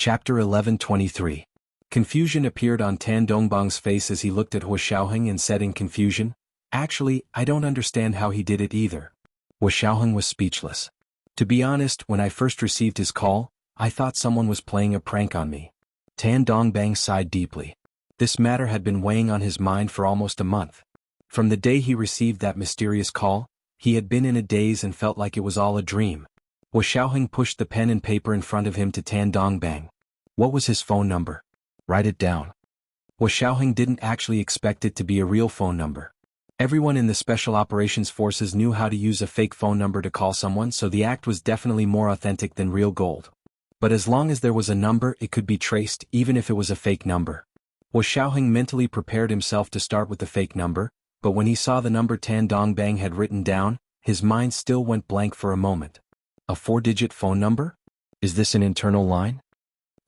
Chapter 11:23. Confusion appeared on Tan Dongbang's face as he looked at Hua Xiaoheng and said in confusion, "Actually, I don't understand how he did it either." Hua Xiaoheng was speechless. "To be honest, when I first received his call, I thought someone was playing a prank on me." Tan Dongbang sighed deeply. This matter had been weighing on his mind for almost a month. From the day he received that mysterious call, he had been in a daze and felt like it was all a dream. Hua Xiaoheng pushed the pen and paper in front of him to Tan Dongbang. "What was his phone number? Write it down." Hua Xiaoheng didn't actually expect it to be a real phone number. Everyone in the Special Operations Forces knew how to use a fake phone number to call someone, so the act was definitely more authentic than real gold. But as long as there was a number, it could be traced, even if it was a fake number. Hua Xiaoheng mentally prepared himself to start with the fake number, but when he saw the number Tan Dongbang had written down, his mind still went blank for a moment. A 4-digit phone number? Is this an internal line?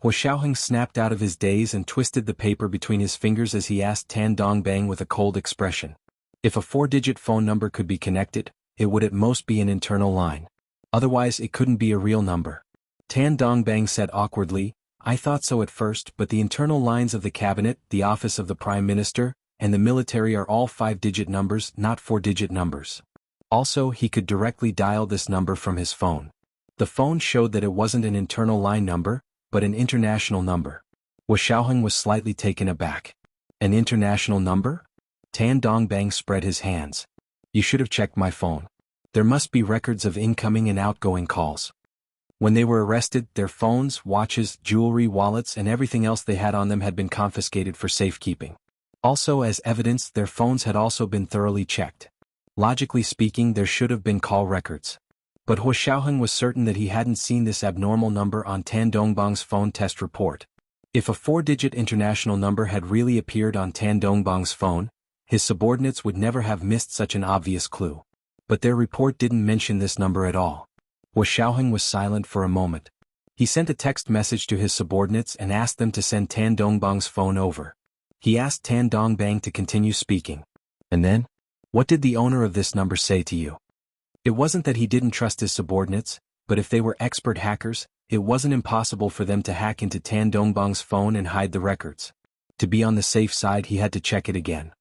Hua Xiaoheng snapped out of his daze and twisted the paper between his fingers as he asked Tan Dongbang with a cold expression. If a 4-digit phone number could be connected, it would at most be an internal line. Otherwise it couldn't be a real number. Tan Dongbang said awkwardly, "I thought so at first, but the internal lines of the cabinet, the office of the Prime Minister, and the military are all 5-digit numbers, not 4-digit numbers." Also, he could directly dial this number from his phone. The phone showed that it wasn't an internal line number, but an international number. Hua Xiaoheng was slightly taken aback. An international number? Tan Dongbang spread his hands. "You should have checked my phone. There must be records of incoming and outgoing calls." When they were arrested, their phones, watches, jewelry, wallets, and everything else they had on them had been confiscated for safekeeping. Also, as evidence, their phones had also been thoroughly checked. Logically speaking, there should have been call records. But Hua Xiaoheng was certain that he hadn't seen this abnormal number on Tan Dongbang's phone test report. If a 4-digit international number had really appeared on Tan Dongbang's phone, his subordinates would never have missed such an obvious clue. But their report didn't mention this number at all. Hua Xiaoheng was silent for a moment. He sent a text message to his subordinates and asked them to send Tan Dongbang's phone over. He asked Tan Dongbang to continue speaking. "And then? What did the owner of this number say to you?" It wasn't that he didn't trust his subordinates, but if they were expert hackers, it wasn't impossible for them to hack into Tan Dongbang's phone and hide the records. To be on the safe side, he had to check it again.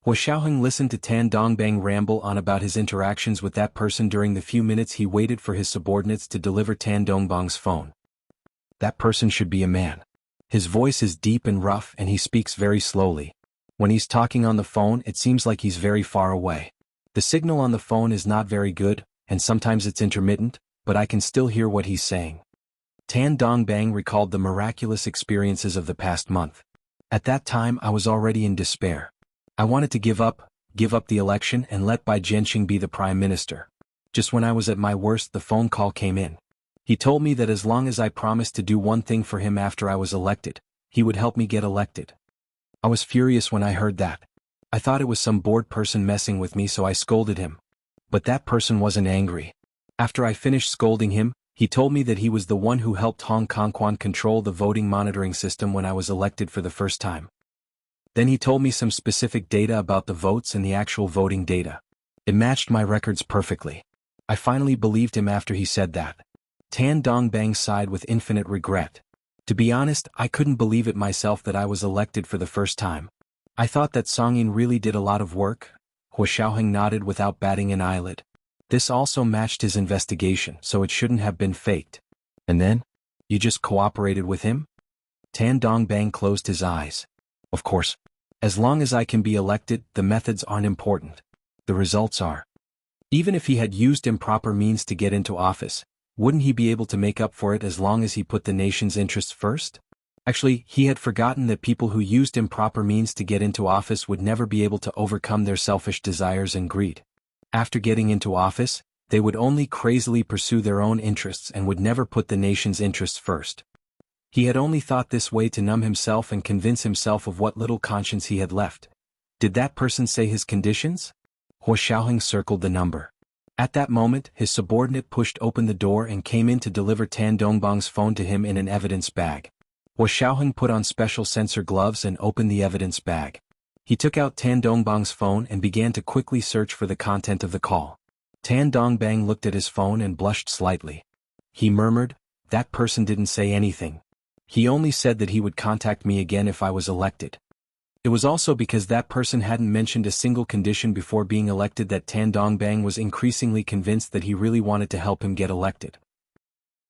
Hua Xiaoheng listened to Tan Dongbang ramble on about his interactions with that person during the few minutes he waited for his subordinates to deliver Tan Dongbang's phone. "That person should be a man. His voice is deep and rough and he speaks very slowly. When he's talking on the phone, it seems like he's very far away. The signal on the phone is not very good, and sometimes it's intermittent, but I can still hear what he's saying." Tan Dongbang recalled the miraculous experiences of the past month. "At that time I was already in despair. I wanted to give up the election and let Bai Jianxing be the Prime Minister. Just when I was at my worst, the phone call came in. He told me that as long as I promised to do one thing for him after I was elected, he would help me get elected. I was furious when I heard that. I thought it was some bored person messing with me, so I scolded him. But that person wasn't angry. After I finished scolding him, he told me that he was the one who helped Hong Kongquan control the voting monitoring system when I was elected for the first time. Then he told me some specific data about the votes and the actual voting data. It matched my records perfectly. I finally believed him after he said that." Tan Dongbang sighed with infinite regret. "To be honest, I couldn't believe it myself that I was elected for the first time. I thought that Song Yin really did a lot of work." Hua Xiaoheng nodded without batting an eyelid. "This also matched his investigation, so it shouldn't have been faked." "And then? You just cooperated with him?" Tan Dongbang closed his eyes. "Of course. As long as I can be elected, the methods aren't important. The results are. Even if he had used improper means to get into office, wouldn't he be able to make up for it as long as he put the nation's interests first?" Actually, he had forgotten that people who used improper means to get into office would never be able to overcome their selfish desires and greed. After getting into office, they would only crazily pursue their own interests and would never put the nation's interests first. He had only thought this way to numb himself and convince himself of what little conscience he had left. Did that person say his conditions? Hua Xiaoheng circled the number. At that moment, his subordinate pushed open the door and came in to deliver Tan Dongbang's phone to him in an evidence bag. Hua Xiaoheng put on special sensor gloves and opened the evidence bag. He took out Tan Dongbang's phone and began to quickly search for the content of the call. Tan Dongbang looked at his phone and blushed slightly. He murmured, "That person didn't say anything." He only said that he would contact me again if I was elected. It was also because that person hadn't mentioned a single condition before being elected that Tan Dongbang was increasingly convinced that he really wanted to help him get elected.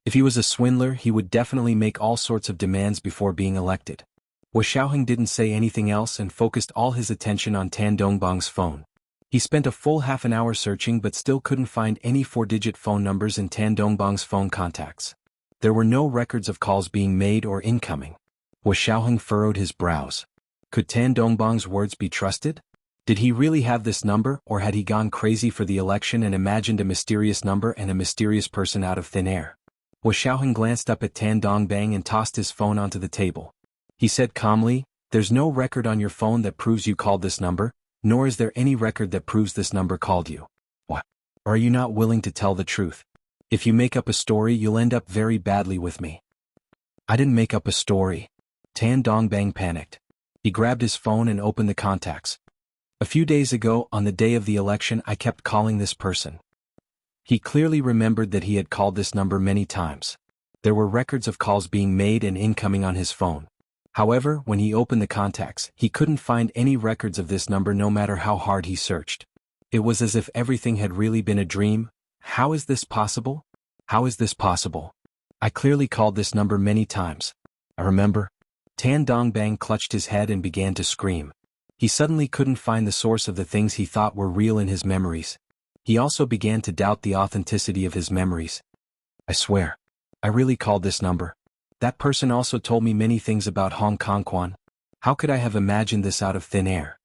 If he was a swindler, he would definitely make all sorts of demands before being elected. Wu Xiaoheng didn't say anything else and focused all his attention on Tan Dongbang's phone. He spent a full half an hour searching but still couldn't find any 4-digit phone numbers in Tan Dongbang's phone contacts. There were no records of calls being made or incoming. Wu Xiaoheng furrowed his brows. Could Tan Dongbang's words be trusted? Did he really have this number, or had he gone crazy for the election and imagined a mysterious number and a mysterious person out of thin air? Wu Xiaoheng glanced up at Tan Dongbang and tossed his phone onto the table. He said calmly, "There's no record on your phone that proves you called this number, nor is there any record that proves this number called you. What? Or are you not willing to tell the truth? If you make up a story, you'll end up very badly with me." "I didn't make up a story." Tan Dongbang panicked. He grabbed his phone and opened the contacts. "A few days ago, on the day of the election, I kept calling this person." He clearly remembered that he had called this number many times. There were records of calls being made and incoming on his phone. However, when he opened the contacts, he couldn't find any records of this number no matter how hard he searched. It was as if everything had really been a dream. How is this possible? How is this possible? I clearly called this number many times. I remember. Tan Dongbang clutched his head and began to scream. He suddenly couldn't find the source of the things he thought were real in his memories. He also began to doubt the authenticity of his memories. "I swear. I really called this number. That person also told me many things about Hong Kong Quan. How could I have imagined this out of thin air?"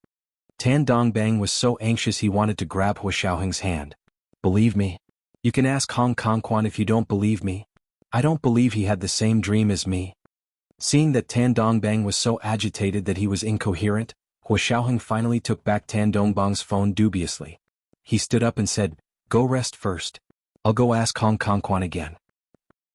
Tan Dongbang was so anxious he wanted to grab Wu Xiaoheng's hand. "Believe me. You can ask Hong Kong Quan if you don't believe me. I don't believe he had the same dream as me." Seeing that Tan Dongbang was so agitated that he was incoherent, Wu Xiaoheng finally took back Tan Dongbang's phone dubiously. He stood up and said, "Go rest first. I'll go ask Hong Kong Quan again."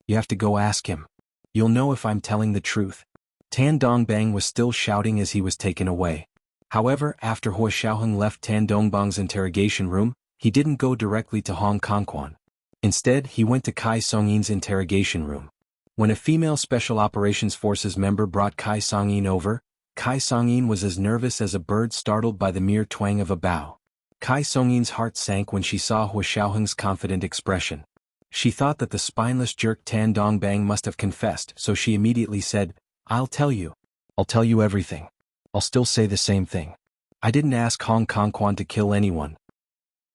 "You have to go ask him. You'll know if I'm telling the truth." Tan Dongbang was still shouting as he was taken away. However, after Wu Xiaoheng left Tan Dongbang's interrogation room, he didn't go directly to Hong Kong Quan. Instead, he went to Kai Songyin's interrogation room. When a female Special Operations Forces member brought Kai Songyin over, Kai Songyin was as nervous as a bird startled by the mere twang of a bow. Kai Songyin's heart sank when she saw Wu Xiaoheng's confident expression. She thought that the spineless jerk Tan Dongbang must have confessed, so she immediately said, "I'll tell you. I'll tell you everything. I'll still say the same thing. I didn't ask Hong Kong Quan to kill anyone.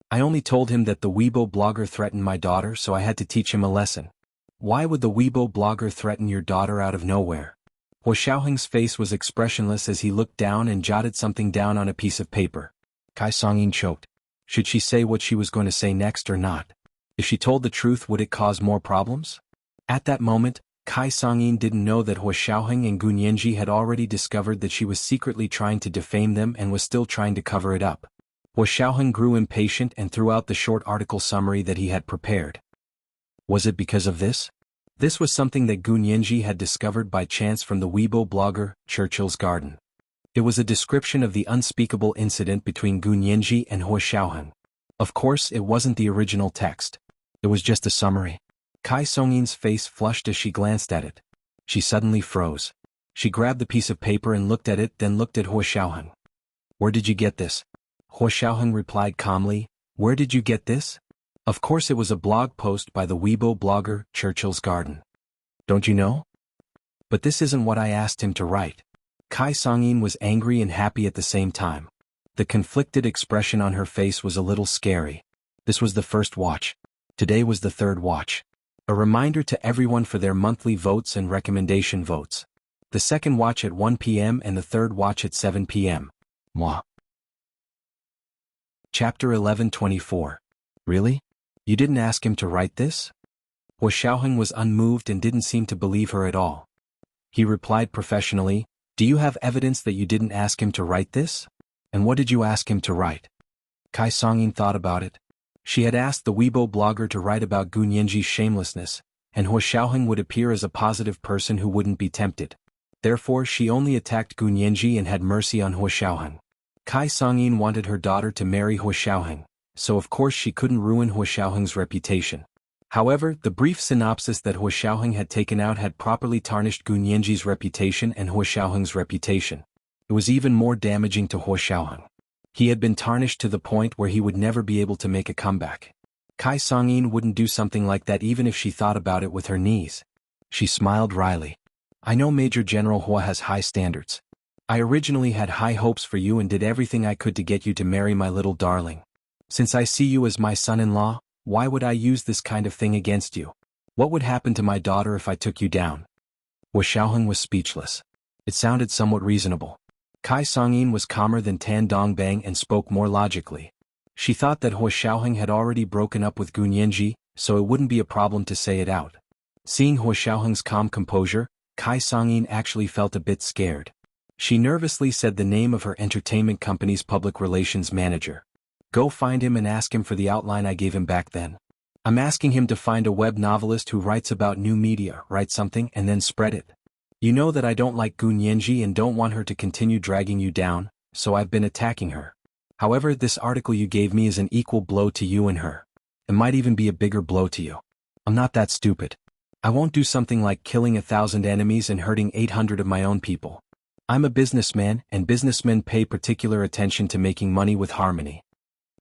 I only told him that the Weibo blogger threatened my daughter, so I had to teach him a lesson." "Why would the Weibo blogger threaten your daughter out of nowhere?" Wu Xiaoheng's face was expressionless as he looked down and jotted something down on a piece of paper. Kai Songyin choked. Should she say what she was going to say next or not? If she told the truth, would it cause more problems? At that moment, Kai Songyin didn't know that Wu Xiaoheng and Gun Yanji had already discovered that she was secretly trying to defame them and was still trying to cover it up. Wu Xiaoheng grew impatient and threw out the short article summary that he had prepared. Was it because of this? This was something that Gun Yanji had discovered by chance from the Weibo blogger, Churchill's Garden. It was a description of the unspeakable incident between Gun Yanji and Wu Xiaoheng. Of course, it wasn't the original text. It was just a summary. Kai Songyin's face flushed as she glanced at it. She suddenly froze. She grabbed the piece of paper and looked at it, then looked at Wu Xiaoheng. "Where did you get this?" Wu Xiaoheng replied calmly, "Where did you get this?" Of course, it was a blog post by the Weibo blogger, Churchill's Garden. "Don't you know?" "But this isn't what I asked him to write." Kai Songyin was angry and happy at the same time. The conflicted expression on her face was a little scary. This was the first watch. Today was the third watch. A reminder to everyone for their monthly votes and recommendation votes. The second watch at 1 p.m. and the third watch at 7 p.m. Moi. Chapter 11:24. Really? You didn't ask him to write this? Wu Xiaoheng was unmoved and didn't seem to believe her at all. He replied professionally, "Do you have evidence that you didn't ask him to write this? And what did you ask him to write?" Kai Songyin thought about it. She had asked the Weibo blogger to write about Gun Yanji's shamelessness, and Wu Xiaoheng would appear as a positive person who wouldn't be tempted. Therefore, she only attacked Gun Yanji and had mercy on Wu Xiaoheng. Kai Songyin wanted her daughter to marry Wu Xiaoheng, so of course she couldn't ruin Wu Xiaoheng's reputation. However, the brief synopsis that Hua Xiaoheng had taken out had properly tarnished Gun Yanji's reputation and Hua Xiaoheng's reputation. It was even more damaging to Hua Xiaoheng. He had been tarnished to the point where he would never be able to make a comeback. Kai Songyin wouldn't do something like that even if she thought about it with her knees. She smiled wryly. I know Major General Hua has high standards. I originally had high hopes for you and did everything I could to get you to marry my little darling. Since I see you as my son-in-law, why would I use this kind of thing against you? What would happen to my daughter if I took you down? Hua Xiaoheng was speechless. It sounded somewhat reasonable. Kai Songyin was calmer than Tan Dongbang and spoke more logically. She thought that Hua Xiaoheng had already broken up with Gun Yanji, so it wouldn't be a problem to say it out. Seeing Hua Xiaoheng's calm composure, Kai Songyin actually felt a bit scared. She nervously said the name of her entertainment company's public relations manager. Go find him and ask him for the outline I gave him back then. I'm asking him to find a web novelist who writes about new media, write something and then spread it. You know that I don't like Gun Yanji and don't want her to continue dragging you down, so I've been attacking her. However, this article you gave me is an equal blow to you and her. It might even be a bigger blow to you. I'm not that stupid. I won't do something like killing 1,000 enemies and hurting 800 of my own people. I'm a businessman, and businessmen pay particular attention to making money with harmony.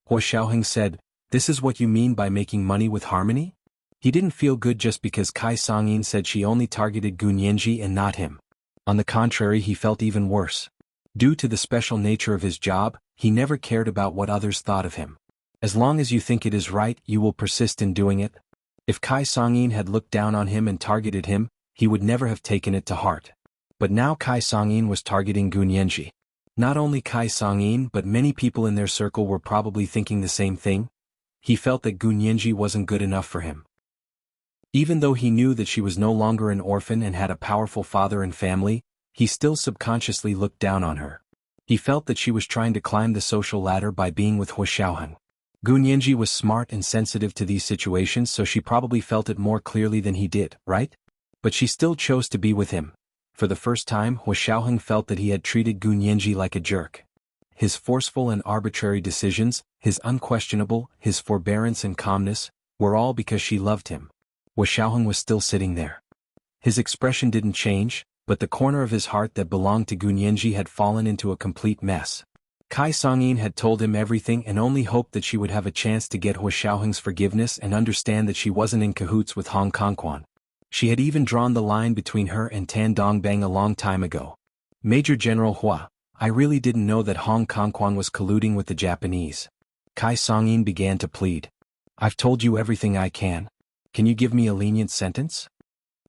Hua Xiaoheng said, this is what you mean by making money with harmony? He didn't feel good just because Kai Songyin said she only targeted Gun Yanji and not him. On the contrary, he felt even worse. Due to the special nature of his job, he never cared about what others thought of him. As long as you think it is right, you will persist in doing it. If Kai Songyin had looked down on him and targeted him, he would never have taken it to heart. But now Kai Songyin was targeting Gun Yanji. Not only Kai Songyin but many people in their circle were probably thinking the same thing. He felt that Gun Yanji wasn't good enough for him. Even though he knew that she was no longer an orphan and had a powerful father and family, he still subconsciously looked down on her. He felt that she was trying to climb the social ladder by being with Hua Xiaoheng. Gun Yanji was smart and sensitive to these situations, so she probably felt it more clearly than he did, right? But she still chose to be with him. For the first time, Hua Xiaoheng felt that he had treated Gun Yanji like a jerk. His forceful and arbitrary decisions, his unquestionable, his forbearance and calmness, were all because she loved him. Hua Xiaoheng was still sitting there. His expression didn't change, but the corner of his heart that belonged to Gun Yanji had fallen into a complete mess. Kai Songyin had told him everything and only hoped that she would have a chance to get Hua Xiaoheng's forgiveness and understand that she wasn't in cahoots with Hong Kongquan. She had even drawn the line between her and Tan Dongbang a long time ago. Major General Hua, I really didn't know that Hong Kongquan was colluding with the Japanese. Kai Songyin began to plead. I've told you everything I can. Can you give me a lenient sentence?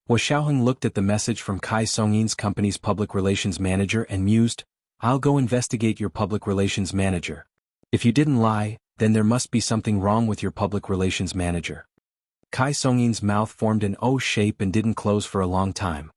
Hua Xiaoheng looked at the message from Kai Songyin's company's public relations manager and mused, I'll go investigate your public relations manager. If you didn't lie, then there must be something wrong with your public relations manager. Kai Songyin's mouth formed an O shape and didn't close for a long time.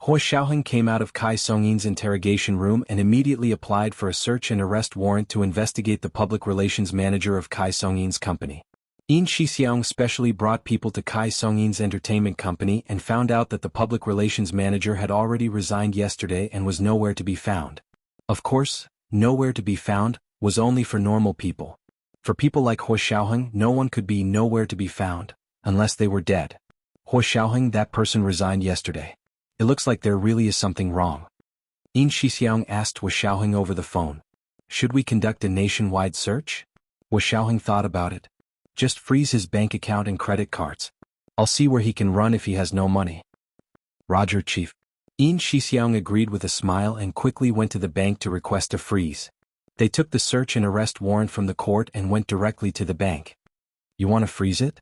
Hua Xiaoheng came out of Kai Songyin's interrogation room and immediately applied for a search and arrest warrant to investigate the public relations manager of Kai Songyin's company. Yin Shixiang specially brought people to Kai Songyin's entertainment company and found out that the public relations manager had already resigned yesterday and was nowhere to be found. Of course, nowhere to be found was only for normal people. For people like Hua Xiaoheng, no one could be nowhere to be found, unless they were dead. Hua Xiaoheng, that person resigned yesterday. It looks like there really is something wrong. Yin Shixiang asked Hua Xiaoheng over the phone. Should we conduct a nationwide search? Hua Xiaoheng thought about it. Just freeze his bank account and credit cards. I'll see where he can run if he has no money. Roger, Chief. Yin Shixiang agreed with a smile and quickly went to the bank to request a freeze. They took the search and arrest warrant from the court and went directly to the bank. You want to freeze it?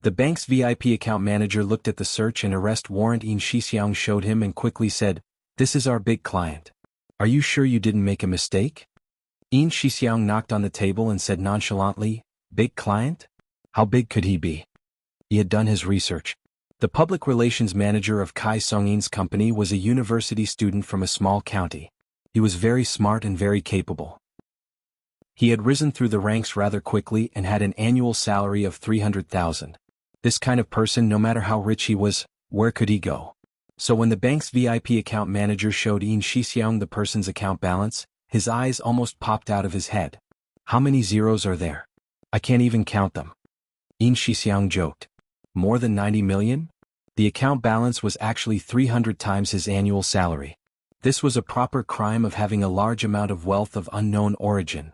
The bank's VIP account manager looked at the search and arrest warrant Yin Shixiang showed him and quickly said, This is our big client. Are you sure you didn't make a mistake? Yin Shixiang knocked on the table and said nonchalantly, Big client? How big could he be? He had done his research. The public relations manager of Kai Songyin's company was a university student from a small county. He was very smart and very capable. He had risen through the ranks rather quickly and had an annual salary of 300,000. This kind of person, no matter how rich he was, where could he go? So when the bank's VIP account manager showed Yin Shixiang the person's account balance, his eyes almost popped out of his head. How many zeros are there? I can't even count them. Yin Shixiang joked. More than 90 million? The account balance was actually 300 times his annual salary. This was a proper crime of having a large amount of wealth of unknown origin.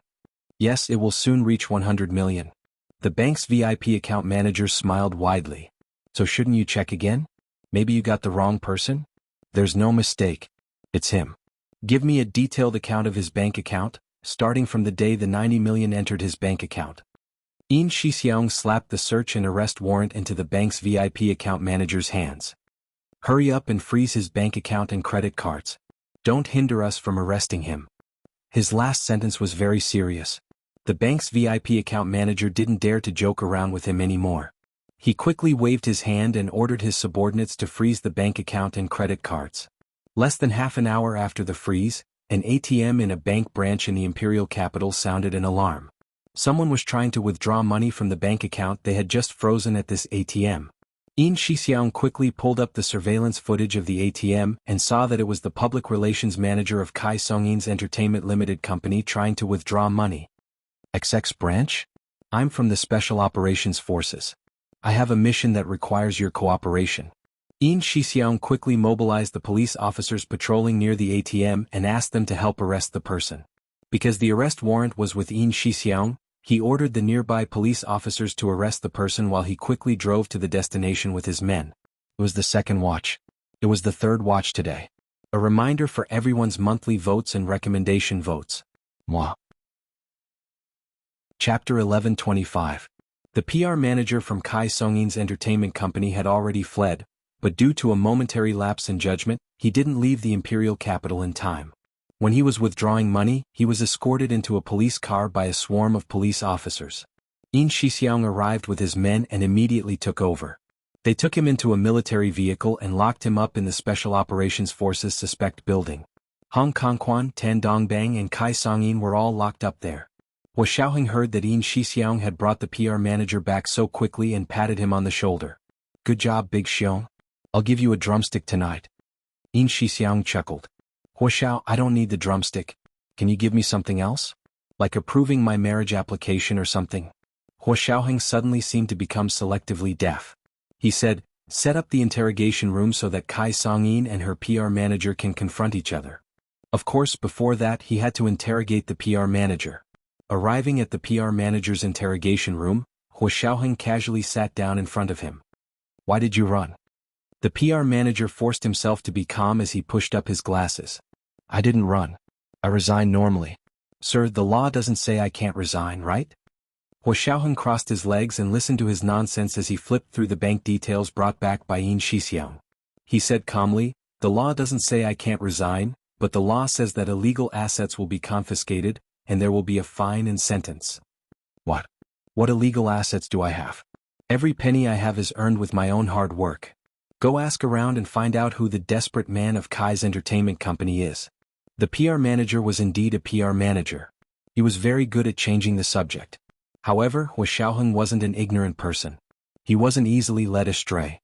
Yes, it will soon reach 100 million. The bank's VIP account manager smiled widely. So shouldn't you check again? Maybe you got the wrong person? There's no mistake. It's him. Give me a detailed account of his bank account, starting from the day the 90 million entered his bank account. Yin Shixiang slapped the search and arrest warrant into the bank's VIP account manager's hands. Hurry up and freeze his bank account and credit cards. Don't hinder us from arresting him. His last sentence was very serious. The bank's VIP account manager didn't dare to joke around with him anymore. He quickly waved his hand and ordered his subordinates to freeze the bank account and credit cards. Less than half an hour after the freeze, an ATM in a bank branch in the imperial capital sounded an alarm. Someone was trying to withdraw money from the bank account they had just frozen at this ATM. Yin Shixiang quickly pulled up the surveillance footage of the ATM and saw that it was the public relations manager of Kai Songyin's Entertainment Limited company trying to withdraw money. XX branch? I'm from the Special Operations Forces. I have a mission that requires your cooperation. Yin Shixiang quickly mobilized the police officers patrolling near the ATM and asked them to help arrest the person. Because the arrest warrant was with Yin Shixiang, he ordered the nearby police officers to arrest the person while he quickly drove to the destination with his men. It was the second watch. It was the third watch today. A reminder for everyone's monthly votes and recommendation votes. Moi. Chapter 1125. The PR manager from Kai Songyin's entertainment company had already fled, but due to a momentary lapse in judgment, he didn't leave the imperial capital in time. When he was withdrawing money, he was escorted into a police car by a swarm of police officers. Yin Shixiang arrived with his men and immediately took over. They took him into a military vehicle and locked him up in the Special Operations Forces Suspect Building. Hong Kongquan, Tandongbang and Kai Songyin were all locked up there. Hua Xiaoheng heard that Yin Shixiang had brought the PR manager back so quickly and patted him on the shoulder. Good job, Big Xiong. I'll give you a drumstick tonight. Yin Shixiang chuckled. Hua Xiao, I don't need the drumstick. Can you give me something else? Like approving my marriage application or something? Hua Xiaoheng suddenly seemed to become selectively deaf. He said, set up the interrogation room so that Kai Songyin and her PR manager can confront each other. Of course, before that he had to interrogate the PR manager. Arriving at the PR manager's interrogation room, Hua Xiaoheng casually sat down in front of him. Why did you run? The PR manager forced himself to be calm as he pushed up his glasses. I didn't run. I resigned normally. Sir, the law doesn't say I can't resign, right? Hua Xiaoheng crossed his legs and listened to his nonsense as he flipped through the bank details brought back by Yin Shixiang. He said calmly, the law doesn't say I can't resign, but the law says that illegal assets will be confiscated, and there will be a fine and sentence. What? What illegal assets do I have? Every penny I have is earned with my own hard work. Go ask around and find out who the desperate man of Kai's entertainment company is. The PR manager was indeed a PR manager. He was very good at changing the subject. However, Hua Xiaoheng wasn't an ignorant person. He wasn't easily led astray.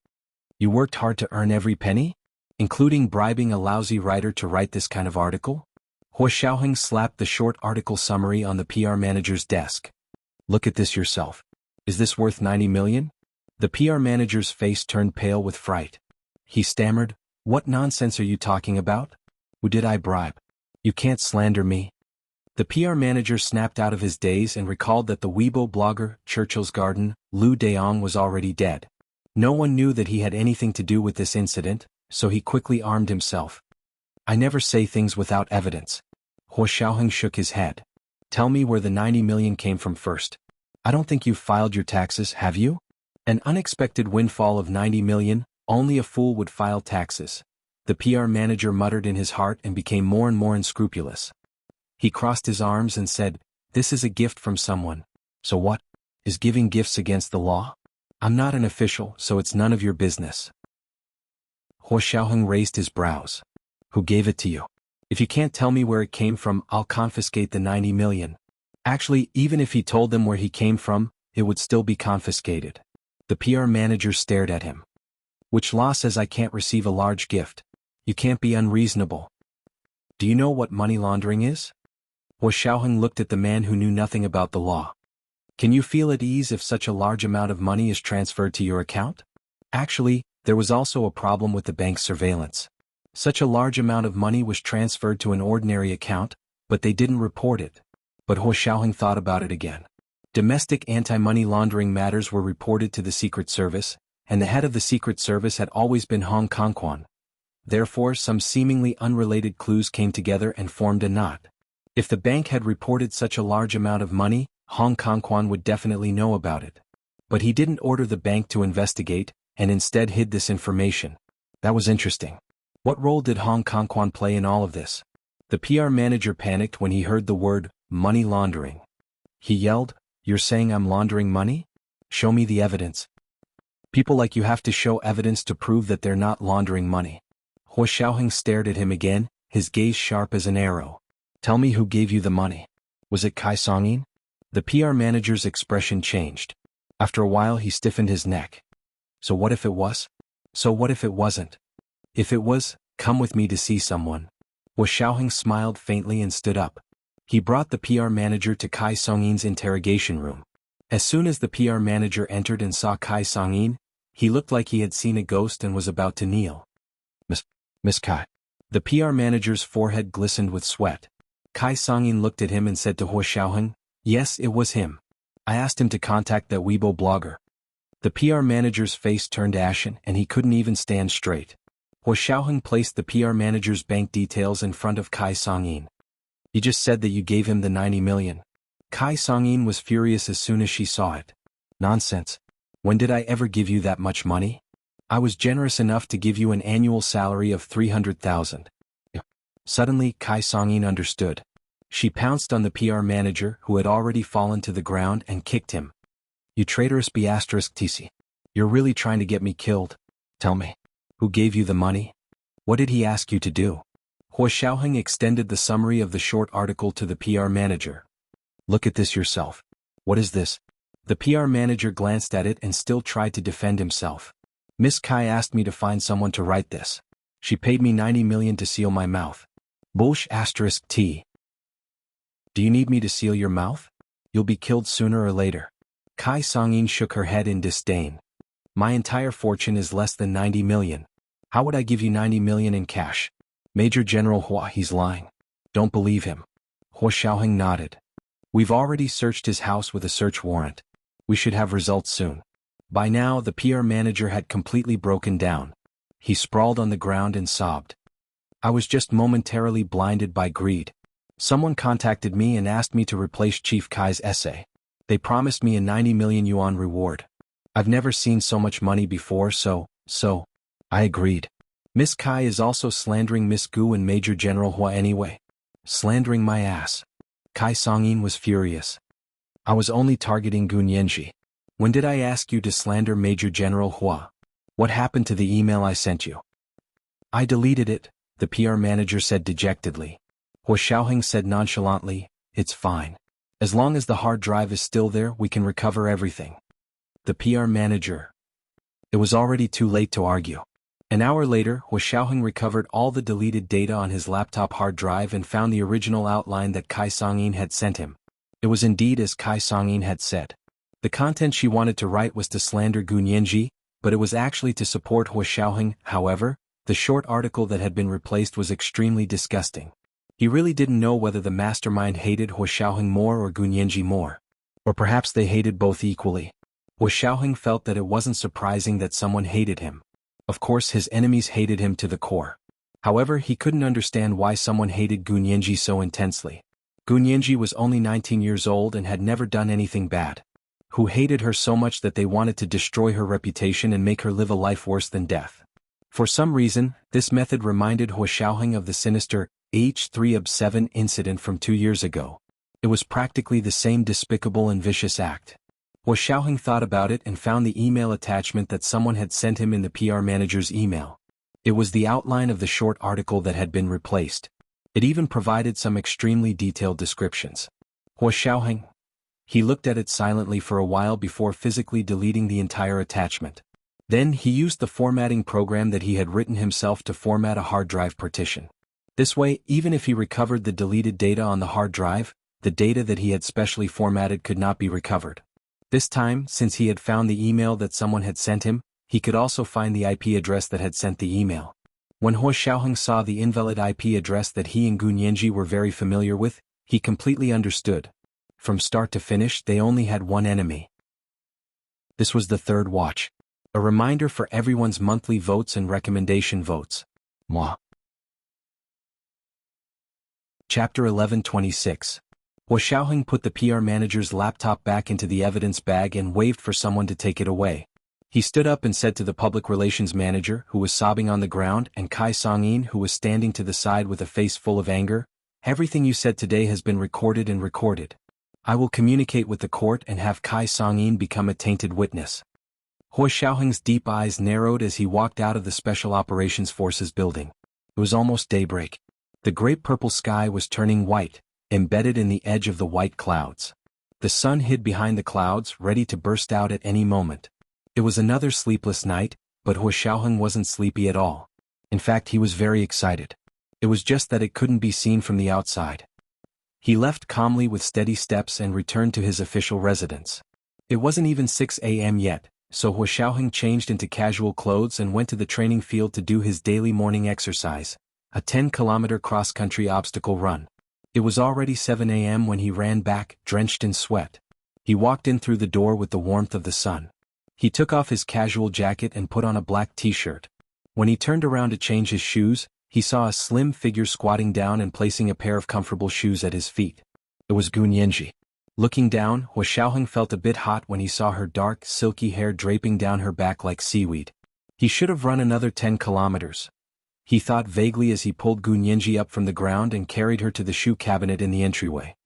You worked hard to earn every penny? Including bribing a lousy writer to write this kind of article? Hua Xiaoheng slapped the short article summary on the PR manager's desk. Look at this yourself. Is this worth 90 million? The PR manager's face turned pale with fright. He stammered, what nonsense are you talking about? Who did I bribe? You can't slander me. The PR manager snapped out of his daze and recalled that the Weibo blogger, Churchill's Garden, Lu Deong was already dead. No one knew that he had anything to do with this incident, so he quickly armed himself. I never say things without evidence. Hua Xiaoheng shook his head. Tell me where the 90 million came from first. I don't think you've filed your taxes, have you? An unexpected windfall of 90 million, only a fool would file taxes. The PR manager muttered in his heart and became more and more unscrupulous. He crossed his arms and said, this is a gift from someone. So what? Is giving gifts against the law? I'm not an official, so it's none of your business. Hua Xiaoheng raised his brows. Who gave it to you? If you can't tell me where it came from, I'll confiscate the 90 million. Actually, even if he told them where he came from, it would still be confiscated. The PR manager stared at him. Which law says I can't receive a large gift? You can't be unreasonable. Do you know what money laundering is? Hua Xiaoheng looked at the man who knew nothing about the law. Can you feel at ease if such a large amount of money is transferred to your account? Actually, there was also a problem with the bank's surveillance. Such a large amount of money was transferred to an ordinary account, but they didn't report it. But Huo Xiaoheng thought about it again. Domestic anti-money laundering matters were reported to the Secret Service, and the head of the Secret Service had always been Hong Kongquan. Therefore, some seemingly unrelated clues came together and formed a knot. If the bank had reported such a large amount of money, Hong Kongquan would definitely know about it. But he didn't order the bank to investigate, and instead hid this information. That was interesting. What role did Hong Kongquan play in all of this? The PR manager panicked when he heard the word, money laundering. He yelled, "You're saying I'm laundering money? Show me the evidence." People like you have to show evidence to prove that they're not laundering money. Huo Xiaoheng stared at him again, his gaze sharp as an arrow. Tell me who gave you the money. Was it Kai Songyin? The PR manager's expression changed. After a while he stiffened his neck. So what if it was? So what if it wasn't? If it was, come with me to see someone. Huo Xiaoheng smiled faintly and stood up. He brought the PR manager to Kai Songyin's interrogation room. As soon as the PR manager entered and saw Kai Songyin, he looked like he had seen a ghost and was about to kneel. Miss Kai. The PR manager's forehead glistened with sweat. Kai Songyin looked at him and said to Huo Xiaoheng, "Yes, it was him. I asked him to contact that Weibo blogger." The PR manager's face turned ashen and he couldn't even stand straight. Huo Xiaoheng placed the PR manager's bank details in front of Kai Songyin. "You just said that you gave him the 90 million. Kai Songyin was furious as soon as she saw it. "Nonsense. When did I ever give you that much money? I was generous enough to give you an annual salary of 300,000. Suddenly, Kai Songyin understood. She pounced on the PR manager who had already fallen to the ground and kicked him. "You traitorous B*TC. You're really trying to get me killed. Tell me. Who gave you the money? What did he ask you to do?" Huo Xiaoheng extended the summary of the short article to the PR manager. "Look at this yourself. What is this?" The PR manager glanced at it and still tried to defend himself. "Miss Kai asked me to find someone to write this. She paid me 90 million to seal my mouth. Bullsh*T. Do you need me to seal your mouth? You'll be killed sooner or later." Kai Songyin shook her head in disdain. "My entire fortune is less than 90 million. How would I give you 90 million in cash? Major General Hua, he's lying. Don't believe him." Huo Xiaoheng nodded. "We've already searched his house with a search warrant. We should have results soon." By now the PR manager had completely broken down. He sprawled on the ground and sobbed. "I was just momentarily blinded by greed. Someone contacted me and asked me to replace Chief Kai's essay. They promised me a 90 million yuan reward. I've never seen so much money before, so I agreed. Miss Kai is also slandering Miss Gu and Major General Hua anyway. Slandering my ass." Kai Songyin was furious. "I was only targeting Gu Nianji. When did I ask you to slander Major General Hua? What happened to the email I sent you?" "I deleted it," the PR manager said dejectedly. Huo Xiaoheng said nonchalantly, "It's fine. As long as the hard drive is still there, we can recover everything." The PR manager. It was already too late to argue. An hour later, Huo Xiaoheng recovered all the deleted data on his laptop hard drive and found the original outline that Kai Songyin had sent him. It was indeed as Kai Songyin had said. The content she wanted to write was to slander Gu Nianji, but it was actually to support Huo Xiaoheng. However, the short article that had been replaced was extremely disgusting. He really didn't know whether the mastermind hated Huo Xiaoheng more or Gu Nianji more. Or perhaps they hated both equally. Huo Xiaoheng felt that it wasn't surprising that someone hated him. Of course his enemies hated him to the core. However, he couldn't understand why someone hated Gu Nianji so intensely. Gu Nianji was only 19 years old and had never done anything bad. Who hated her so much that they wanted to destroy her reputation and make her live a life worse than death. For some reason, this method reminded Huo Xiaoheng of the sinister H3UB7 incident from 2 years ago. It was practically the same despicable and vicious act. Huo Xiaoheng thought about it and found the email attachment that someone had sent him in the PR manager's email. It was the outline of the short article that had been replaced. It even provided some extremely detailed descriptions. Huo Xiaoheng. He looked at it silently for a while before physically deleting the entire attachment. Then he used the formatting program that he had written himself to format a hard drive partition. This way, even if he recovered the deleted data on the hard drive, the data that he had specially formatted could not be recovered. This time, since he had found the email that someone had sent him, he could also find the IP address that had sent the email. When Huo Xiaoheng saw the invalid IP address that he and Gun Yanji were very familiar with, he completely understood. From start to finish, they only had one enemy. This was the third watch. A reminder for everyone's monthly votes and recommendation votes. Moi. Chapter 11:26. Huo Xiaoheng put the PR manager's laptop back into the evidence bag and waved for someone to take it away. He stood up and said to the public relations manager, who was sobbing on the ground, and Kai Songyin, who was standing to the side with a face full of anger, "Everything you said today has been recorded and recorded. I will communicate with the court and have Kai Songyin become a tainted witness." Huo Xiaoheng's deep eyes narrowed as he walked out of the Special Operations Forces building. It was almost daybreak. The great purple sky was turning white, embedded in the edge of the white clouds. The sun hid behind the clouds, ready to burst out at any moment. It was another sleepless night, but Huo Xiaoheng wasn't sleepy at all. In fact, he was very excited. It was just that it couldn't be seen from the outside. He left calmly with steady steps and returned to his official residence. It wasn't even 6 a.m. yet, so Huo Xiaoheng changed into casual clothes and went to the training field to do his daily morning exercise, a 10-kilometer cross-country obstacle run. It was already 7 a.m. when he ran back, drenched in sweat. He walked in through the door with the warmth of the sun. He took off his casual jacket and put on a black t-shirt. When he turned around to change his shoes, he saw a slim figure squatting down and placing a pair of comfortable shoes at his feet. It was Gun Yanji. Looking down, Huo Xiaoheng felt a bit hot when he saw her dark, silky hair draping down her back like seaweed. He should have run another 10 kilometers. He thought vaguely as he pulled Gun Yanji up from the ground and carried her to the shoe cabinet in the entryway.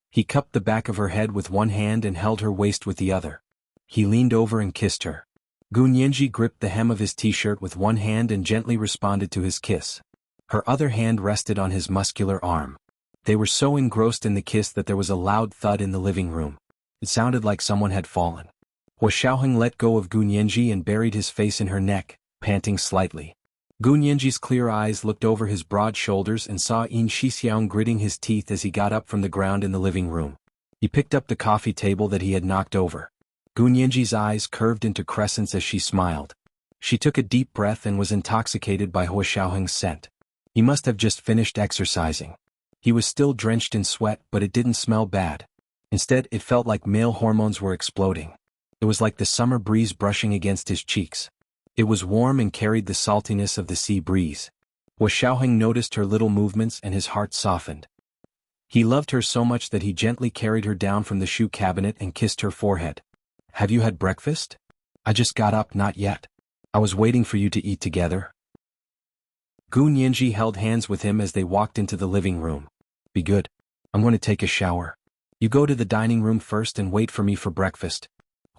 He cupped the back of her head with one hand and held her waist with the other. He leaned over and kissed her. Gun Yanji gripped the hem of his t-shirt with one hand and gently responded to his kiss. Her other hand rested on his muscular arm. They were so engrossed in the kiss that there was a loud thud in the living room. It sounded like someone had fallen. Huo Xiaoheng let go of Gun Yanji and buried his face in her neck, panting slightly. Gun Yanji's clear eyes looked over his broad shoulders and saw Yin Shixiang gritting his teeth as he got up from the ground in the living room. He picked up the coffee table that he had knocked over. Gun Yanji's eyes curved into crescents as she smiled. She took a deep breath and was intoxicated by Huo Xiaoheng's scent. He must have just finished exercising. He was still drenched in sweat, but it didn't smell bad. Instead, it felt like male hormones were exploding. It was like the summer breeze brushing against his cheeks. It was warm and carried the saltiness of the sea breeze. Huo Xiaoheng noticed her little movements and his heart softened. He loved her so much that he gently carried her down from the shoe cabinet and kissed her forehead. "Have you had breakfast?" "I just got up, not yet. I was waiting for you to eat together." Gun Yanji held hands with him as they walked into the living room. "Be good. I'm going to take a shower. You go to the dining room first and wait for me for breakfast."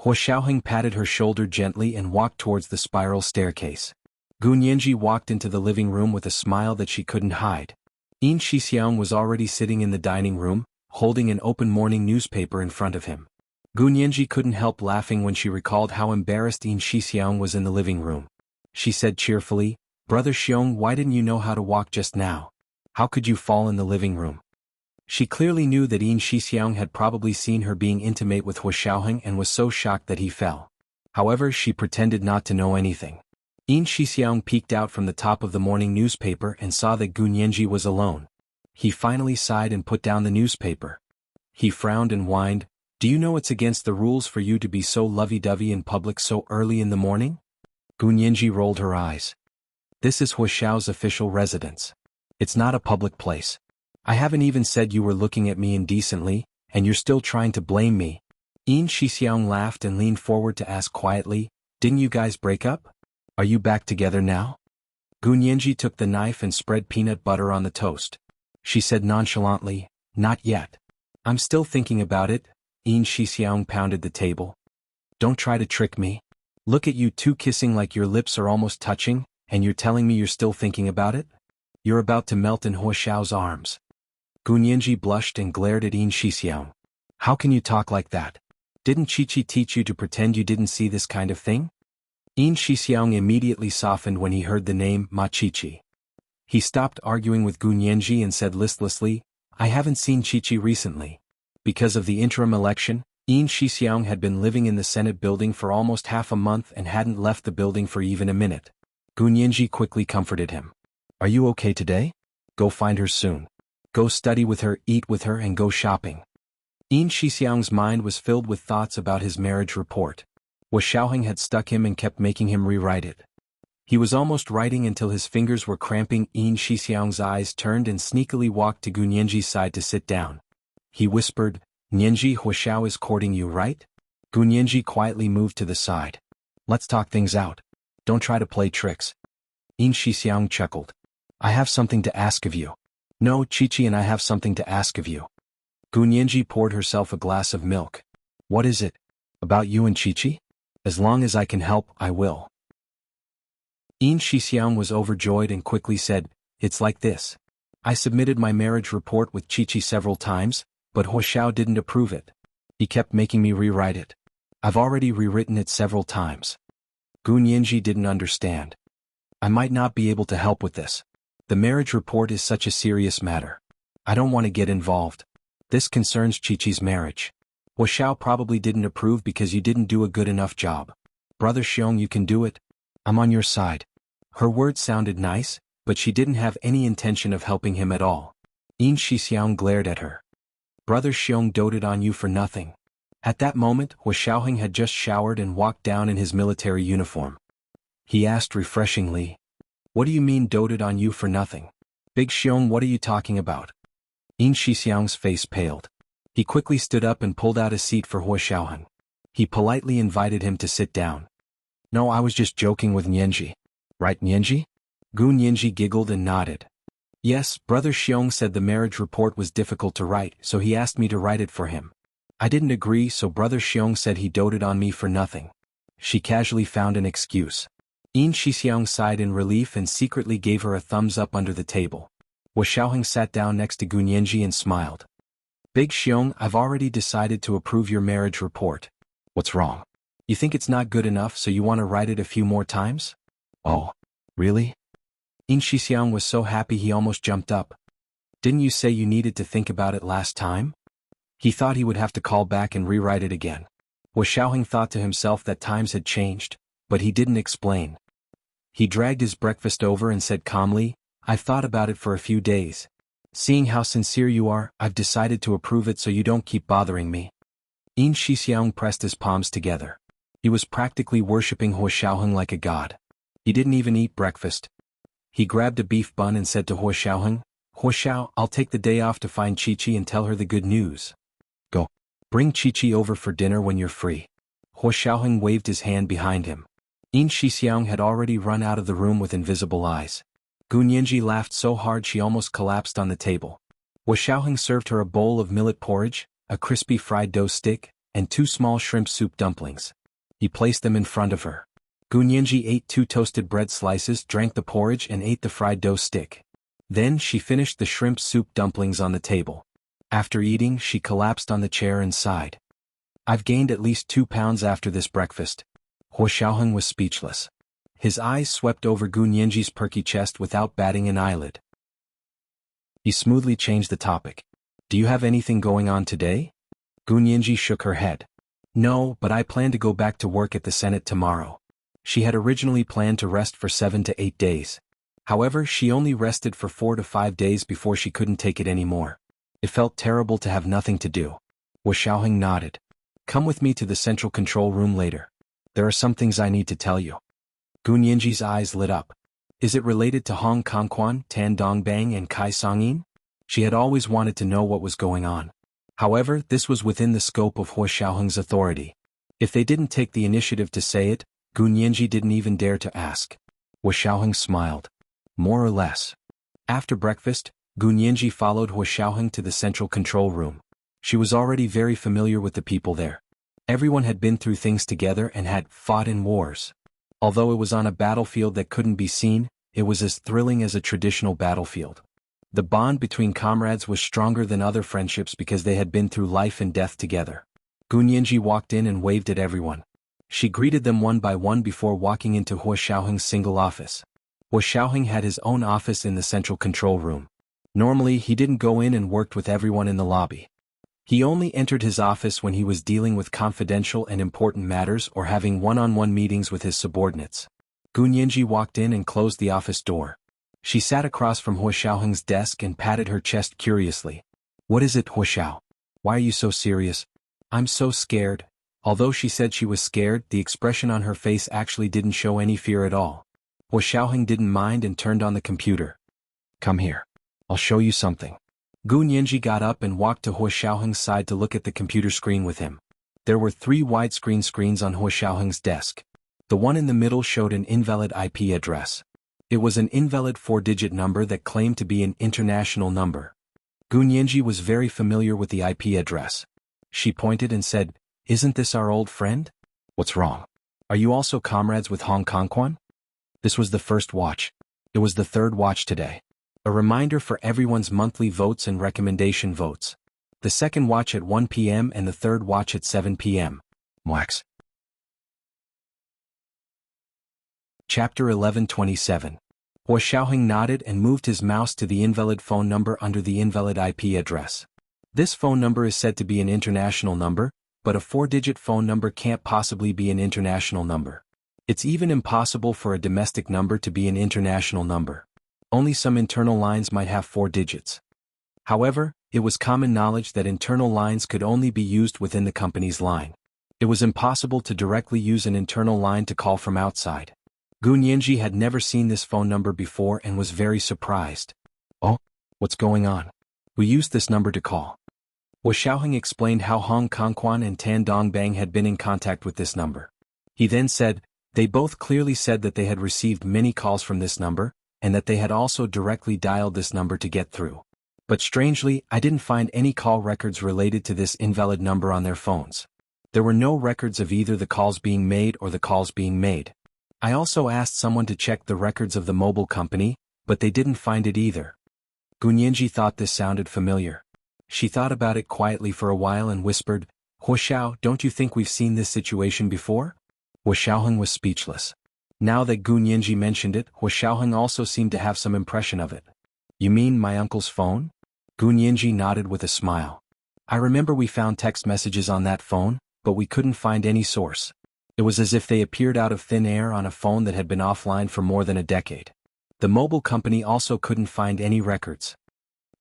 Huo Xiaoheng patted her shoulder gently and walked towards the spiral staircase. Gun Yanji walked into the living room with a smile that she couldn't hide. Yin Shixiang was already sitting in the dining room, holding an open morning newspaper in front of him. Gun Yanji couldn't help laughing when she recalled how embarrassed Yin Shixiang was in the living room. She said cheerfully, "Brother Xiong, why didn't you know how to walk just now? How could you fall in the living room?" She clearly knew that Yin Shixiang had probably seen her being intimate with Huo Xiaoheng and was so shocked that he fell. However, she pretended not to know anything. Yin Shixiang peeked out from the top of the morning newspaper and saw that Gun Yanji was alone. He finally sighed and put down the newspaper. He frowned and whined, "Do you know it's against the rules for you to be so lovey-dovey in public so early in the morning?" Gun Yanji rolled her eyes. "This is Huo Xiao's official residence. It's not a public place. I haven't even said you were looking at me indecently, and you're still trying to blame me." Yin Shixiang laughed and leaned forward to ask quietly, "Didn't you guys break up? Are you back together now?" Gun Yanji took the knife and spread peanut butter on the toast. She said nonchalantly, "Not yet. I'm still thinking about it." Yin Shixiang pounded the table. "Don't try to trick me. Look at you two kissing like your lips are almost touching, and you're telling me you're still thinking about it? You're about to melt in Huo Xiao's arms." Gun Yanji blushed and glared at Yin Shixiang. "How can you talk like that? Didn't Chi-Chi teach you to pretend you didn't see this kind of thing?" Yin Shixiang immediately softened when he heard the name Ma Chi-Chi. He stopped arguing with Gun Yanji and said listlessly, "I haven't seen Chi-Chi recently. Because of the interim election, Yin Shixiang had been living in the Senate building for almost half a month and hadn't left the building for even a minute. Gun Yinji quickly comforted him. Are you okay today? Go find her soon. Go study with her, eat with her, and go shopping. Yin Shixiang's mind was filled with thoughts about his marriage report. Wu Xiaoheng had stuck him and kept making him rewrite it. He was almost writing until his fingers were cramping. Yin Shixiang's eyes turned and sneakily walked to Gun Yinji's side to sit down. He whispered, Nianji, Huoxiao is courting you, right? Gun Yinji quietly moved to the side. Let's talk things out. Don't try to play tricks. Yin Shixiang chuckled. I have something to ask of you. No, Qiqi and I have something to ask of you. Gun Yinji poured herself a glass of milk. What is it? About you and Qiqi? As long as I can help, I will. Yin Shixiang was overjoyed and quickly said, It's like this. I submitted my marriage report with Qiqi several times, but Huoxiao didn't approve it. He kept making me rewrite it. I've already rewritten it several times. Gun Yinji didn't understand. I might not be able to help with this. The marriage report is such a serious matter. I don't want to get involved. This concerns Qiqi's marriage. Huoxiao probably didn't approve because you didn't do a good enough job. Brother Xiong, you can do it. I'm on your side. Her words sounded nice, but she didn't have any intention of helping him at all. Yin Shixiang glared at her. Brother Xiong doted on you for nothing. At that moment, Wu Xiaoheng had just showered and walked down in his military uniform. He asked refreshingly, What do you mean doted on you for nothing? Big Xiong, what are you talking about? Yin Shixiang's face paled. He quickly stood up and pulled out a seat for Wu Xiaoheng. He politely invited him to sit down. No, I was just joking with Nianji. Right, Nianji? Gun Yinji giggled and nodded. Yes, Brother Xiong said the marriage report was difficult to write, so he asked me to write it for him. I didn't agree, so Brother Xiong said he doted on me for nothing. She casually found an excuse. Yin Shixiang sighed in relief and secretly gave her a thumbs up under the table. Wu Xiaoheng sat down next to Gun Yinji and smiled. Big Xiong, I've already decided to approve your marriage report. What's wrong? You think it's not good enough, so you want to write it a few more times? Oh, really? Yin Shixiang was so happy he almost jumped up. Didn't you say you needed to think about it last time? He thought he would have to call back and rewrite it again. Wu Xiaoheng thought to himself that times had changed, but he didn't explain. He dragged his breakfast over and said calmly, I've thought about it for a few days. Seeing how sincere you are, I've decided to approve it so you don't keep bothering me. Yin Shixiang pressed his palms together. He was practically worshipping Wu Xiaoheng like a god. He didn't even eat breakfast. He grabbed a beef bun and said to Wu Xiaoheng, Huoxiao, I'll take the day off to find Qiqi and tell her the good news. Go. Bring Qiqi over for dinner when you're free. Wu Xiaoheng waved his hand behind him. Yin Shixiang had already run out of the room with invisible eyes. Gun Yinji laughed so hard she almost collapsed on the table. Wu Xiaoheng served her a bowl of millet porridge, a crispy fried dough stick, and 2 small shrimp soup dumplings. He placed them in front of her. Gun Yinji ate 2 toasted bread slices, drank the porridge and ate the fried dough stick. Then she finished the shrimp soup dumplings on the table. After eating, she collapsed on the chair and sighed. I've gained at least 2 pounds after this breakfast. Wu Xiaoheng was speechless. His eyes swept over Gun Yinji's perky chest without batting an eyelid. He smoothly changed the topic. Do you have anything going on today? Gun Yinji shook her head. No, but I plan to go back to work at the Senate tomorrow. She had originally planned to rest for 7 to 8 days. However, she only rested for 4 to 5 days before she couldn't take it anymore. It felt terrible to have nothing to do. Wu Xiaoheng nodded. Come with me to the central control room later. There are some things I need to tell you. Gun Yinji's eyes lit up. Is it related to Hong Kongquan, Tan Dongbang and Kai Songyin? She had always wanted to know what was going on. However, this was within the scope of Wu Xiaoheng's authority. If they didn't take the initiative to say it, Gun Yinji didn't even dare to ask. Wu Xiaoheng smiled. More or less. After breakfast, Gun Yinji followed Wu Xiaoheng to the central control room. She was already very familiar with the people there. Everyone had been through things together and had fought in wars. Although it was on a battlefield that couldn't be seen, it was as thrilling as a traditional battlefield. The bond between comrades was stronger than other friendships because they had been through life and death together. Gun Yinji walked in and waved at everyone. She greeted them one by one before walking into Wu Xiaoheng's single office. Wu Xiaoheng had his own office in the central control room. Normally, he didn't go in and worked with everyone in the lobby. He only entered his office when he was dealing with confidential and important matters or having one-on-one meetings with his subordinates. Gu Nianji walked in and closed the office door. She sat across from Huo Xiaoheng's desk and patted her chest curiously. "What is it, Huo Xiao? Why are you so serious?" "I'm so scared." Although she said she was scared, the expression on her face actually didn't show any fear at all. Huo Xiaoheng didn't mind and turned on the computer. "Come here. I'll show you something." Gu Nianji got up and walked to Huo Xiaoheng's side to look at the computer screen with him. There were 3 widescreen screens on Huo Xiaoheng's desk. The one in the middle showed an invalid IP address. It was an invalid 4-digit number that claimed to be an international number. Gu Nianji was very familiar with the IP address. She pointed and said, "Isn't this our old friend? What's wrong? Are you also comrades with Hong Kongquan?" This was the first watch. It was the third watch today. A reminder for everyone's monthly votes and recommendation votes. The second watch at 1 p.m. and the third watch at 7 p.m. Wax. Chapter 11:27. Huo Xiaoheng nodded and moved his mouse to the invalid phone number under the invalid IP address. This phone number is said to be an international number, but a 4-digit phone number can't possibly be an international number. It's even impossible for a domestic number to be an international number. Only some internal lines might have 4 digits. However, it was common knowledge that internal lines could only be used within the company's line. It was impossible to directly use an internal line to call from outside. Gu Nianji had never seen this phone number before and was very surprised. "Oh, what's going on? We used this number to call." Huo Xiaoheng explained how Hong Kongquan and Tan Dongbang had been in contact with this number. He then said, "They both clearly said that they had received many calls from this number, and that they had also directly dialed this number to get through. But strangely, I didn't find any call records related to this invalid number on their phones. There were no records of either the calls being made or the calls being made. I also asked someone to check the records of the mobile company, but they didn't find it either." Gu Nianji thought this sounded familiar. She thought about it quietly for a while and whispered, "Huo Xiao, don't you think we've seen this situation before?" Huo Xiaoheng was speechless. Now that Gu Nianji mentioned it, Huo Xiaoheng also seemed to have some impression of it. "You mean my uncle's phone?" Gu Nianji nodded with a smile. "I remember we found text messages on that phone, but we couldn't find any source. It was as if they appeared out of thin air on a phone that had been offline for more than a decade. The mobile company also couldn't find any records.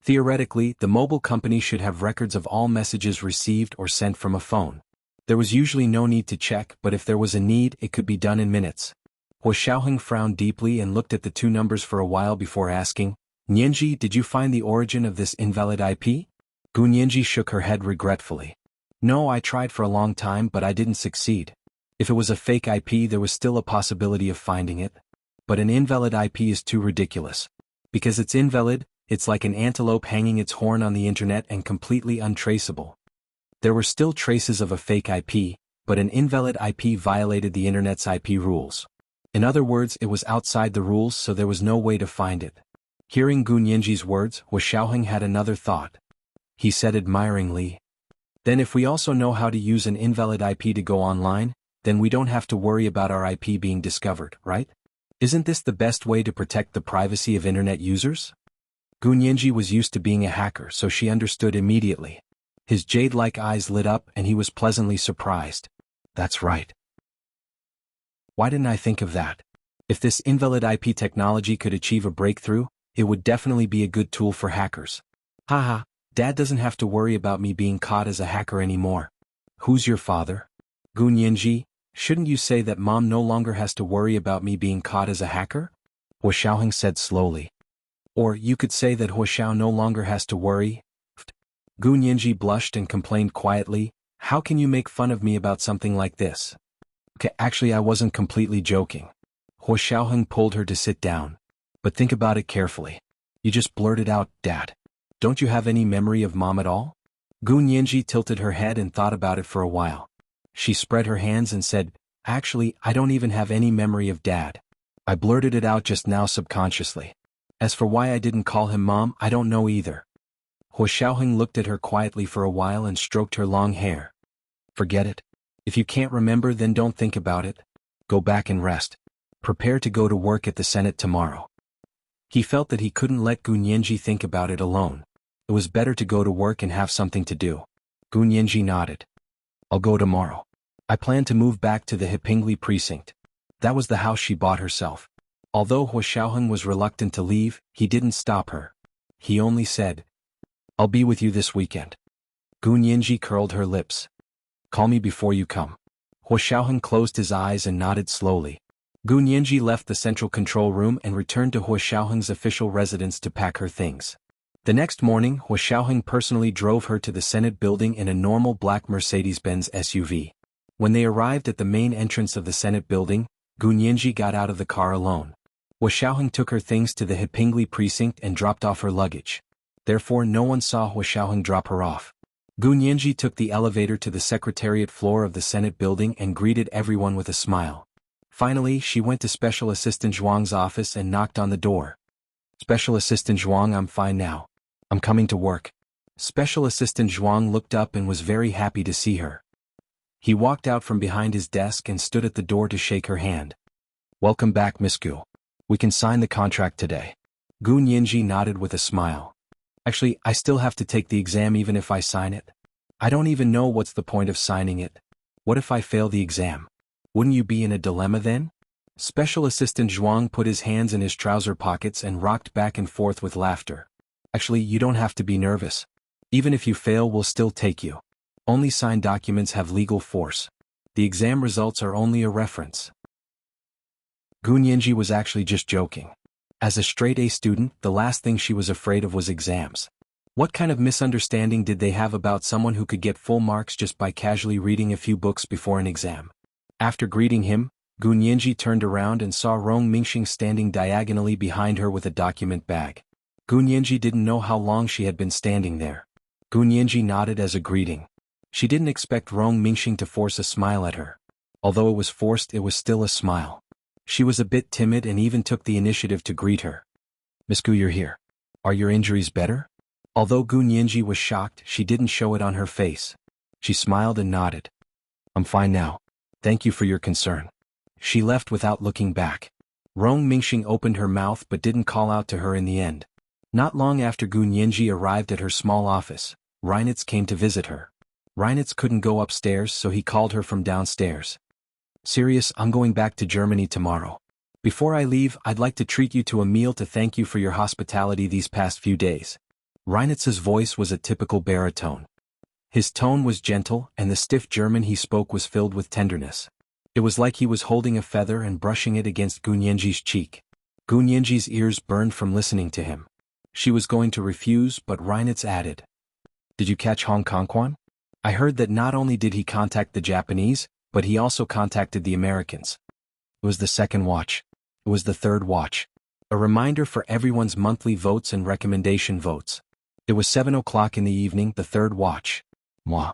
Theoretically, the mobile company should have records of all messages received or sent from a phone. There was usually no need to check, but if there was a need, it could be done in minutes." Huo Xiaoheng frowned deeply and looked at the 2 numbers for a while before asking, "Nianji, did you find the origin of this invalid IP?" Gu Nianji shook her head regretfully. "No, I tried for a long time but I didn't succeed. If it was a fake IP there was still a possibility of finding it. But an invalid IP is too ridiculous. Because it's invalid, it's like an antelope hanging its horn on the internet and completely untraceable. There were still traces of a fake IP, but an invalid IP violated the internet's IP rules. In other words, it was outside the rules, so there was no way to find it." Hearing Gu Nianji's words, Huo Xiaoheng had another thought. He said admiringly, "Then if we also know how to use an invalid IP to go online, then we don't have to worry about our IP being discovered, right? Isn't this the best way to protect the privacy of internet users?" Gu Nianji was used to being a hacker, so she understood immediately. His jade-like eyes lit up and he was pleasantly surprised. "That's right. Why didn't I think of that? If this invalid IP technology could achieve a breakthrough, it would definitely be a good tool for hackers. Haha, Dad doesn't have to worry about me being caught as a hacker anymore." "Who's your father?" "Gu Nianji, shouldn't you say that Mom no longer has to worry about me being caught as a hacker?" Huo Xiaoheng said slowly. "Or you could say that Huo Xiao no longer has to worry." Gu Nianji blushed and complained quietly, "How can you make fun of me about something like this?" "Okay, actually I wasn't completely joking." Huo Xiaoheng pulled her to sit down. "But think about it carefully. You just blurted out, 'Dad.' Don't you have any memory of Mom at all?" Gu Nianji tilted her head and thought about it for a while. She spread her hands and said, "Actually, I don't even have any memory of Dad. I blurted it out just now subconsciously. As for why I didn't call him Mom, I don't know either." Huo Xiaoheng looked at her quietly for a while and stroked her long hair. "Forget it. If you can't remember, then don't think about it. Go back and rest. Prepare to go to work at the Senate tomorrow." He felt that he couldn't let Gu Nianji think about it alone. It was better to go to work and have something to do. Gu Nianji nodded. I'll go tomorrow. I plan to move back to the Hepingli precinct. That was the house she bought herself. Although Hua Xiaoheng was reluctant to leave, he didn't stop her. He only said, I'll be with you this weekend. Gu Nianji curled her lips. Call me before you come. Hua Xiaoheng closed his eyes and nodded slowly. Gu Nianji left the central control room and returned to Hua Xiaoheng's official residence to pack her things. The next morning, Hua Xiaoheng personally drove her to the Senate building in a normal black Mercedes-Benz SUV. When they arrived at the main entrance of the Senate building, Gu Nianji got out of the car alone. Hua Xiaoheng took her things to the Hepingli precinct and dropped off her luggage. Therefore no one saw Hua Xiaoheng drop her off. Gu Nianji took the elevator to the secretariat floor of the Senate building and greeted everyone with a smile. Finally, she went to Special Assistant Zhuang's office and knocked on the door. Special Assistant Zhuang, I'm fine now. I'm coming to work. Special Assistant Zhuang looked up and was very happy to see her. He walked out from behind his desk and stood at the door to shake her hand. Welcome back, Miss Gu. We can sign the contract today. Gu Nianji nodded with a smile. Actually, I still have to take the exam even if I sign it. I don't even know what's the point of signing it. What if I fail the exam? Wouldn't you be in a dilemma then? Special Assistant Zhuang put his hands in his trouser pockets and rocked back and forth with laughter. Actually, you don't have to be nervous. Even if you fail, we'll still take you. Only signed documents have legal force. The exam results are only a reference. Gu Nianji was actually just joking. As a straight-A student, the last thing she was afraid of was exams. What kind of misunderstanding did they have about someone who could get full marks just by casually reading a few books before an exam? After greeting him, Gu Nianji turned around and saw Rong Mingxing standing diagonally behind her with a document bag. Gu Nianji didn't know how long she had been standing there. Gu Nianji nodded as a greeting. She didn't expect Rong Mingxing to force a smile at her. Although it was forced, it was still a smile. She was a bit timid and even took the initiative to greet her. Miss Gu, you're here. Are your injuries better? Although Gu Nianji was shocked, she didn't show it on her face. She smiled and nodded. I'm fine now. Thank you for your concern. She left without looking back. Rong Mingxing opened her mouth but didn't call out to her in the end. Not long after Gu Nianji arrived at her small office, Reinitz came to visit her. Reinitz couldn't go upstairs, so he called her from downstairs. Sirius, I'm going back to Germany tomorrow. Before I leave, I'd like to treat you to a meal to thank you for your hospitality these past few days. Reinitz's voice was a typical baritone. His tone was gentle, and the stiff German he spoke was filled with tenderness. It was like he was holding a feather and brushing it against Gu Nianji's cheek. Gu Nianji's ears burned from listening to him. She was going to refuse, but Reinitz added, Did you catch Hong Kongquan? I heard that not only did he contact the Japanese, but he also contacted the Americans. It was the second watch. It was the third watch. A reminder for everyone's monthly votes and recommendation votes. It was 7 o'clock in the evening, the third watch. Moi.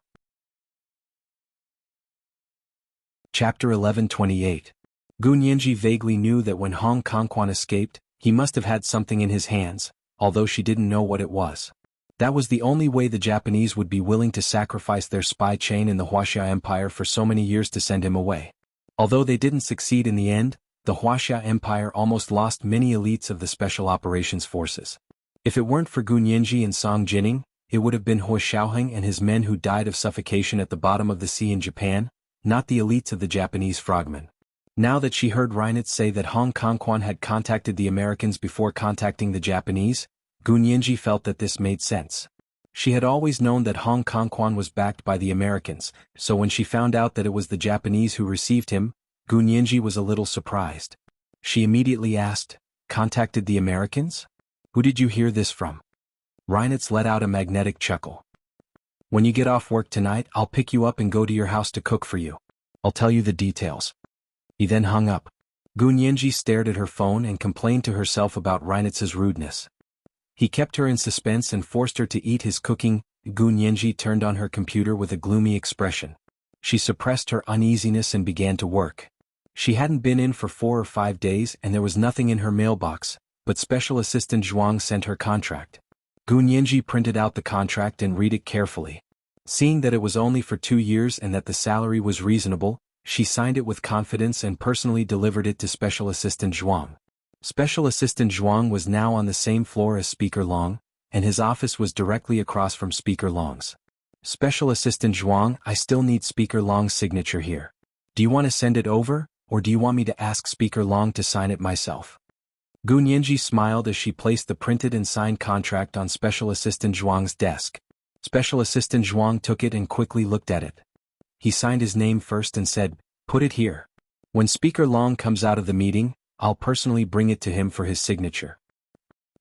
Chapter 11:28. Gu Nianji vaguely knew that when Hong Kongquan escaped, he must have had something in his hands, although she didn't know what it was. That was the only way the Japanese would be willing to sacrifice their spy chain in the Wuxia Empire for so many years to send him away. Although they didn't succeed in the end, the Wuxia Empire almost lost many elites of the Special Operations Forces. If it weren't for Gu Nianji and Song Jining, it would have been Hua Xiaoheng and his men who died of suffocation at the bottom of the sea in Japan, not the elites of the Japanese frogmen. Now that she heard Reinitz say that Hong Kongquan had contacted the Americans before contacting the Japanese, Gu Nianji felt that this made sense. She had always known that Hong Kongquan was backed by the Americans, so when she found out that it was the Japanese who received him, Gu Nianji was a little surprised. She immediately asked, Contacted the Americans? Who did you hear this from? Reinitz let out a magnetic chuckle. When you get off work tonight, I'll pick you up and go to your house to cook for you. I'll tell you the details. He then hung up. Gu Nianji stared at her phone and complained to herself about Reinitz's rudeness. He kept her in suspense and forced her to eat his cooking. Gu Nianji turned on her computer with a gloomy expression. She suppressed her uneasiness and began to work. She hadn't been in for 4 or 5 days and there was nothing in her mailbox, but Special Assistant Zhuang sent her contract. Gu Nianji printed out the contract and read it carefully. Seeing that it was only for 2 years and that the salary was reasonable, she signed it with confidence and personally delivered it to Special Assistant Zhuang. Special Assistant Zhuang was now on the same floor as Speaker Long, and his office was directly across from Speaker Long's. Special Assistant Zhuang, I still need Speaker Long's signature here. Do you want to send it over, or do you want me to ask Speaker Long to sign it myself? Gu Nianji smiled as she placed the printed and signed contract on Special Assistant Zhuang's desk. Special Assistant Zhuang took it and quickly looked at it. He signed his name first and said, "Put it here. When Speaker Long comes out of the meeting, I'll personally bring it to him for his signature."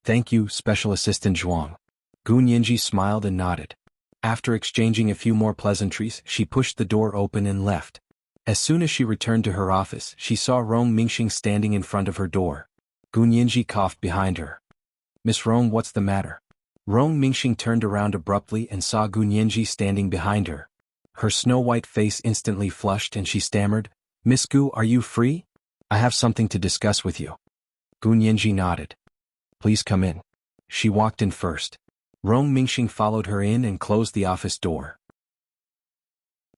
"Thank you, Special Assistant Zhuang." Gu Nianji smiled and nodded. After exchanging a few more pleasantries, she pushed the door open and left. As soon as she returned to her office, she saw Rong Mingxing standing in front of her door. Gu Nianji coughed behind her. "Miss Rong, what's the matter?" Rong Mingxing turned around abruptly and saw Gu Nianji standing behind her. Her snow-white face instantly flushed and she stammered, "Miss Gu, are you free? I have something to discuss with you." Gu Nianji nodded. "Please come in." She walked in first. Rong Mingxing followed her in and closed the office door.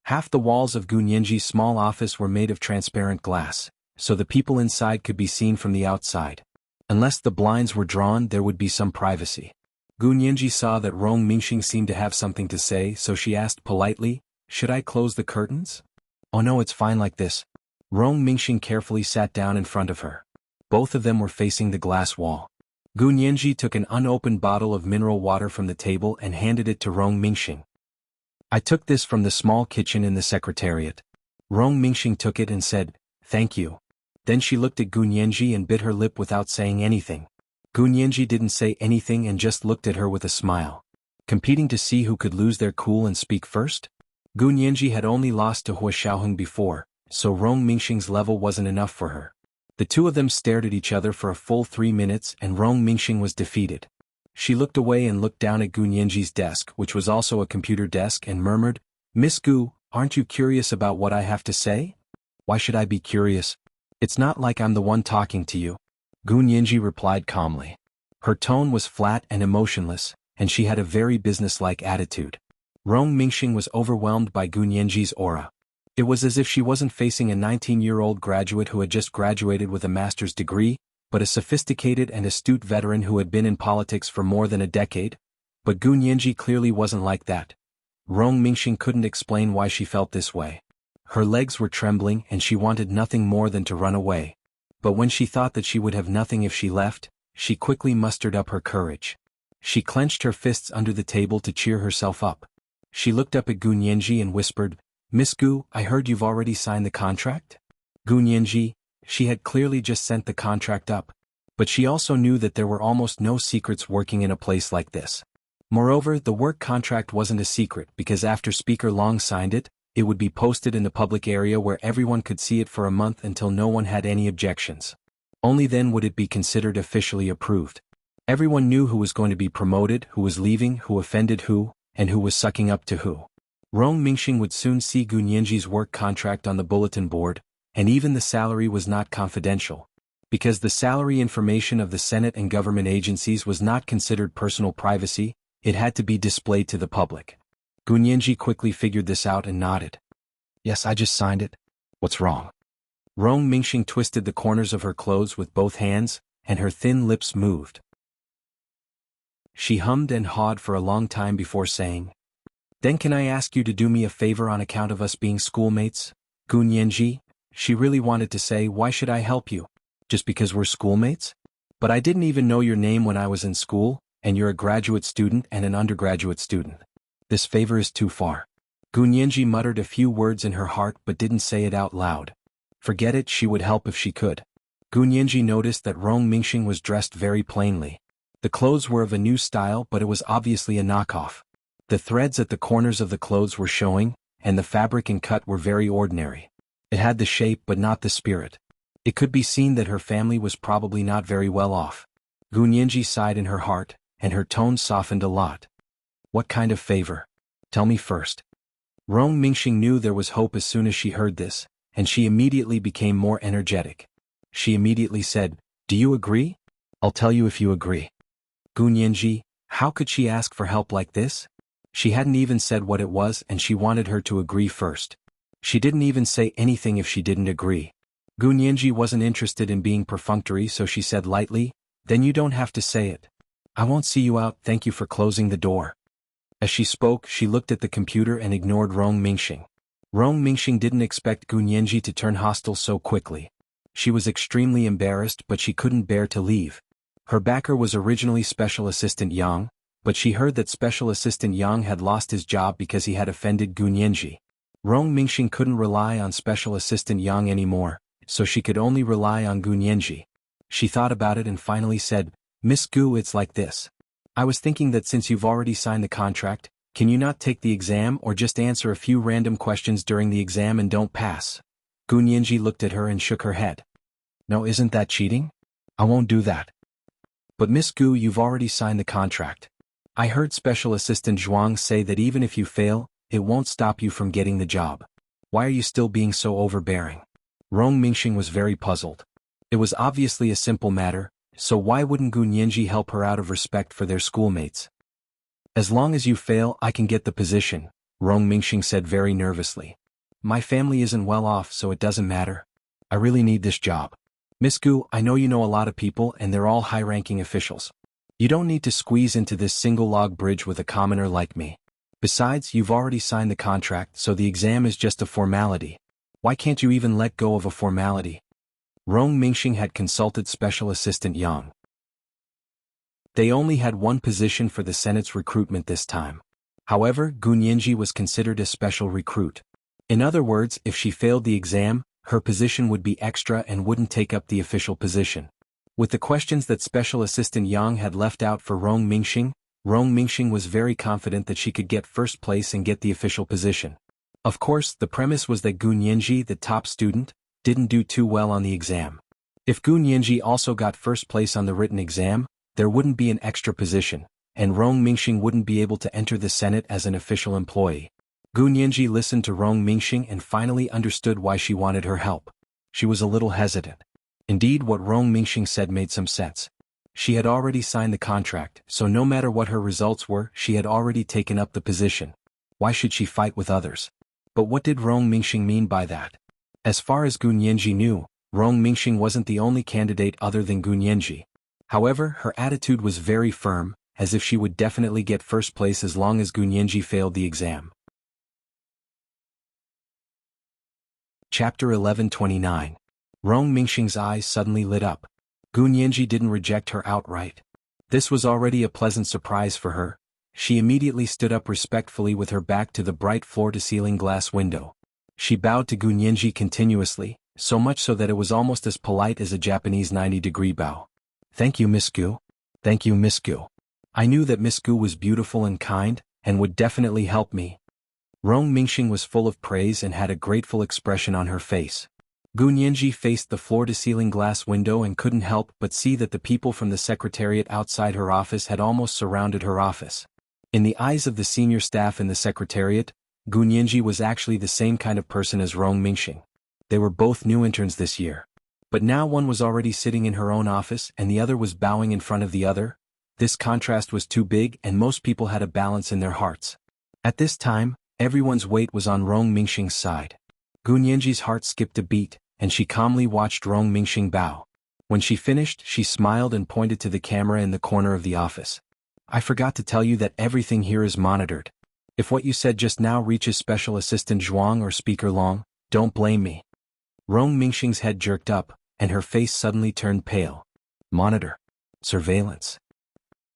Half the walls of Gu Nianji's small office were made of transparent glass, so the people inside could be seen from the outside. Unless the blinds were drawn, there would be some privacy. Gu Nianji saw that Rong Mingxing seemed to have something to say, so she asked politely, "Should I close the curtains?" "Oh no, it's fine like this." Rong Mingxing carefully sat down in front of her. Both of them were facing the glass wall. Gu Nianji took an unopened bottle of mineral water from the table and handed it to Rong Mingxing. "I took this from the small kitchen in the secretariat." Rong Mingxing took it and said, "Thank you." Then she looked at Gu Nianji and bit her lip without saying anything. Gu Nianji didn't say anything and just looked at her with a smile. Competing to see who could lose their cool and speak first? Gu Nianji had only lost to Hua Xiaoheng before, so Rong Mingxing's level wasn't enough for her. The two of them stared at each other for a full 3 minutes and Rong Mingxing was defeated. She looked away and looked down at Gu Nianji's desk, which was also a computer desk, and murmured, "Miss Gu, aren't you curious about what I have to say?" "Why should I be curious? It's not like I'm the one talking to you." Gu Nianji replied calmly. Her tone was flat and emotionless, and she had a very businesslike attitude. Rong Mingxing was overwhelmed by Gu Nianji's aura. It was as if she wasn't facing a 19-year-old graduate who had just graduated with a master's degree, but a sophisticated and astute veteran who had been in politics for more than a decade. But Gu Nianji clearly wasn't like that. Rong Mingxing couldn't explain why she felt this way. Her legs were trembling and she wanted nothing more than to run away. But when she thought that she would have nothing if she left, she quickly mustered up her courage. She clenched her fists under the table to cheer herself up. She looked up at Gu Nianji and whispered, "Miss Gu, I heard you've already signed the contract?" Gu Nianji, she had clearly just sent the contract up. But she also knew that there were almost no secrets working in a place like this. Moreover, the work contract wasn't a secret because after Speaker Long signed it, it would be posted in the public area where everyone could see it for a month until no one had any objections. Only then would it be considered officially approved. Everyone knew who was going to be promoted, who was leaving, who offended who, and who was sucking up to who. Rong Mingxing would soon see Gu Nianji's work contract on the bulletin board, and even the salary was not confidential. Because the salary information of the Senate and government agencies was not considered personal privacy, it had to be displayed to the public. Gu Nianji quickly figured this out and nodded. "Yes, I just signed it. What's wrong?" Rong Mingxing twisted the corners of her clothes with both hands, and her thin lips moved. She hummed and hawed for a long time before saying, "Then can I ask you to do me a favor on account of us being schoolmates?" Gu Nianji, she really wanted to say, "Why should I help you? Just because we're schoolmates? But I didn't even know your name when I was in school, and you're a graduate student and an undergraduate student. This favor is too far." Gu Nianji muttered a few words in her heart but didn't say it out loud. Forget it, she would help if she could. Gu Nianji noticed that Rong Mingxing was dressed very plainly. The clothes were of a new style, but it was obviously a knockoff. The threads at the corners of the clothes were showing, and the fabric and cut were very ordinary. It had the shape but not the spirit. It could be seen that her family was probably not very well off. Gu Nianji sighed in her heart, and her tone softened a lot. "What kind of favor? Tell me first." Rong Mingxing knew there was hope as soon as she heard this, and she immediately became more energetic. She immediately said, "Do you agree? I'll tell you if you agree." Gu Nianji, how could she ask for help like this? She hadn't even said what it was and she wanted her to agree first. She didn't even say anything if she didn't agree. Gu Nianji wasn't interested in being perfunctory, so she said lightly, "Then you don't have to say it. I won't see you out, thank you for closing the door." As she spoke, she looked at the computer and ignored Rong Mingxing. Rong Mingxing didn't expect Gu Nianji to turn hostile so quickly. She was extremely embarrassed, but she couldn't bear to leave. Her backer was originally Special Assistant Yang, but she heard that Special Assistant Yang had lost his job because he had offended Gu Nianji. Rong Mingxing couldn't rely on Special Assistant Yang anymore, so she could only rely on Gu Nianji. She thought about it and finally said, "Miss Gu, it's like this. I was thinking that since you've already signed the contract, can you not take the exam or just answer a few random questions during the exam and don't pass?" Gu Nianji looked at her and shook her head. "No, isn't that cheating? I won't do that." "But Miss Gu, you've already signed the contract. I heard Special Assistant Zhuang say that even if you fail, it won't stop you from getting the job. Why are you still being so overbearing?" Rong Mingxing was very puzzled. It was obviously a simple matter, so why wouldn't Gu Nianji help her out of respect for their schoolmates? "As long as you fail, I can get the position," Rong Mingxing said very nervously. "My family isn't well off, so it doesn't matter. I really need this job. Miss Gu, I know you know a lot of people and they're all high-ranking officials. You don't need to squeeze into this single-log bridge with a commoner like me. Besides, you've already signed the contract, so the exam is just a formality. Why can't you even let go of a formality?" Rong Mingxing had consulted Special Assistant Yang. They only had one position for the Senate's recruitment this time. However, Gu Nianji was considered a special recruit. In other words, if she failed the exam, her position would be extra and wouldn't take up the official position. With the questions that Special Assistant Yang had left out for Rong Mingxing was very confident that she could get first place and get the official position. Of course, the premise was that Gu Nianji, the top student, didn't do too well on the exam. If Gu Nianji also got first place on the written exam, there wouldn't be an extra position, and Rong Mingxing wouldn't be able to enter the Senate as an official employee. Gu Nianji listened to Rong Mingxing and finally understood why she wanted her help. She was a little hesitant. Indeed, what Rong Mingxing said made some sense. She had already signed the contract, so no matter what her results were, she had already taken up the position. Why should she fight with others? But what did Rong Mingxing mean by that? As far as Gu Nianji knew, Rong Mingxing wasn't the only candidate other than Gu Nianji. However, her attitude was very firm, as if she would definitely get first place as long as Gu Nianji failed the exam. Chapter 1129. Rong Mingxing's eyes suddenly lit up. Gu Nianji didn't reject her outright. This was already a pleasant surprise for her. She immediately stood up respectfully with her back to the bright floor-to-ceiling glass window. She bowed to Gu Nianji continuously, so much so that it was almost as polite as a Japanese 90-degree bow. "Thank you, Miss Gu. Thank you, Miss Gu. I knew that Miss Gu was beautiful and kind, and would definitely help me." Rong Mingxing was full of praise and had a grateful expression on her face. Gu Nianji faced the floor-to-ceiling glass window and couldn't help but see that the people from the secretariat outside her office had almost surrounded her office. In the eyes of the senior staff in the secretariat, Gu Nianji was actually the same kind of person as Rong Mingxing. They were both new interns this year. But now one was already sitting in her own office and the other was bowing in front of the other. This contrast was too big and most people had a balance in their hearts. At this time, everyone's weight was on Rong Mingxing's side. Gu Nianji's heart skipped a beat, and she calmly watched Rong Mingxing bow. When she finished, she smiled and pointed to the camera in the corner of the office. "I forgot to tell you that everything here is monitored. If what you said just now reaches Special Assistant Zhuang or Speaker Long, don't blame me." Rong Mingxing's head jerked up, and her face suddenly turned pale. "Monitor? Surveillance?"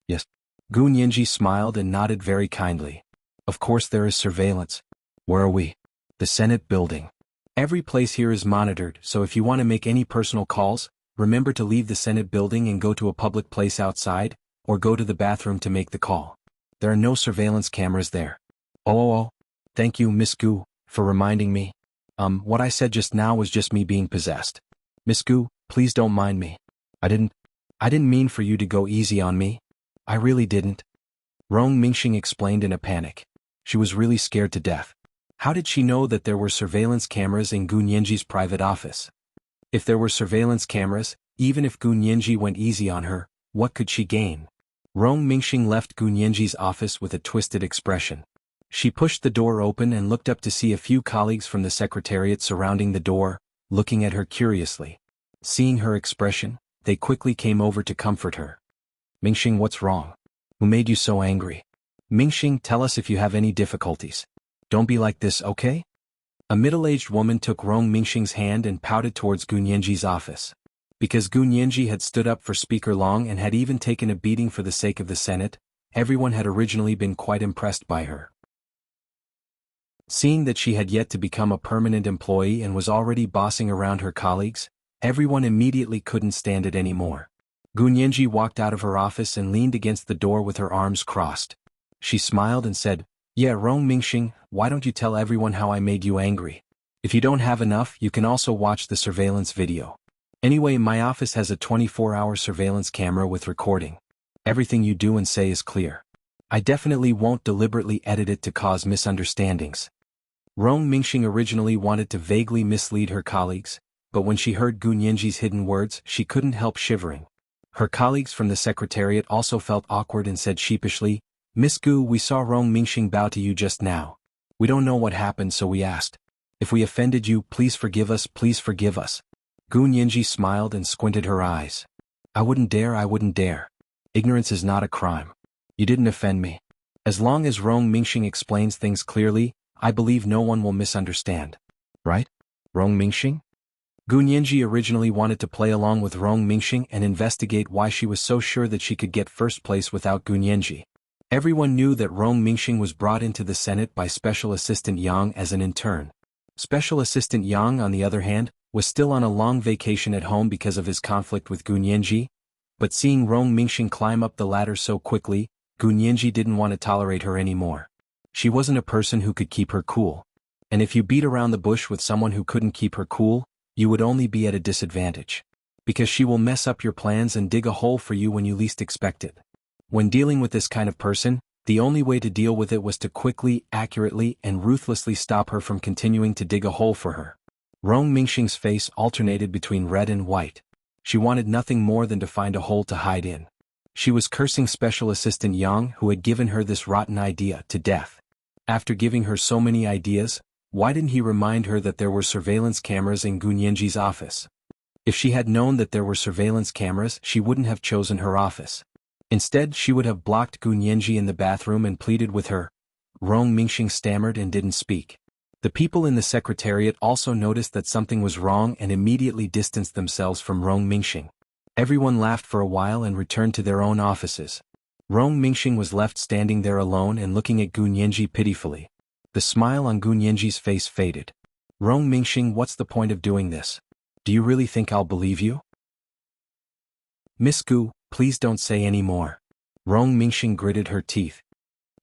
"Yes." Gu Nianji smiled and nodded very kindly. "Of course there is surveillance. Where are we?" "The Senate building. Every place here is monitored, so if you want to make any personal calls, remember to leave the Senate building and go to a public place outside, or go to the bathroom to make the call. There are no surveillance cameras there." Oh, thank you, Miss Gu, for reminding me. What I said just now was just me being possessed. Miss Gu, please don't mind me. I didn't mean for you to go easy on me. I really didn't." Rong Mingxing explained in a panic. She was really scared to death. How did she know that there were surveillance cameras in Gu Nianji's private office? If there were surveillance cameras, even if Gu Nianji went easy on her, what could she gain? Rong Mingxing left Gu Nianji's office with a twisted expression. She pushed the door open and looked up to see a few colleagues from the secretariat surrounding the door, looking at her curiously. Seeing her expression, they quickly came over to comfort her. "Mingxing, what's wrong? Who made you so angry?" Mingxing, tell us if you have any difficulties. Don't be like this, okay? A middle-aged woman took Rong Mingxing's hand and pouted towards Gun Yanji's office. Because Gun Yanji had stood up for Speaker Long and had even taken a beating for the sake of the Senate, everyone had originally been quite impressed by her. Seeing that she had yet to become a permanent employee and was already bossing around her colleagues, everyone immediately couldn't stand it anymore. Gun Yanji walked out of her office and leaned against the door with her arms crossed. She smiled and said, "Yeah, Rong Mingxing, why don't you tell everyone how I made you angry? If you don't have enough, you can also watch the surveillance video. Anyway, my office has a 24-hour surveillance camera with recording. Everything you do and say is clear. I definitely won't deliberately edit it to cause misunderstandings." Rong Mingxing originally wanted to vaguely mislead her colleagues, but when she heard Gun Yanji's hidden words, she couldn't help shivering. Her colleagues from the secretariat also felt awkward and said sheepishly, "Miss Gu, we saw Rong Mingxing bow to you just now. We don't know what happened, so we asked. If we offended you, please forgive us, please forgive us." Gun Yanji smiled and squinted her eyes. I wouldn't dare. Ignorance is not a crime. You didn't offend me. As long as Rong Mingxing explains things clearly, I believe no one will misunderstand. Right? Rong Mingxing? Gun Yanji originally wanted to play along with Rong Mingxing and investigate why she was so sure that she could get first place without Gun Yanji. Everyone knew that Rong Mingxing was brought into the Senate by Special Assistant Yang as an intern. Special Assistant Yang, on the other hand, was still on a long vacation at home because of his conflict with Gun Yanji, but seeing Rong Mingxing climb up the ladder so quickly, Gun Yanji didn't want to tolerate her anymore. She wasn't a person who could keep her cool. And if you beat around the bush with someone who couldn't keep her cool, you would only be at a disadvantage. Because she will mess up your plans and dig a hole for you when you least expect it. When dealing with this kind of person, the only way to deal with it was to quickly, accurately, and ruthlessly stop her from continuing to dig a hole for her. Rong Mingxing's face alternated between red and white. She wanted nothing more than to find a hole to hide in. She was cursing Special Assistant Yang, who had given her this rotten idea, to death. After giving her so many ideas, why didn't he remind her that there were surveillance cameras in Gun Yanji's office? If she had known that there were surveillance cameras, she wouldn't have chosen her office. Instead, she would have blocked Gun Yanji in the bathroom and pleaded with her. Rong Mingxing stammered and didn't speak. The people in the secretariat also noticed that something was wrong and immediately distanced themselves from Rong Mingxing. Everyone laughed for a while and returned to their own offices. Rong Mingxing was left standing there alone and looking at Gun Yanji pitifully. The smile on Gun Yanji's face faded. Rong Mingxing, what's the point of doing this? Do you really think I'll believe you? Miss Gu, please don't say any more. Rong Mingxing gritted her teeth.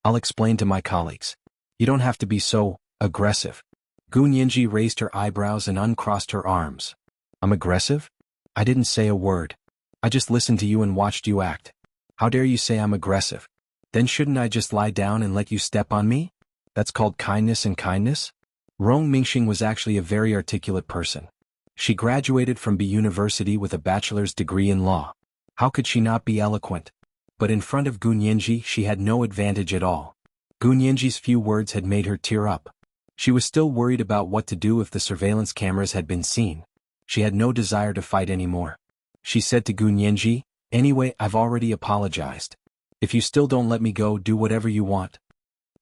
I'll explain to my colleagues. You don't have to be so aggressive. Gun Yanji raised her eyebrows and uncrossed her arms. I'm aggressive? I didn't say a word. I just listened to you and watched you act. How dare you say I'm aggressive? Then shouldn't I just lie down and let you step on me? That's called kindness and kindness? Rong Mingxing was actually a very articulate person. She graduated from B University with a bachelor's degree in law. How could she not be eloquent? But in front of Gun Yanji, she had no advantage at all. Gun Yanji's few words had made her tear up. She was still worried about what to do if the surveillance cameras had been seen. She had no desire to fight anymore. She said to Gun Yanji, "Anyway, I've already apologized. If you still don't let me go, do whatever you want."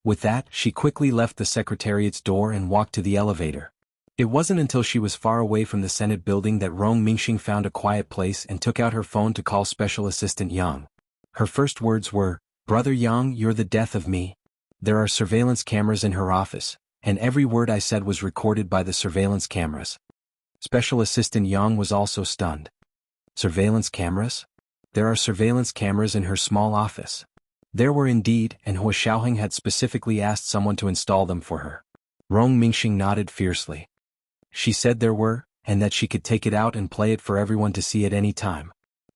With that, she quickly left the secretariat's door and walked to the elevator. It wasn't until she was far away from the Senate building that Rong Mingxing found a quiet place and took out her phone to call Special Assistant Yang. Her first words were, "Brother Yang, you're the death of me." There are surveillance cameras in her office, and every word I said was recorded by the surveillance cameras. Special Assistant Yang was also stunned. Surveillance cameras? There are surveillance cameras in her small office. There were indeed, and Hua Xiaoheng had specifically asked someone to install them for her. Rong Mingxing nodded fiercely. She said there were, and that she could take it out and play it for everyone to see at any time.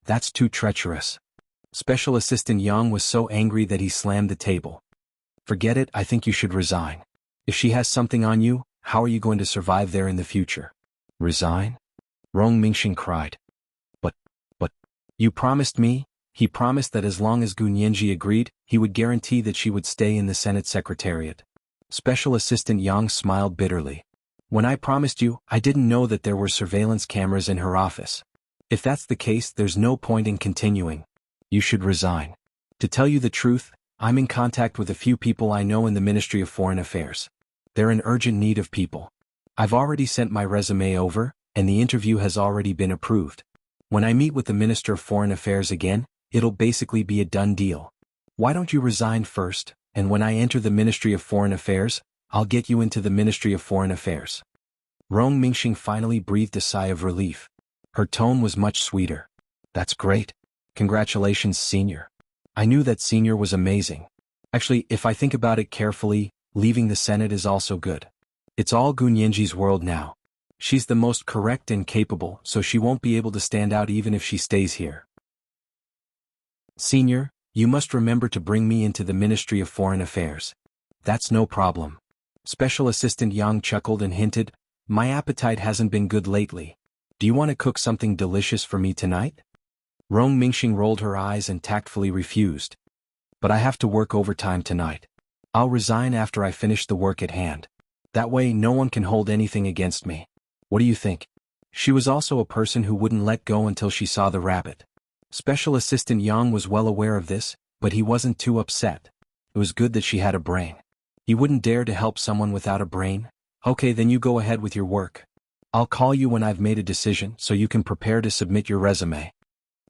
That's too treacherous. Special Assistant Yang was so angry that he slammed the table. Forget it, I think you should resign. If she has something on you, how are you going to survive there in the future? Resign? Rong Mingxing cried. But, you promised me. He promised that as long as Gun Yanji agreed, he would guarantee that she would stay in the Senate Secretariat. Special Assistant Yang smiled bitterly. When I promised you, I didn't know that there were surveillance cameras in her office. If that's the case, there's no point in continuing. You should resign. To tell you the truth, I'm in contact with a few people I know in the Ministry of Foreign Affairs. They're in urgent need of people. I've already sent my resume over, and the interview has already been approved. When I meet with the Minister of Foreign Affairs again, it'll basically be a done deal. Why don't you resign first, and when I enter the Ministry of Foreign Affairs, I'll get you into the Ministry of Foreign Affairs. Rong Mingxing finally breathed a sigh of relief. Her tone was much sweeter. That's great. Congratulations, Senior. I knew that Senior was amazing. Actually, if I think about it carefully, leaving the Senate is also good. It's all Gu Nianji's world now. She's the most correct and capable, so she won't be able to stand out even if she stays here. Senior, you must remember to bring me into the Ministry of Foreign Affairs. That's no problem. Special Assistant Yang chuckled and hinted, my appetite hasn't been good lately. Do you want to cook something delicious for me tonight? Rong Mingxing rolled her eyes and tactfully refused. But I have to work overtime tonight. I'll resign after I finish the work at hand. That way no one can hold anything against me. What do you think? She was also a person who wouldn't let go until she saw the rabbit. Special Assistant Yang was well aware of this, but he wasn't too upset. It was good that she had a brain. He wouldn't dare to help someone without a brain. Okay, then you go ahead with your work. I'll call you when I've made a decision so you can prepare to submit your resume.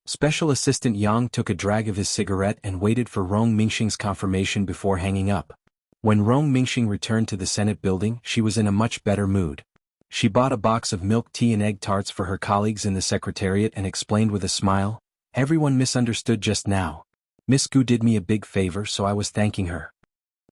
Special Assistant Yang took a drag of his cigarette and waited for Rong Mingxing's confirmation before hanging up. When Rong Mingxing returned to the Senate building, she was in a much better mood. She bought a box of milk tea and egg tarts for her colleagues in the secretariat and explained with a smile, everyone misunderstood just now. Miss Gu did me a big favor, so I was thanking her.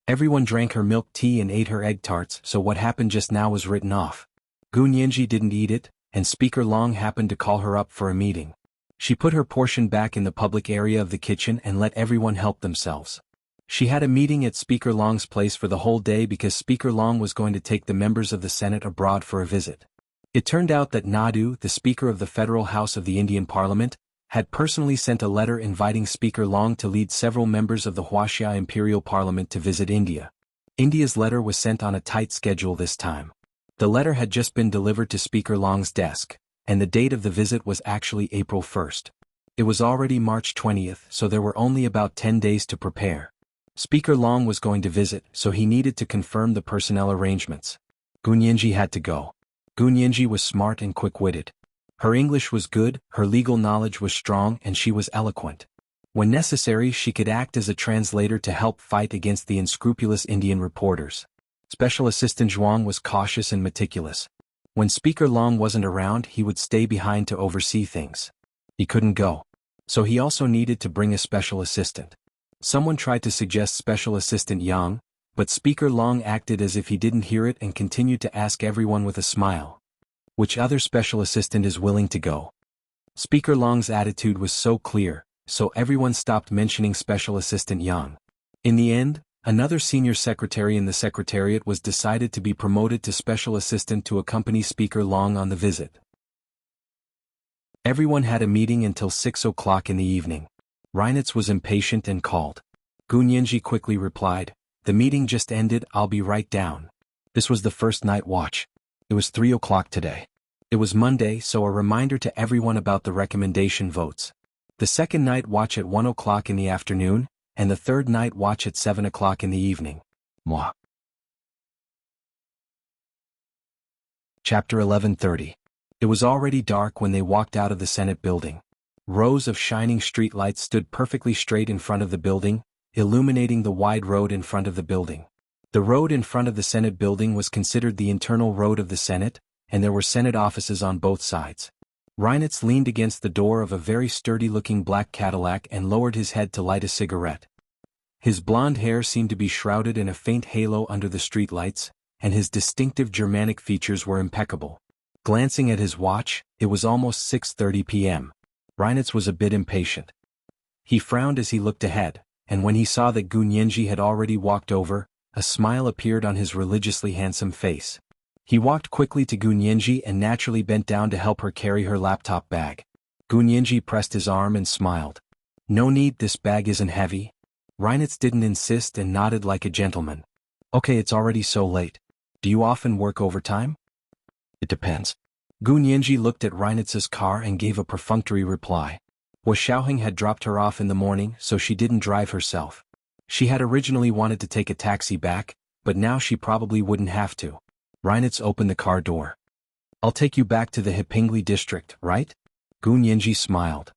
Everyone drank her milk tea and ate her egg tarts, so what happened just now was written off. Gu Nianji didn't eat it, and Speaker Long happened to call her up for a meeting. She put her portion back in the public area of the kitchen and let everyone help themselves. She had a meeting at Speaker Long's place for the whole day because Speaker Long was going to take the members of the Senate abroad for a visit. It turned out that Nadu, the Speaker of the Federal House of the Indian Parliament, had personally sent a letter inviting Speaker Long to lead several members of the Wuxia Imperial Parliament to visit India. India's letter was sent on a tight schedule this time. The letter had just been delivered to Speaker Long's desk, and the date of the visit was actually April 1st. It was already March 20th, so there were only about 10 days to prepare. Speaker Long was going to visit, so he needed to confirm the personnel arrangements. Gu Nianji had to go. Gu Nianji was smart and quick-witted. Her English was good, her legal knowledge was strong, and she was eloquent. When necessary, she could act as a translator to help fight against the unscrupulous Indian reporters. Special Assistant Zhuang was cautious and meticulous. When Speaker Long wasn't around, he would stay behind to oversee things. He couldn't go. So he also needed to bring a special assistant. Someone tried to suggest Special Assistant Yang, but Speaker Long acted as if he didn't hear it and continued to ask everyone with a smile. Which other special assistant is willing to go? Speaker Long's attitude was so clear, so everyone stopped mentioning Special Assistant Yang. In the end, another senior secretary in the secretariat was decided to be promoted to special assistant to accompany Speaker Long on the visit. Everyone had a meeting until 6 o'clock in the evening. Reinitz was impatient and called. Gu Nianji quickly replied, the meeting just ended, I'll be right down. This was the first night watch. It was 3 o'clock today. It was Monday, so a reminder to everyone about the recommendation votes. The second night watch at 1 o'clock in the afternoon, and the third night watch at 7 o'clock in the evening. Moi. Chapter 11:30. It was already dark when they walked out of the Senate building. Rows of shining street lights stood perfectly straight in front of the building, illuminating the wide road in front of the building. The road in front of the Senate building was considered the internal road of the Senate, and there were Senate offices on both sides. Reinitz leaned against the door of a very sturdy-looking black Cadillac and lowered his head to light a cigarette. His blonde hair seemed to be shrouded in a faint halo under the streetlights, and his distinctive Germanic features were impeccable. Glancing at his watch, it was almost 6:30 p.m. Reinitz was a bit impatient. He frowned as he looked ahead, and when he saw that Gu Nianji had already walked over, a smile appeared on his religiously handsome face. He walked quickly to Gu Nianji and naturally bent down to help her carry her laptop bag. Gu Nianji pressed his arm and smiled. No need, this bag isn't heavy. Reinitz didn't insist and nodded like a gentleman. Okay, it's already so late. Do you often work overtime? It depends. Gu Nianji looked at Reinitz's car and gave a perfunctory reply. Xiaoheng had dropped her off in the morning, so she didn't drive herself. She had originally wanted to take a taxi back, but now she probably wouldn't have to. Reinitz opened the car door. I'll take you back to the Hipingli district, right? Gun Yinji smiled.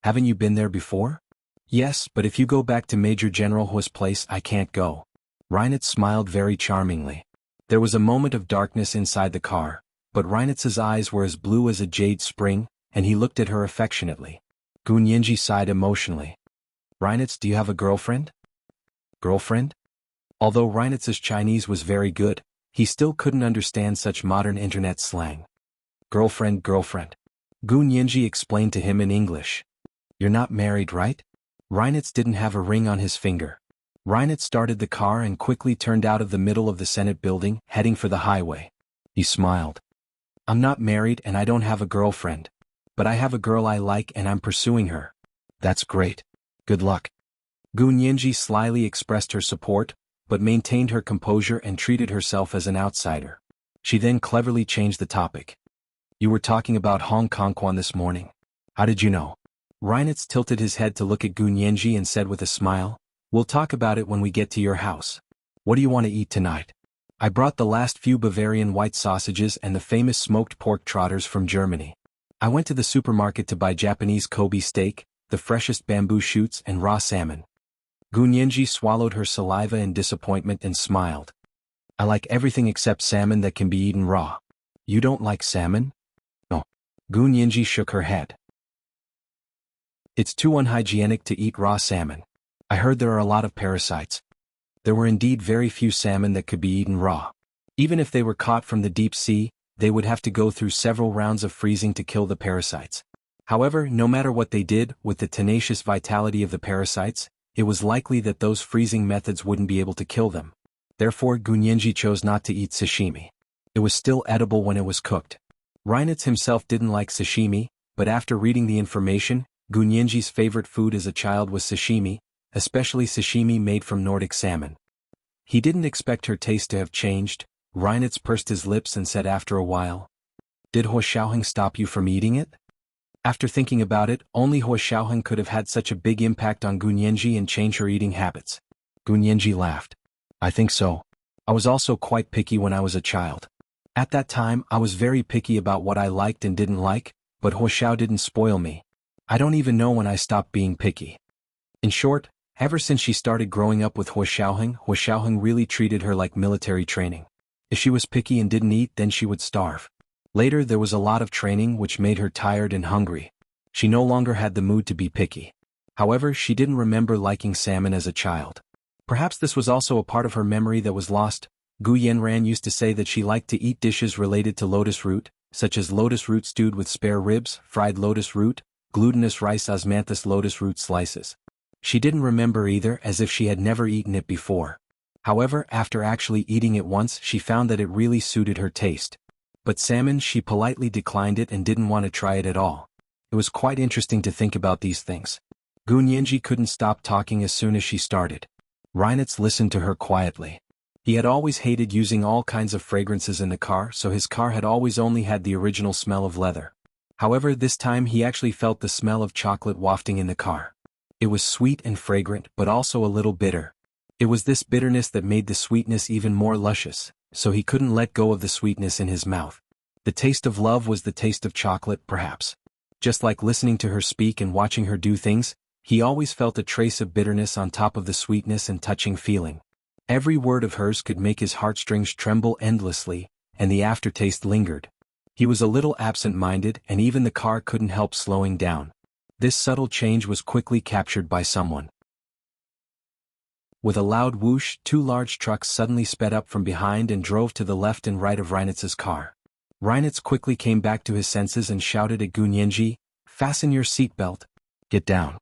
Haven't you been there before? Yes, but if you go back to Major General Hua's place I can't go. Reinitz smiled very charmingly. There was a moment of darkness inside the car, but Reinitz's eyes were as blue as a jade spring, and he looked at her affectionately. Gun Yinji sighed emotionally. Reinitz, do you have a girlfriend? Girlfriend? Although Reinitz's Chinese was very good, he still couldn't understand such modern internet slang. Girlfriend. Gun Yinji explained to him in English. You're not married, right? Reinitz didn't have a ring on his finger. Reinitz started the car and quickly turned out of the middle of the Senate building, heading for the highway. He smiled. I'm not married and I don't have a girlfriend. But I have a girl I like and I'm pursuing her. That's great. Good luck. Gun Yinji slyly expressed her support, but maintained her composure and treated herself as an outsider. She then cleverly changed the topic. You were talking about Hong Kong this morning. How did you know? Reinitz tilted his head to look at Gun Yinji and said with a smile, We'll talk about it when we get to your house. What do you want to eat tonight? I brought the last few Bavarian white sausages and the famous smoked pork trotters from Germany. I went to the supermarket to buy Japanese Kobe steak, the freshest bamboo shoots and raw salmon. Gun Yinji swallowed her saliva in disappointment and smiled. I like everything except salmon that can be eaten raw. You don't like salmon? No. Gun Yinji shook her head. It's too unhygienic to eat raw salmon. I heard there are a lot of parasites. There were indeed very few salmon that could be eaten raw. Even if they were caught from the deep sea, they would have to go through several rounds of freezing to kill the parasites. However, no matter what they did, with the tenacious vitality of the parasites, it was likely that those freezing methods wouldn't be able to kill them. Therefore, Gun Yinji chose not to eat sashimi. It was still edible when it was cooked. Reinitz himself didn't like sashimi, but after reading the information, Gun Yinji's favorite food as a child was sashimi, especially sashimi made from Nordic salmon. He didn't expect her taste to have changed. Reinitz pursed his lips and said after a while, Did Hua Xiaoheng stop you from eating it? After thinking about it, only Hua Xiaoheng could have had such a big impact on Gun Yinji and change her eating habits. Gun Yinji laughed. I think so. I was also quite picky when I was a child. At that time, I was very picky about what I liked and didn't like, but Hua Xiao didn't spoil me. I don't even know when I stopped being picky. In short, ever since she started growing up with Hua Xiaoheng really treated her like military training. If she was picky and didn't eat, then she would starve. Later there was a lot of training which made her tired and hungry. She no longer had the mood to be picky. However, she didn't remember liking salmon as a child. Perhaps this was also a part of her memory that was lost. Gu Yanran used to say that she liked to eat dishes related to lotus root, such as lotus root stewed with spare ribs, fried lotus root, glutinous rice osmanthus lotus root slices. She didn't remember either, as if she had never eaten it before. However, after actually eating it once, she found that it really suited her taste. But salmon, she politely declined it and didn't want to try it at all. It was quite interesting to think about these things. Gun Yinji couldn't stop talking as soon as she started. Reinitz listened to her quietly. He had always hated using all kinds of fragrances in the car, so his car had always only had the original smell of leather. However, this time he actually felt the smell of chocolate wafting in the car. It was sweet and fragrant, but also a little bitter. It was this bitterness that made the sweetness even more luscious, so he couldn't let go of the sweetness in his mouth. The taste of love was the taste of chocolate, perhaps. Just like listening to her speak and watching her do things, he always felt a trace of bitterness on top of the sweetness and touching feeling. Every word of hers could make his heartstrings tremble endlessly, and the aftertaste lingered. He was a little absent-minded, and even the car couldn't help slowing down. This subtle change was quickly captured by someone. With a loud whoosh, two large trucks suddenly sped up from behind and drove to the left and right of Reinitz's car. Reinitz quickly came back to his senses and shouted at Gun Yinji, "Fasten your seatbelt. Get down."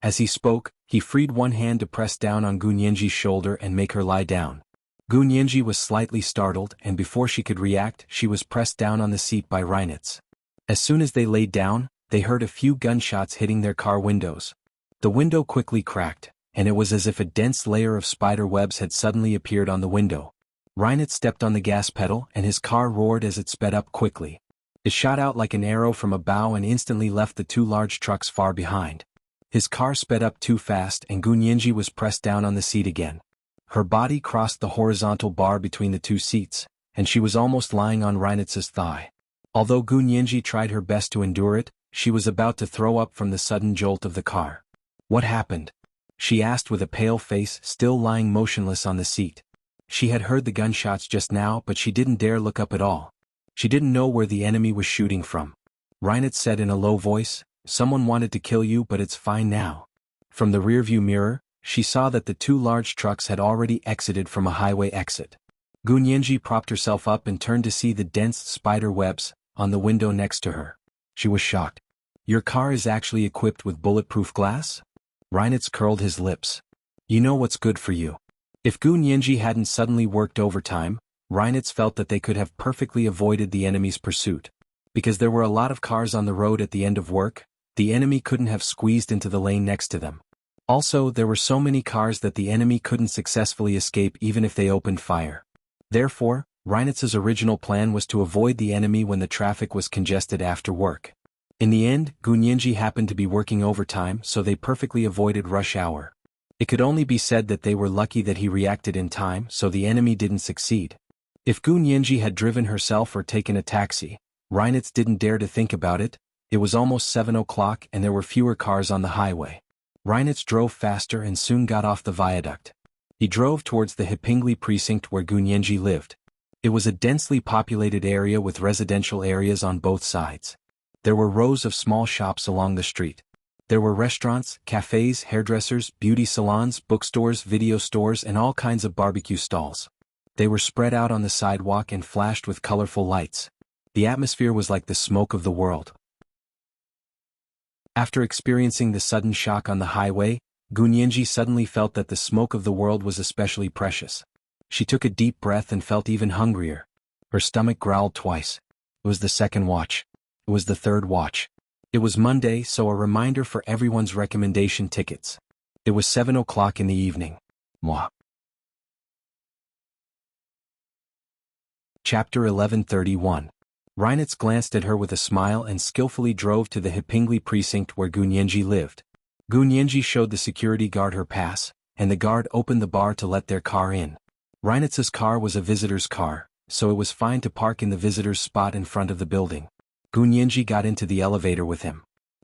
As he spoke, he freed one hand to press down on Gun Yinji's shoulder and make her lie down. Gun Yinji was slightly startled, and before she could react, she was pressed down on the seat by Reinitz. As soon as they laid down, they heard a few gunshots hitting their car windows. The window quickly cracked, and it was as if a dense layer of spider webs had suddenly appeared on the window. Reinitz stepped on the gas pedal and his car roared as it sped up quickly. It shot out like an arrow from a bow and instantly left the two large trucks far behind. His car sped up too fast and Gunyenji was pressed down on the seat again. Her body crossed the horizontal bar between the two seats, and she was almost lying on Reinitz's thigh. Although Gunyenji tried her best to endure it, she was about to throw up from the sudden jolt of the car. What happened? She asked with a pale face, still lying motionless on the seat. She had heard the gunshots just now, but she didn't dare look up at all. She didn't know where the enemy was shooting from. Reinitz said in a low voice, "Someone wanted to kill you, but it's fine now." From the rearview mirror, she saw that the two large trucks had already exited from a highway exit. Gunyenji propped herself up and turned to see the dense spider webs on the window next to her. She was shocked. "Your car is actually equipped with bulletproof glass?" Reinitz curled his lips. "You know what's good for you." If Gunyenji hadn't suddenly worked overtime, Reinitz felt that they could have perfectly avoided the enemy's pursuit. Because there were a lot of cars on the road at the end of work, the enemy couldn't have squeezed into the lane next to them. Also, there were so many cars that the enemy couldn't successfully escape even if they opened fire. Therefore, Reinitz's original plan was to avoid the enemy when the traffic was congested after work. In the end, Gunyenji happened to be working overtime, so they perfectly avoided rush hour. It could only be said that they were lucky that he reacted in time, so the enemy didn't succeed. If Gunyenji had driven herself or taken a taxi, Reinitz didn't dare to think about it. It was almost 7 o'clock and there were fewer cars on the highway. Reinitz drove faster and soon got off the viaduct. He drove towards the Hipingli precinct where Gunyenji lived. It was a densely populated area with residential areas on both sides. There were rows of small shops along the street. There were restaurants, cafes, hairdressers, beauty salons, bookstores, video stores, and all kinds of barbecue stalls. They were spread out on the sidewalk and flashed with colorful lights. The atmosphere was like the smoke of the world. After experiencing the sudden shock on the highway, Gunyenji suddenly felt that the smoke of the world was especially precious. She took a deep breath and felt even hungrier. Her stomach growled twice. It was the second watch. It was the third watch. It was Monday, so a reminder for everyone's recommendation tickets. It was 7 o'clock in the evening. Mwah. Chapter 1131. Reinitz glanced at her with a smile and skillfully drove to the Hipingli precinct where Gunyenji lived. Gunyenji showed the security guard her pass, and the guard opened the bar to let their car in. Reinitz's car was a visitor's car, so it was fine to park in the visitor's spot in front of the building. Gunyenji got into the elevator with him.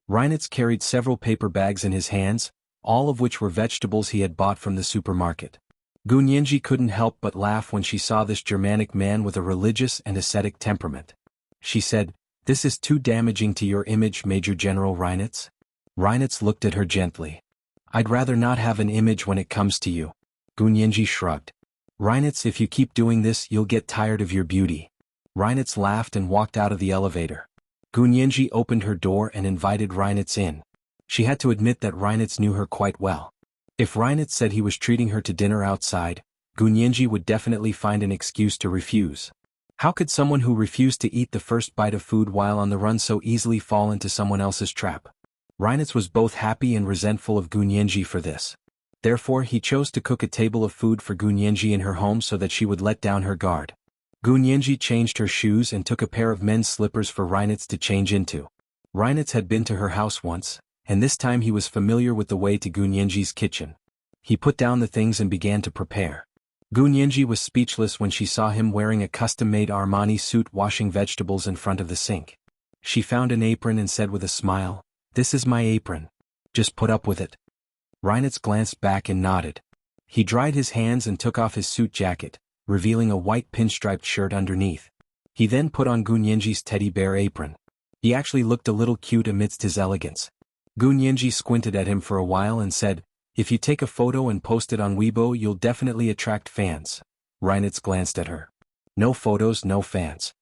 Reinitz carried several paper bags in his hands, all of which were vegetables he had bought from the supermarket. Gunyenji couldn't help but laugh when she saw this Germanic man with a religious and ascetic temperament. She said, "This is too damaging to your image, Major General Reinitz." Reinitz looked at her gently. "I'd rather not have an image when it comes to you." Gunyenji shrugged. "Reinitz, if you keep doing this, you'll get tired of your beauty." Reinitz laughed and walked out of the elevator. Gunyenji opened her door and invited Reinitz in. She had to admit that Reinitz knew her quite well. If Reinitz said he was treating her to dinner outside, Gunyenji would definitely find an excuse to refuse. How could someone who refused to eat the first bite of food while on the run so easily fall into someone else's trap? Reinitz was both happy and resentful of Gunyenji for this. Therefore, he chose to cook a table of food for Gunyenji in her home so that she would let down her guard. Gunyenji changed her shoes and took a pair of men's slippers for Reinitz to change into. Reinitz had been to her house once, and this time he was familiar with the way to Gunyenji's kitchen. He put down the things and began to prepare. Gunyenji was speechless when she saw him wearing a custom-made Armani suit washing vegetables in front of the sink. She found an apron and said with a smile, "This is my apron. Just put up with it." Reinitz glanced back and nodded. He dried his hands and took off his suit jacket, revealing a white pinstriped shirt underneath. He then put on Gunyenji's teddy bear apron. He actually looked a little cute amidst his elegance. Gunyenji squinted at him for a while and said, "If you take a photo and post it on Weibo, you'll definitely attract fans." Reinitz glanced at her. "No photos, no fans."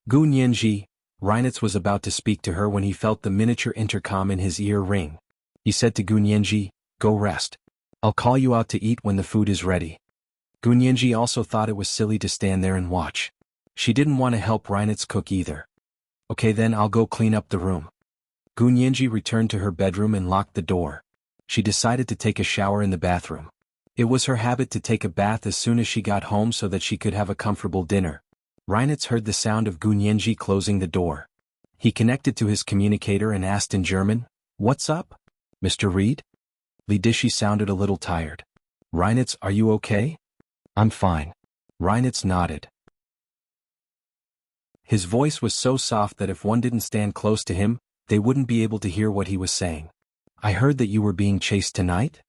Gunyenji, Reinitz was about to speak to her when he felt the miniature intercom in his ear ring. He said to Gunyenji, "Go rest. I'll call you out to eat when the food is ready." Gunyenji also thought it was silly to stand there and watch. She didn't want to help Reinitz cook either. "Okay then, I'll go clean up the room." Gunyenji returned to her bedroom and locked the door. She decided to take a shower in the bathroom. It was her habit to take a bath as soon as she got home so that she could have a comfortable dinner. Reinitz heard the sound of Gunyenji closing the door. He connected to his communicator and asked in German, "What's up?" Mr. Reed? Li Dishi sounded a little tired. Reinitz, are you okay? I'm fine. Reinitz nodded. His voice was so soft that if one didn't stand close to him, they wouldn't be able to hear what he was saying. I heard that you were being chased tonight?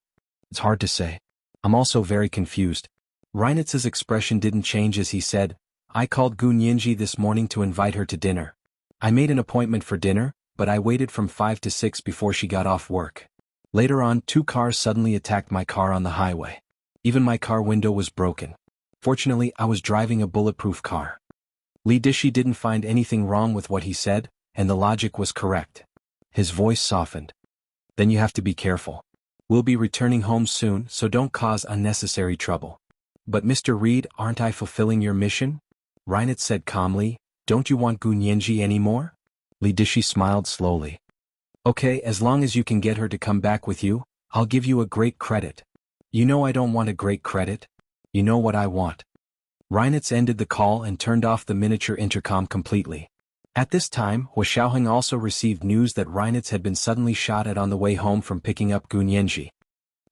It's hard to say. I'm also very confused. Reinitz's expression didn't change as he said, I called Gun Yinji this morning to invite her to dinner. I made an appointment for dinner, but I waited from 5 to 6 before she got off work. Later on, 2 cars suddenly attacked my car on the highway. Even my car window was broken. Fortunately, I was driving a bulletproof car. Li Dishi didn't find anything wrong with what he said, and the logic was correct. His voice softened. Then you have to be careful. We'll be returning home soon, so don't cause unnecessary trouble. But Mr. Reed, aren't I fulfilling your mission? Reinitz said calmly, don't you want Gun Yenji anymore? Li Dishi smiled slowly. Okay, as long as you can get her to come back with you, I'll give you a great credit. You know I don't want a great credit. You know what I want. Reinitz ended the call and turned off the miniature intercom completely. At this time, Hua Xiaoheng also received news that Reinitz had been suddenly shot at on the way home from picking up Gun Yenji.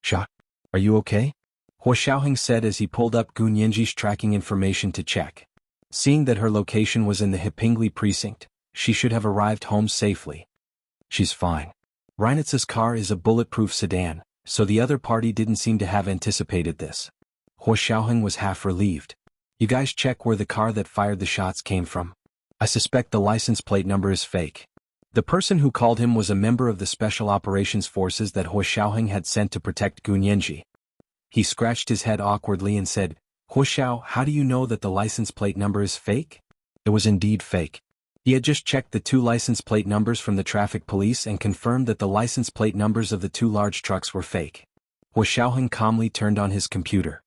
Shot? Are you okay? Hua Xiaoheng said as he pulled up Gun Yenji's tracking information to check. Seeing that her location was in the Hepingli precinct, she should have arrived home safely. She's fine. Reinitz's car is a bulletproof sedan, so the other party didn't seem to have anticipated this. Hua Xiaoheng was half relieved. You guys check where the car that fired the shots came from. I suspect the license plate number is fake. The person who called him was a member of the Special Operations Forces that Hua Xiaoheng had sent to protect Gun Yenji. He scratched his head awkwardly and said, Hua Xiao, how do you know that the license plate number is fake? It was indeed fake. He had just checked the 2 license plate numbers from the traffic police and confirmed that the license plate numbers of the 2 large trucks were fake. Hua Xiaoheng calmly turned on his computer.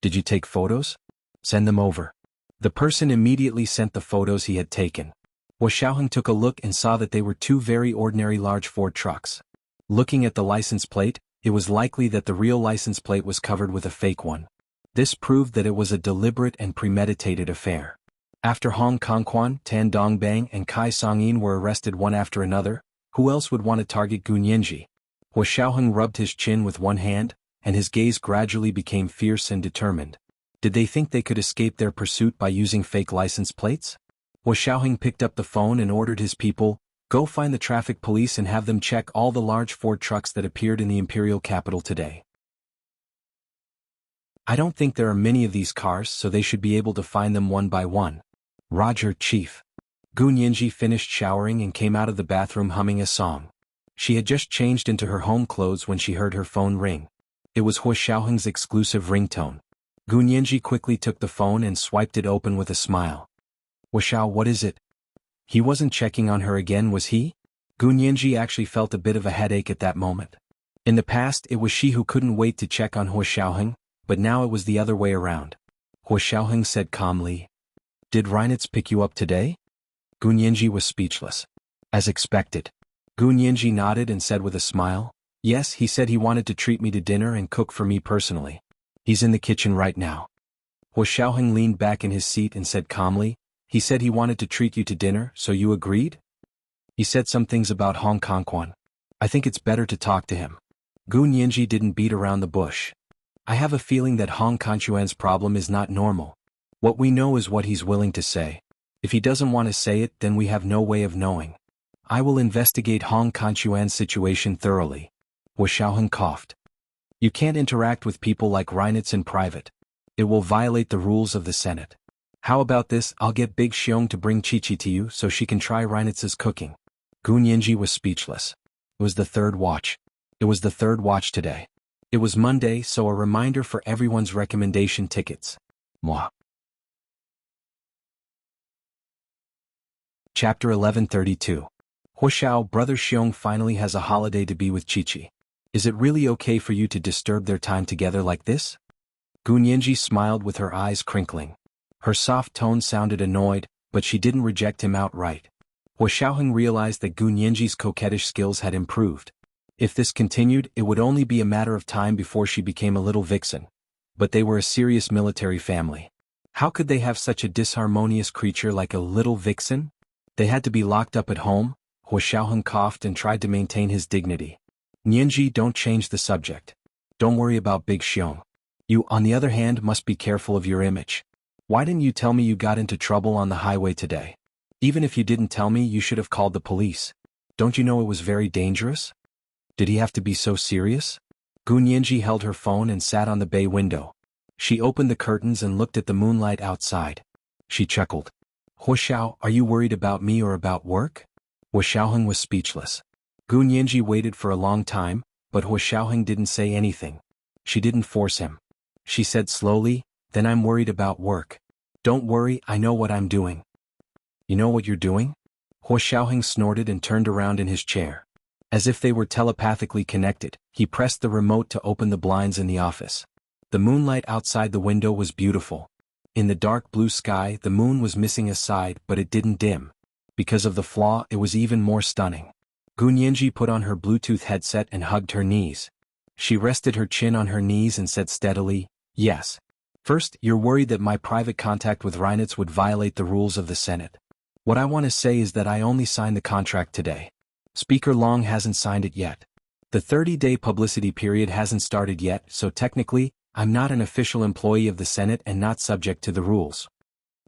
Did you take photos? Send them over. The person immediately sent the photos he had taken. Hua Xiaoheng took a look and saw that they were 2 very ordinary large Ford trucks. Looking at the license plate, it was likely that the real license plate was covered with a fake one. This proved that it was a deliberate and premeditated affair. After Hong Kongquan, Tan Dongbang and Kai Songyin were arrested one after another, who else would want to target Gun Yenji? Hua Xiaoheng rubbed his chin with one hand, and his gaze gradually became fierce and determined. Did they think they could escape their pursuit by using fake license plates? Hua Xiaoheng picked up the phone and ordered his people, go find the traffic police and have them check all the large Ford trucks that appeared in the imperial capital today. I don't think there are many of these cars, so they should be able to find them one by one. Roger, Chief. Gun Yenji finished showering and came out of the bathroom humming a song. She had just changed into her home clothes when she heard her phone ring. It was Hua Xiaoheng's exclusive ringtone. Gun Yenji quickly took the phone and swiped it open with a smile. Hua Xiao, what is it? He wasn't checking on her again, was he? Gun Yenji actually felt a bit of a headache at that moment. In the past, it was she who couldn't wait to check on Hua Xiaoheng, but now it was the other way around. Hua Xiaoheng said calmly, Did Reinitz pick you up today? Gun Yenji was speechless. As expected. Gun Yenji nodded and said with a smile, Yes, he said he wanted to treat me to dinner and cook for me personally. He's in the kitchen right now. Hua Xiaoheng leaned back in his seat and said calmly, He said he wanted to treat you to dinner, so you agreed? He said some things about Hong Kongquan. I think it's better to talk to him. Gun Yenji didn't beat around the bush. I have a feeling that Hong Kongquan's problem is not normal. What we know is what he's willing to say. If he doesn't want to say it, then we have no way of knowing. I will investigate Hong Kongquan's situation thoroughly. Hua Xiaoheng coughed. You can't interact with people like Reinitz in private. It will violate the rules of the Senate. How about this, I'll get Big Xiong to bring Chi-Chi to you so she can try Reinitz's cooking. Gun Yenji was speechless. It was the 3rd watch. It was the 3rd watch today. It was Monday, so a reminder for everyone's recommendation tickets. Moi. Chapter 1132. Hua Xiao, Brother Xiong finally has a holiday to be with Chi-Chi. Is it really okay for you to disturb their time together like this? Gun Yenji smiled with her eyes crinkling. Her soft tone sounded annoyed, but she didn't reject him outright. Hua Xiaoheng realized that Gun Yenji's coquettish skills had improved. If this continued, it would only be a matter of time before she became a little vixen. But they were a serious military family. How could they have such a disharmonious creature like a little vixen? They had to be locked up at home. Hua Xiaoheng coughed and tried to maintain his dignity. Nianji, don't change the subject. Don't worry about Big Xiong. You, on the other hand, must be careful of your image. Why didn't you tell me you got into trouble on the highway today? Even if you didn't tell me, you should have called the police. Don't you know it was very dangerous? Did he have to be so serious? Gu Nianji held her phone and sat on the bay window. She opened the curtains and looked at the moonlight outside. She chuckled. Huoxiao, are you worried about me or about work? Huoxiaoheng was speechless. Gu Nianji waited for a long time, but Huoxiaoheng didn't say anything. She didn't force him. She said slowly, then I'm worried about work. Don't worry, I know what I'm doing. You know what you're doing? Huoxiaoheng snorted and turned around in his chair. As if they were telepathically connected, he pressed the remote to open the blinds in the office. The moonlight outside the window was beautiful. In the dark blue sky, the moon was missing a side, but it didn't dim. Because of the flaw, it was even more stunning. Gu Nianji put on her Bluetooth headset and hugged her knees. She rested her chin on her knees and said steadily, yes. First, you're worried that my private contact with Reinitz would violate the rules of the Senate. What I want to say is that I only signed the contract today. Speaker Long hasn't signed it yet. The 30-day publicity period hasn't started yet, so technically, I'm not an official employee of the Senate and not subject to the rules.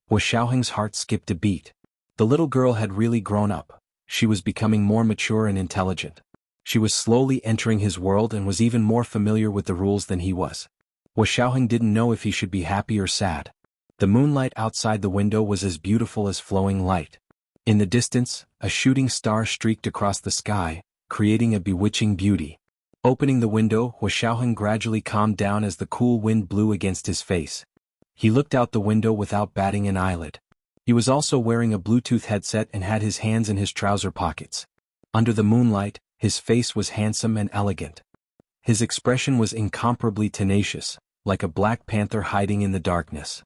Huoxiaoheng's heart skipped a beat. The little girl had really grown up. She was becoming more mature and intelligent. She was slowly entering his world and was even more familiar with the rules than he was. Huoxiaoheng didn't know if he should be happy or sad. The moonlight outside the window was as beautiful as flowing light. In the distance, a shooting star streaked across the sky, creating a bewitching beauty. Opening the window, Huoxiaoheng gradually calmed down as the cool wind blew against his face. He looked out the window without batting an eyelid. He was also wearing a Bluetooth headset and had his hands in his trouser pockets. Under the moonlight, his face was handsome and elegant. His expression was incomparably tenacious, like a black panther hiding in the darkness.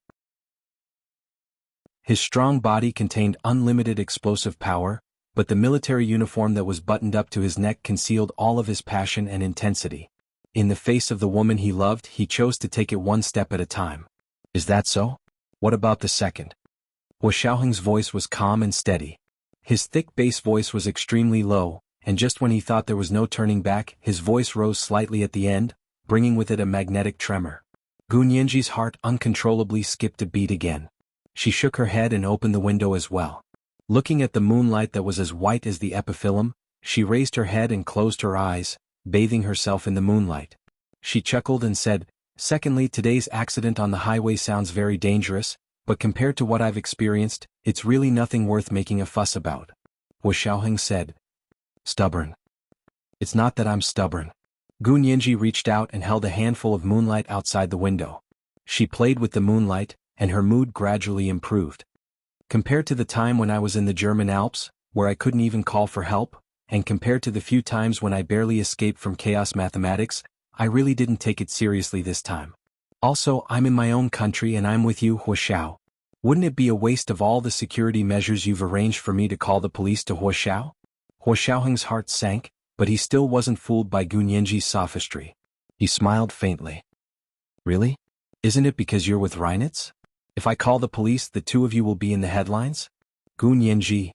His strong body contained unlimited explosive power, but the military uniform that was buttoned up to his neck concealed all of his passion and intensity. In the face of the woman he loved, he chose to take it one step at a time. Is that so? What about the second? Huoxiaoheng's voice was calm and steady. His thick bass voice was extremely low, and just when he thought there was no turning back, his voice rose slightly at the end, bringing with it a magnetic tremor. Gu Nianji's heart uncontrollably skipped a beat again. She shook her head and opened the window as well. Looking at the moonlight that was as white as the epiphyllum, she raised her head and closed her eyes, bathing herself in the moonlight. She chuckled and said, secondly, today's accident on the highway sounds very dangerous, but compared to what I've experienced, it's really nothing worth making a fuss about. Huoxiaoheng said. Stubborn. It's not that I'm stubborn. Gu Nianji reached out and held a handful of moonlight outside the window. She played with the moonlight, and her mood gradually improved. Compared to the time when I was in the German Alps, where I couldn't even call for help, and compared to the few times when I barely escaped from chaos mathematics, I really didn't take it seriously this time. Also, I'm in my own country and I'm with you, Huoxiao. Wouldn't it be a waste of all the security measures you've arranged for me to call the police to Huoxiao? Huoxiaoheng's heart sank, but he still wasn't fooled by Gu Nianji's sophistry. He smiled faintly. Really? Isn't it because you're with Reinitz? If I call the police, the two of you will be in the headlines? Gu Nianji.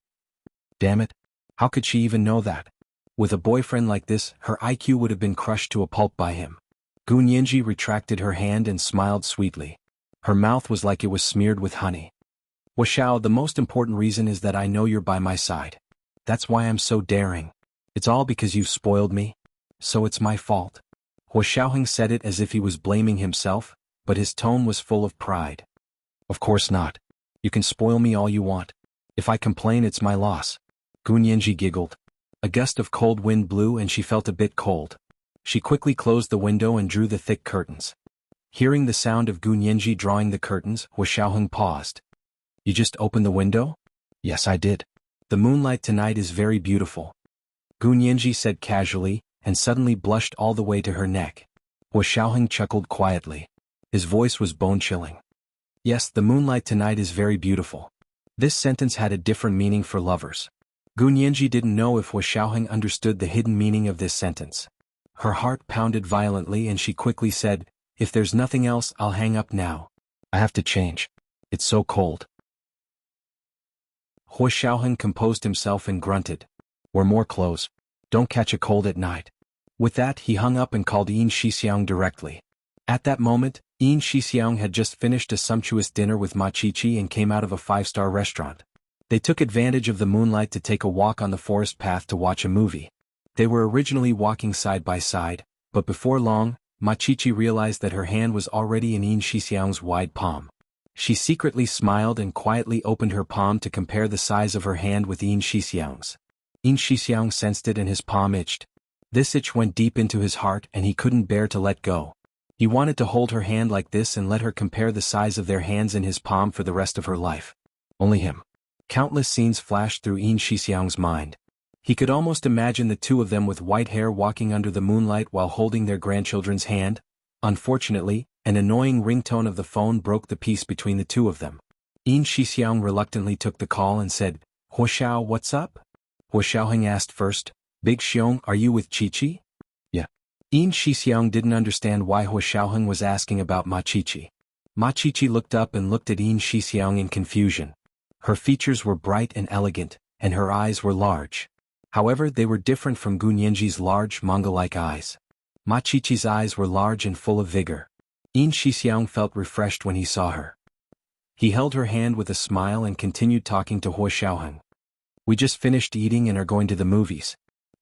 Damn it. How could she even know that? With a boyfriend like this, her IQ would have been crushed to a pulp by him. Gu Nianji retracted her hand and smiled sweetly. Her mouth was like it was smeared with honey. Huoxiao, the most important reason is that I know you're by my side. That's why I'm so daring. It's all because you've spoiled me. So it's my fault. Huoxiaoheng said it as if he was blaming himself, but his tone was full of pride. Of course not. You can spoil me all you want. If I complain, it's my loss. Gu Nianji giggled. A gust of cold wind blew and she felt a bit cold. She quickly closed the window and drew the thick curtains. Hearing the sound of Gu Nianji drawing the curtains, Huoxiaoheng paused. You just opened the window? Yes, I did. The moonlight tonight is very beautiful. Gu Nianji said casually, and suddenly blushed all the way to her neck. Huoxiaoheng chuckled quietly. His voice was bone-chilling. Yes, the moonlight tonight is very beautiful. This sentence had a different meaning for lovers. Gu Nianji didn't know if Huoxiaoheng understood the hidden meaning of this sentence. Her heart pounded violently and she quickly said, if there's nothing else, I'll hang up now. I have to change. It's so cold. Huoxiaoheng composed himself and grunted. Wear more clothes. Don't catch a cold at night. With that, he hung up and called Yin Shixiang directly. At that moment, Yin Shixiang had just finished a sumptuous dinner with Ma Chichi and came out of a five-star restaurant. They took advantage of the moonlight to take a walk on the forest path to watch a movie. They were originally walking side by side, but before long, Ma Chichi realized that her hand was already in Yin Shixiang's wide palm. She secretly smiled and quietly opened her palm to compare the size of her hand with Yin Shixiang's. Yin Shixiang sensed it and his palm itched. This itch went deep into his heart and he couldn't bear to let go. He wanted to hold her hand like this and let her compare the size of their hands in his palm for the rest of her life. Only him. Countless scenes flashed through Yin Shixiang's mind. He could almost imagine the two of them with white hair walking under the moonlight while holding their grandchildren's hand. Unfortunately, an annoying ringtone of the phone broke the peace between the two of them. Yin Shixiang reluctantly took the call and said, "Huo Xiao, what's up?" Huo Xiaoheng asked first, "Big Xiong, are you with Chichi?" "Yeah." Yin Shixiang didn't understand why Huo Xiaoheng was asking about Ma Chichi. Ma Chichi looked up and looked at Yin Shixiang in confusion. Her features were bright and elegant, and her eyes were large. However, they were different from Gu Nianji's large, manga-like eyes. Ma Chichi's eyes were large and full of vigor. Yin Shixiang felt refreshed when he saw her. He held her hand with a smile and continued talking to Huo Xiaoheng. "We just finished eating and are going to the movies."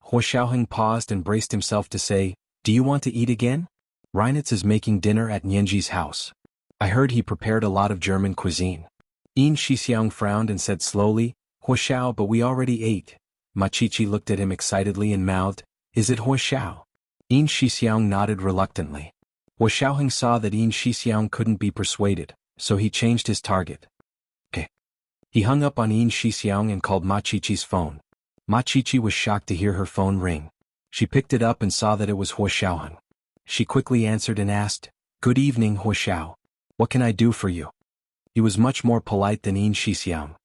Huo Xiaoheng paused and braced himself to say, "Do you want to eat again? Reinitz is making dinner at Nianji's house. I heard he prepared a lot of German cuisine." Yin Shixiang frowned and said slowly, "Huo Xiao, but we already ate." Ma Chichi looked at him excitedly and mouthed, "Is it Huo Xiao?" Yin Shixiang nodded reluctantly. Huo Xiaoheng saw that Yin Shixiang couldn't be persuaded, so he changed his target. "Okay." He hung up on Yin Shixiang and called Ma Chichi's phone. Ma Chichi was shocked to hear her phone ring. She picked it up and saw that it was Huo Xiaoheng. She quickly answered and asked, "Good evening, Huo Xiao. What can I do for you?" He was much more polite than Yin Shixiang.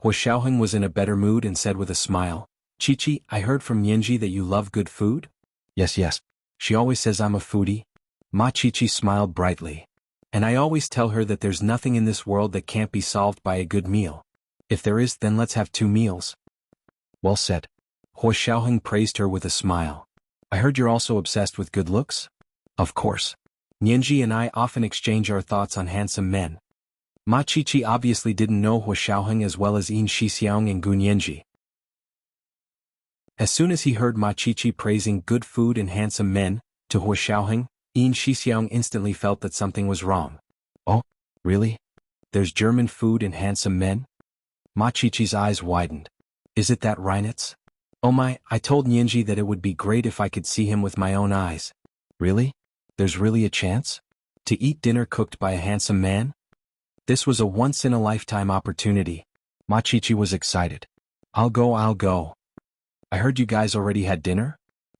Huo Xiaoheng was in a better mood and said with a smile, "Chichi, I heard from Nianji that you love good food?" Yes. She always says I'm a foodie." Ma Chichi smiled brightly. "And I always tell her that there's nothing in this world that can't be solved by a good meal. If there is, then let's have 2 meals. "Well said." Huo Xiaoheng praised her with a smile. "I heard you're also obsessed with good looks?" "Of course. Nianji and I often exchange our thoughts on handsome men." Ma Chichi obviously didn't know Huo Xiaoheng as well as Yin Shixiang and Gu Nianji. As soon as he heard Ma Chichi praising good food and handsome men, to Huo Xiaoheng, Yin Shixiang instantly felt that something was wrong. "Oh, really? There's German food and handsome men?" Ma Chichi's eyes widened. "Is it that Reinitz? Oh my, I told Nianji that it would be great if I could see him with my own eyes." "Really? There's really a chance? To eat dinner cooked by a handsome man?" This was a once-in-a-lifetime opportunity. Ma Chichi was excited. I'll go. "I heard you guys already had dinner?"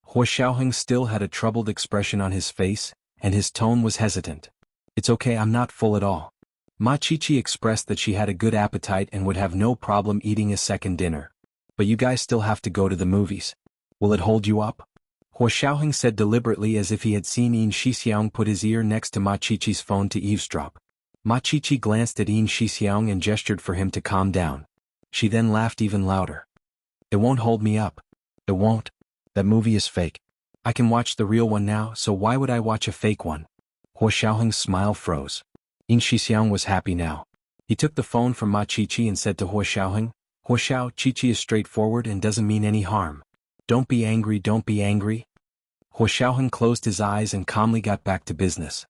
Huo Xiaoheng still had a troubled expression on his face, and his tone was hesitant. "It's okay, I'm not full at all." Ma Chichi expressed that she had a good appetite and would have no problem eating a second dinner. "But you guys still have to go to the movies. Will it hold you up?" Huo Xiaoheng said deliberately as if he had seen Yin Shixiang put his ear next to Ma Chichi's phone to eavesdrop. Ma Chichi glanced at Yin Shixiang and gestured for him to calm down. She then laughed even louder. "It won't hold me up. It won't. That movie is fake. I can watch the real one now, so why would I watch a fake one?" Huo Xiaoheng's smile froze. Yin Shixiang was happy now. He took the phone from Ma Chichi and said to Huo Xiaoheng, "Huo Xiao, Chichi is straightforward and doesn't mean any harm. Don't be angry." Huo Xiaoheng closed his eyes and calmly got back to business.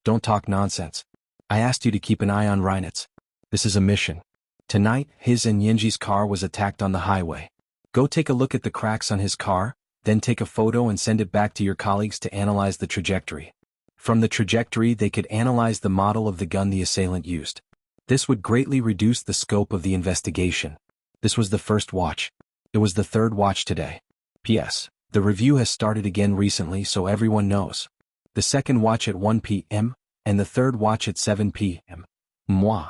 "Don't talk nonsense. I asked you to keep an eye on Reinitz. This is a mission. Tonight, his and Nianji's car was attacked on the highway. Go take a look at the cracks on his car, then take a photo and send it back to your colleagues to analyze the trajectory. From the trajectory they could analyze the model of the gun the assailant used. This would greatly reduce the scope of the investigation." This was the first watch. It was the third watch today. P.S. The review has started again recently so everyone knows. The second watch at 1 p.m., and the third watch at 7 p.m. Moi.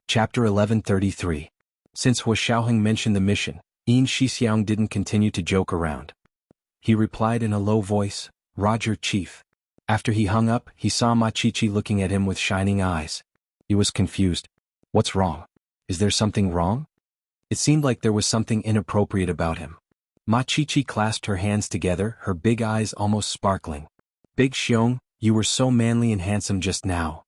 Chapter 1133. Since Huo Xiaoheng mentioned the mission, Yin Shixiang didn't continue to joke around. He replied in a low voice, "Roger, Chief." After he hung up, he saw Ma Chichi looking at him with shining eyes. He was confused. "What's wrong? Is there something wrong?" It seemed like there was something inappropriate about him. Ma Chichi clasped her hands together, her big eyes almost sparkling. Big Xiong, you were so manly and handsome just now.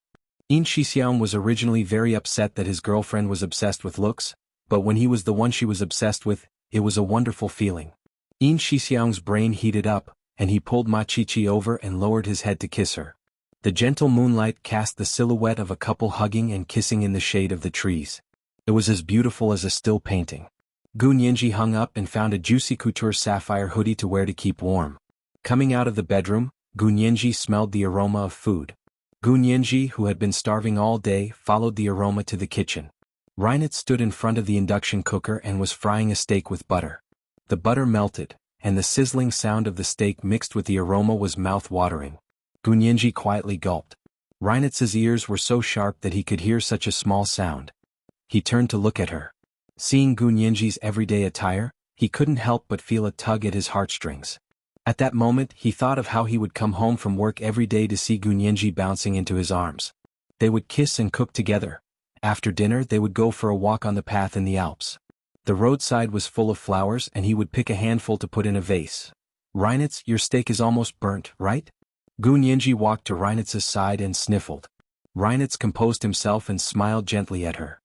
In Shixiang was originally very upset that his girlfriend was obsessed with looks, but when he was the one she was obsessed with, it was a wonderful feeling. In Shixiang's brain heated up, and he pulled Ma Chichi over and lowered his head to kiss her. The gentle moonlight cast the silhouette of a couple hugging and kissing in the shade of the trees. It was as beautiful as a still painting. Gu Nianji hung up and found a juicy couture sapphire hoodie to wear to keep warm. Coming out of the bedroom, Gu Nianji smelled the aroma of food. Gu Nianji, who had been starving all day, followed the aroma to the kitchen. Reinitz stood in front of the induction cooker and was frying a steak with butter. The butter melted, and the sizzling sound of the steak mixed with the aroma was mouth-watering. Gu Nianji quietly gulped. Reinitz's ears were so sharp that he could hear such a small sound. He turned to look at her. Seeing Gu Nianji's everyday attire, he couldn't help but feel a tug at his heartstrings. At that moment he thought of how he would come home from work every day to see Gu Nianji bouncing into his arms. They would kiss and cook together. After dinner they would go for a walk on the path in the Alps. The roadside was full of flowers and he would pick a handful to put in a vase. Reinitz, your steak is almost burnt, right? Gu Nianji walked to Reinitz's side and sniffled. Reinitz composed himself and smiled gently at her.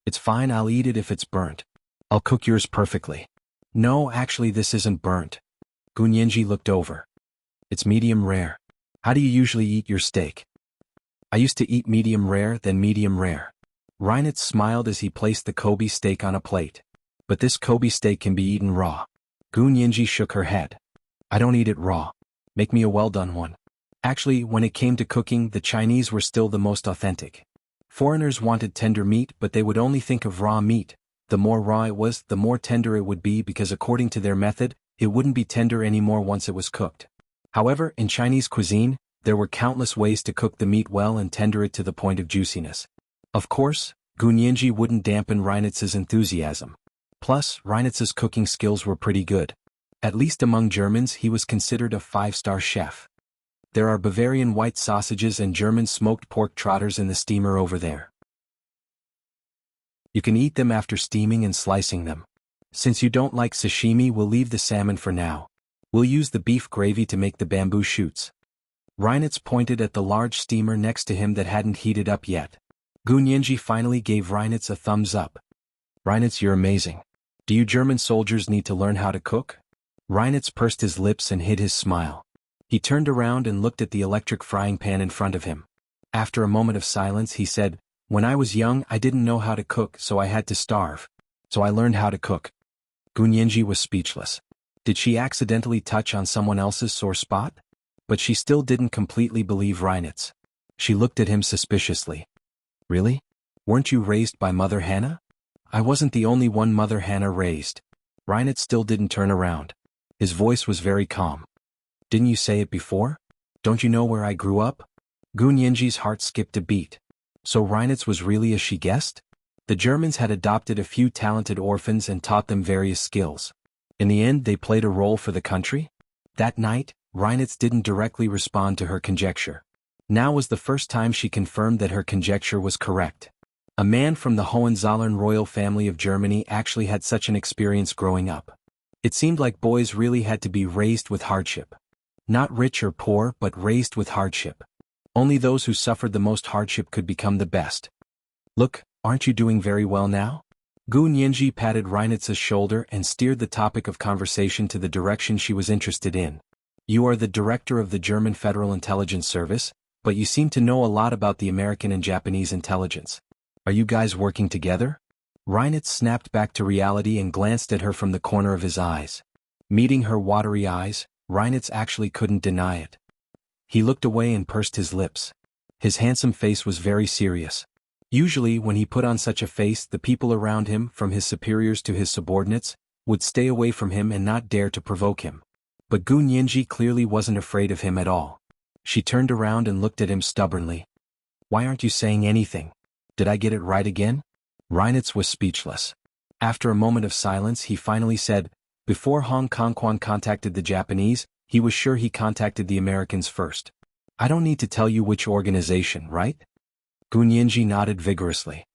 It's fine, I'll eat it if it's burnt. I'll cook yours perfectly. No, actually this isn't burnt. Gu Nianji looked over. It's medium rare. How do you usually eat your steak? I used to eat medium rare, then medium rare. Reinitz smiled as he placed the Kobe steak on a plate. But this Kobe steak can be eaten raw. Gu Nianji shook her head. I don't eat it raw. Make me a well-done one. Actually, when it came to cooking, the Chinese were still the most authentic. Foreigners wanted tender meat, but they would only think of raw meat. The more raw it was, the more tender it would be because according to their method, it wouldn't be tender anymore once it was cooked. However, in Chinese cuisine, there were countless ways to cook the meat well and tender it to the point of juiciness. Of course, Gu Nianji wouldn't dampen Reinitz's enthusiasm. Plus, Reinitz's cooking skills were pretty good. At least among Germans he was considered a 5-star chef. There are Bavarian white sausages and German smoked pork trotters in the steamer over there. You can eat them after steaming and slicing them. Since you don't like sashimi, we'll leave the salmon for now. We'll use the beef gravy to make the bamboo shoots. Reinitz pointed at the large steamer next to him that hadn't heated up yet. Gu Nianji finally gave Reinitz a thumbs up. Reinitz, you're amazing. Do you German soldiers need to learn how to cook? Reinitz pursed his lips and hid his smile. He turned around and looked at the electric frying pan in front of him. After a moment of silence he said, When I was young I didn't know how to cook, so I had to starve. So I learned how to cook. Gu Nianji was speechless. Did she accidentally touch on someone else's sore spot? But she still didn't completely believe Reinitz. She looked at him suspiciously. Really? Weren't you raised by Mother Hannah? I wasn't the only one Mother Hannah raised. Reinitz still didn't turn around. His voice was very calm. Didn't you say it before? Don't you know where I grew up? Gu Nianji's heart skipped a beat. So Reinitz was really as she guessed? The Germans had adopted a few talented orphans and taught them various skills. In the end they played a role for the country? That night, Reinitz didn't directly respond to her conjecture. Now was the first time she confirmed that her conjecture was correct. A man from the Hohenzollern royal family of Germany actually had such an experience growing up. It seemed like boys really had to be raised with hardship. Not rich or poor, but raised with hardship. Only those who suffered the most hardship could become the best. Look, aren't you doing very well now? Gu Nianji patted Reinitz's shoulder and steered the topic of conversation to the direction she was interested in. You are the director of the German Federal Intelligence Service, but you seem to know a lot about the American and Japanese intelligence. Are you guys working together? Reinitz snapped back to reality and glanced at her from the corner of his eyes. Meeting her watery eyes, Reinitz actually couldn't deny it. He looked away and pursed his lips. His handsome face was very serious. Usually when he put on such a face, the people around him, from his superiors to his subordinates, would stay away from him and not dare to provoke him. But Gu Nianji clearly wasn't afraid of him at all. She turned around and looked at him stubbornly. Why aren't you saying anything? Did I get it right again? Reinitz was speechless. After a moment of silence he finally said, Before Hong Kong Quan contacted the Japanese, he was sure he contacted the Americans first. I don't need to tell you which organization, right? Gu Nianji nodded vigorously.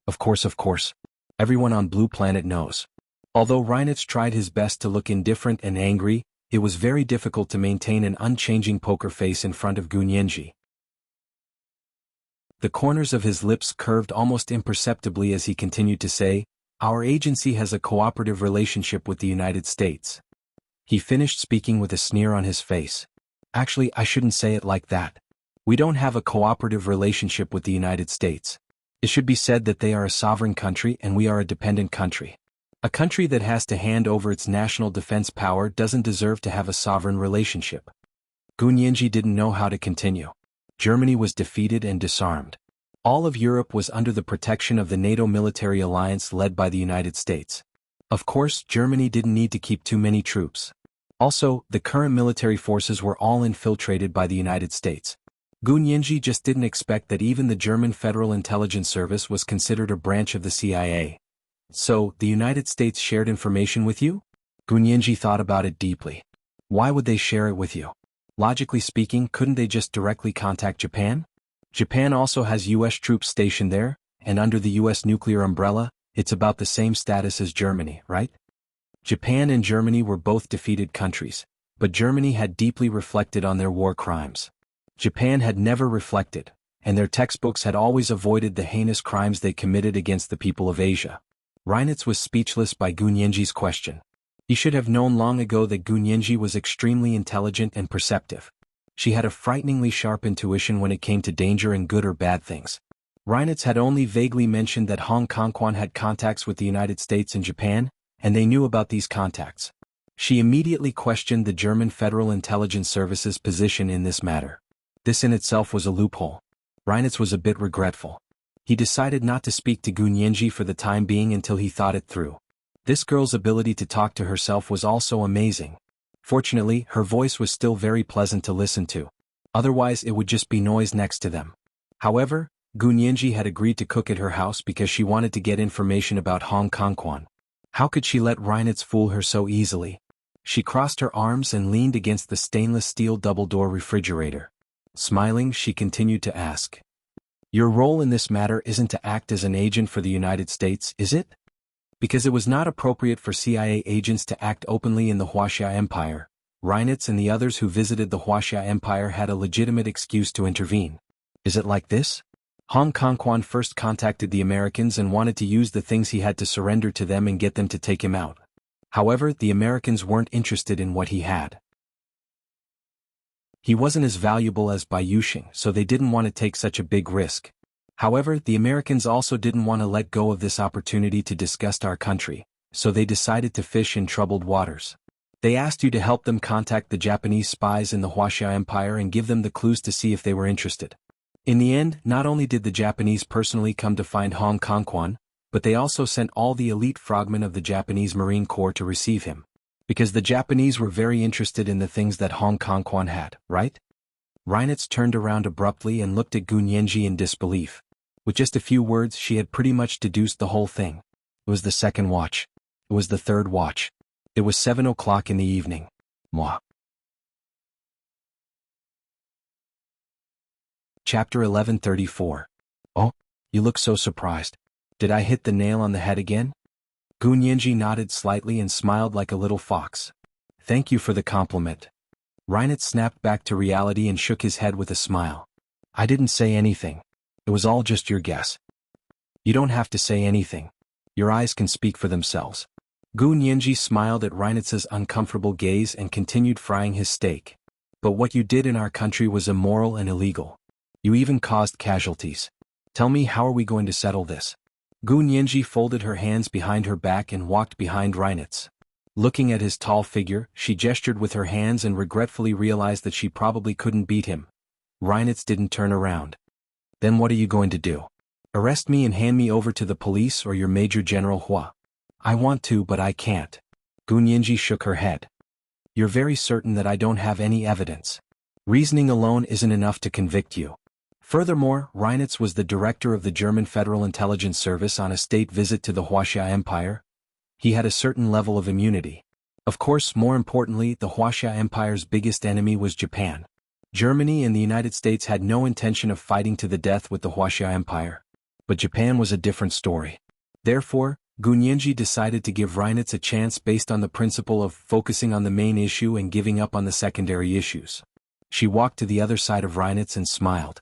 Of course. Everyone on Blue Planet knows. Although Reinitz tried his best to look indifferent and angry, it was very difficult to maintain an unchanging poker face in front of Gunyenji. The corners of his lips curved almost imperceptibly as he continued to say, "Our agency has a cooperative relationship with the United States." He finished speaking with a sneer on his face. "Actually, I shouldn't say it like that. We don't have a cooperative relationship with the United States. It should be said that they are a sovereign country and we are a dependent country. A country that has to hand over its national defense power doesn't deserve to have a sovereign relationship." Gunyenji didn't know how to continue. Germany was defeated and disarmed. All of Europe was under the protection of the NATO military alliance led by the United States. Of course, Germany didn't need to keep too many troops. Also, the current military forces were all infiltrated by the United States. Gunyenji just didn't expect that even the German Federal Intelligence Service was considered a branch of the CIA. "So, the United States shared information with you?" Gunyenji thought about it deeply. Why would they share it with you? Logically speaking, couldn't they just directly contact Japan? Japan also has US troops stationed there, and under the US nuclear umbrella, it's about the same status as Germany, right? Japan and Germany were both defeated countries, but Germany had deeply reflected on their war crimes. Japan had never reflected, and their textbooks had always avoided the heinous crimes they committed against the people of Asia. Reinitz was speechless by Gunyenji's question. He should have known long ago that Gunyenji was extremely intelligent and perceptive. She had a frighteningly sharp intuition when it came to danger and good or bad things. Reinitz had only vaguely mentioned that Hong Kongquan had contacts with the United States and Japan, and they knew about these contacts. She immediately questioned the German Federal Intelligence Service's position in this matter. This in itself was a loophole. Reinitz was a bit regretful. He decided not to speak to Gunyenji for the time being until he thought it through. This girl's ability to talk to herself was also amazing. Fortunately, her voice was still very pleasant to listen to. Otherwise, it would just be noise next to them. However, Gunyenji had agreed to cook at her house because she wanted to get information about Hong Kongquan. How could she let Reinitz fool her so easily? She crossed her arms and leaned against the stainless steel double-door refrigerator. Smiling, she continued to ask, "Your role in this matter isn't to act as an agent for the United States, is it?" Because it was not appropriate for CIA agents to act openly in the Wuxia Empire, Reinitz and the others who visited the Wuxia Empire had a legitimate excuse to intervene. Is it like this? Hong Kongquan first contacted the Americans and wanted to use the things he had to surrender to them and get them to take him out. However, the Americans weren't interested in what he had. He wasn't as valuable as Bai Yuxing, so they didn't want to take such a big risk. However, the Americans also didn't want to let go of this opportunity to disgust our country, so they decided to fish in troubled waters. They asked you to help them contact the Japanese spies in the Wuxia Empire and give them the clues to see if they were interested. In the end, not only did the Japanese personally come to find Hong Kongquan, but they also sent all the elite frogmen of the Japanese Marine Corps to receive him. Because the Japanese were very interested in the things that Hong Kongquan had, right? Reinitz turned around abruptly and looked at Gunyenji in disbelief. With just a few words, she had pretty much deduced the whole thing. It was the second watch. It was the third watch. It was 7 o'clock in the evening. Moi. Chapter 1134. Oh, you look so surprised. Did I hit the nail on the head again? Gunyenji nodded slightly and smiled like a little fox. Thank you for the compliment. Reinitz snapped back to reality and shook his head with a smile. I didn't say anything. It was all just your guess. You don't have to say anything. Your eyes can speak for themselves. Gunyenji smiled at Reinitz's uncomfortable gaze and continued frying his steak. But what you did in our country was immoral and illegal. You even caused casualties. Tell me, how are we going to settle this? Gunyenji folded her hands behind her back and walked behind Reinitz. Looking at his tall figure, she gestured with her hands and regretfully realized that she probably couldn't beat him. Reinitz didn't turn around. Then what are you going to do? Arrest me and hand me over to the police or your Major General Hua? I want to, but I can't. Gunyenji shook her head. You're very certain that I don't have any evidence. Reasoning alone isn't enough to convict you. Furthermore, Reinitz was the director of the German Federal Intelligence Service on a state visit to the Wuxia Empire. He had a certain level of immunity. Of course, more importantly, the Wuxia Empire's biggest enemy was Japan. Germany and the United States had no intention of fighting to the death with the Wuxia Empire. But Japan was a different story. Therefore, Gunyenji decided to give Reinitz a chance based on the principle of focusing on the main issue and giving up on the secondary issues. She walked to the other side of Reinitz and smiled.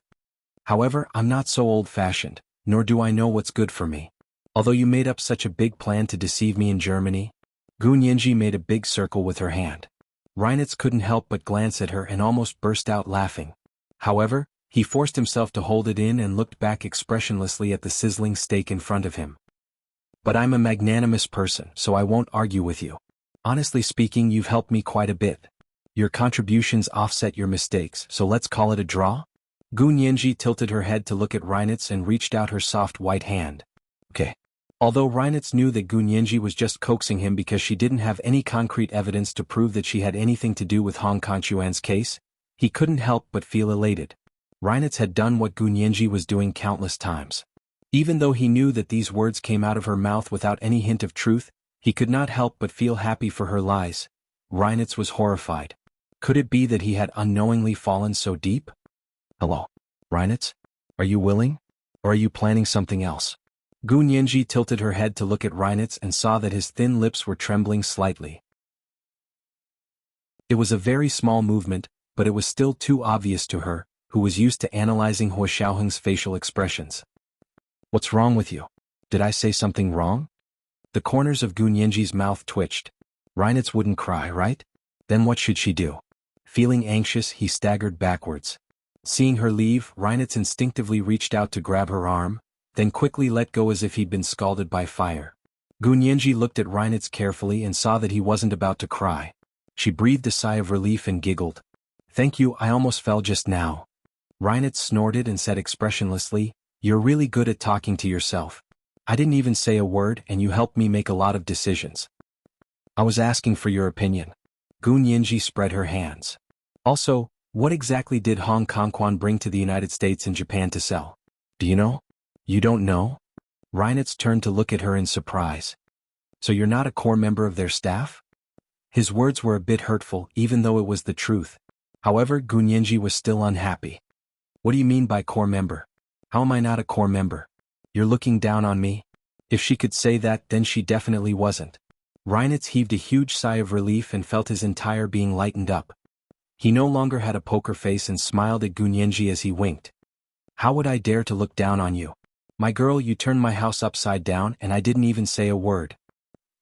However, I'm not so old-fashioned, nor do I know what's good for me. Although you made up such a big plan to deceive me in Germany. Gunyenji made a big circle with her hand. Reinitz couldn't help but glance at her and almost burst out laughing. However, he forced himself to hold it in and looked back expressionlessly at the sizzling steak in front of him. But I'm a magnanimous person, so I won't argue with you. Honestly speaking, you've helped me quite a bit. Your contributions offset your mistakes, so let's call it a draw? Gunyenji tilted her head to look at Reinitz and reached out her soft white hand. Okay. Although Reinitz knew that Gunyenji was just coaxing him because she didn't have any concrete evidence to prove that she had anything to do with Hong Kongchuan's case, he couldn't help but feel elated. Reinitz had done what Gunyenji was doing countless times. Even though he knew that these words came out of her mouth without any hint of truth, he could not help but feel happy for her lies. Reinitz was horrified. Could it be that he had unknowingly fallen so deep? Hello, Reinitz? Are you willing? Or are you planning something else? Gunyenji tilted her head to look at Reinitz and saw that his thin lips were trembling slightly. It was a very small movement, but it was still too obvious to her, who was used to analyzing Huo Xiaoheng's facial expressions. What's wrong with you? Did I say something wrong? The corners of Gunyenji's mouth twitched. Reinitz wouldn't cry, right? Then what should she do? Feeling anxious, he staggered backwards. Seeing her leave, Reinitz instinctively reached out to grab her arm, then quickly let go as if he'd been scalded by fire. Gunyenji looked at Reinitz carefully and saw that he wasn't about to cry. She breathed a sigh of relief and giggled. Thank you, I almost fell just now. Reinitz snorted and said expressionlessly, You're really good at talking to yourself. I didn't even say a word and you helped me make a lot of decisions. I was asking for your opinion. Gunyenji spread her hands. Also, what exactly did Hong Kongchuan bring to the United States and Japan to sell? Do you know? You don't know? Reinitz turned to look at her in surprise. So you're not a core member of their staff? His words were a bit hurtful, even though it was the truth. However, Gunyenji was still unhappy. What do you mean by core member? How am I not a core member? You're looking down on me? If she could say that, then she definitely wasn't. Reinitz heaved a huge sigh of relief and felt his entire being lightened up. He no longer had a poker face and smiled at Gunyenji as he winked. How would I dare to look down on you? My girl, you turned my house upside down and I didn't even say a word.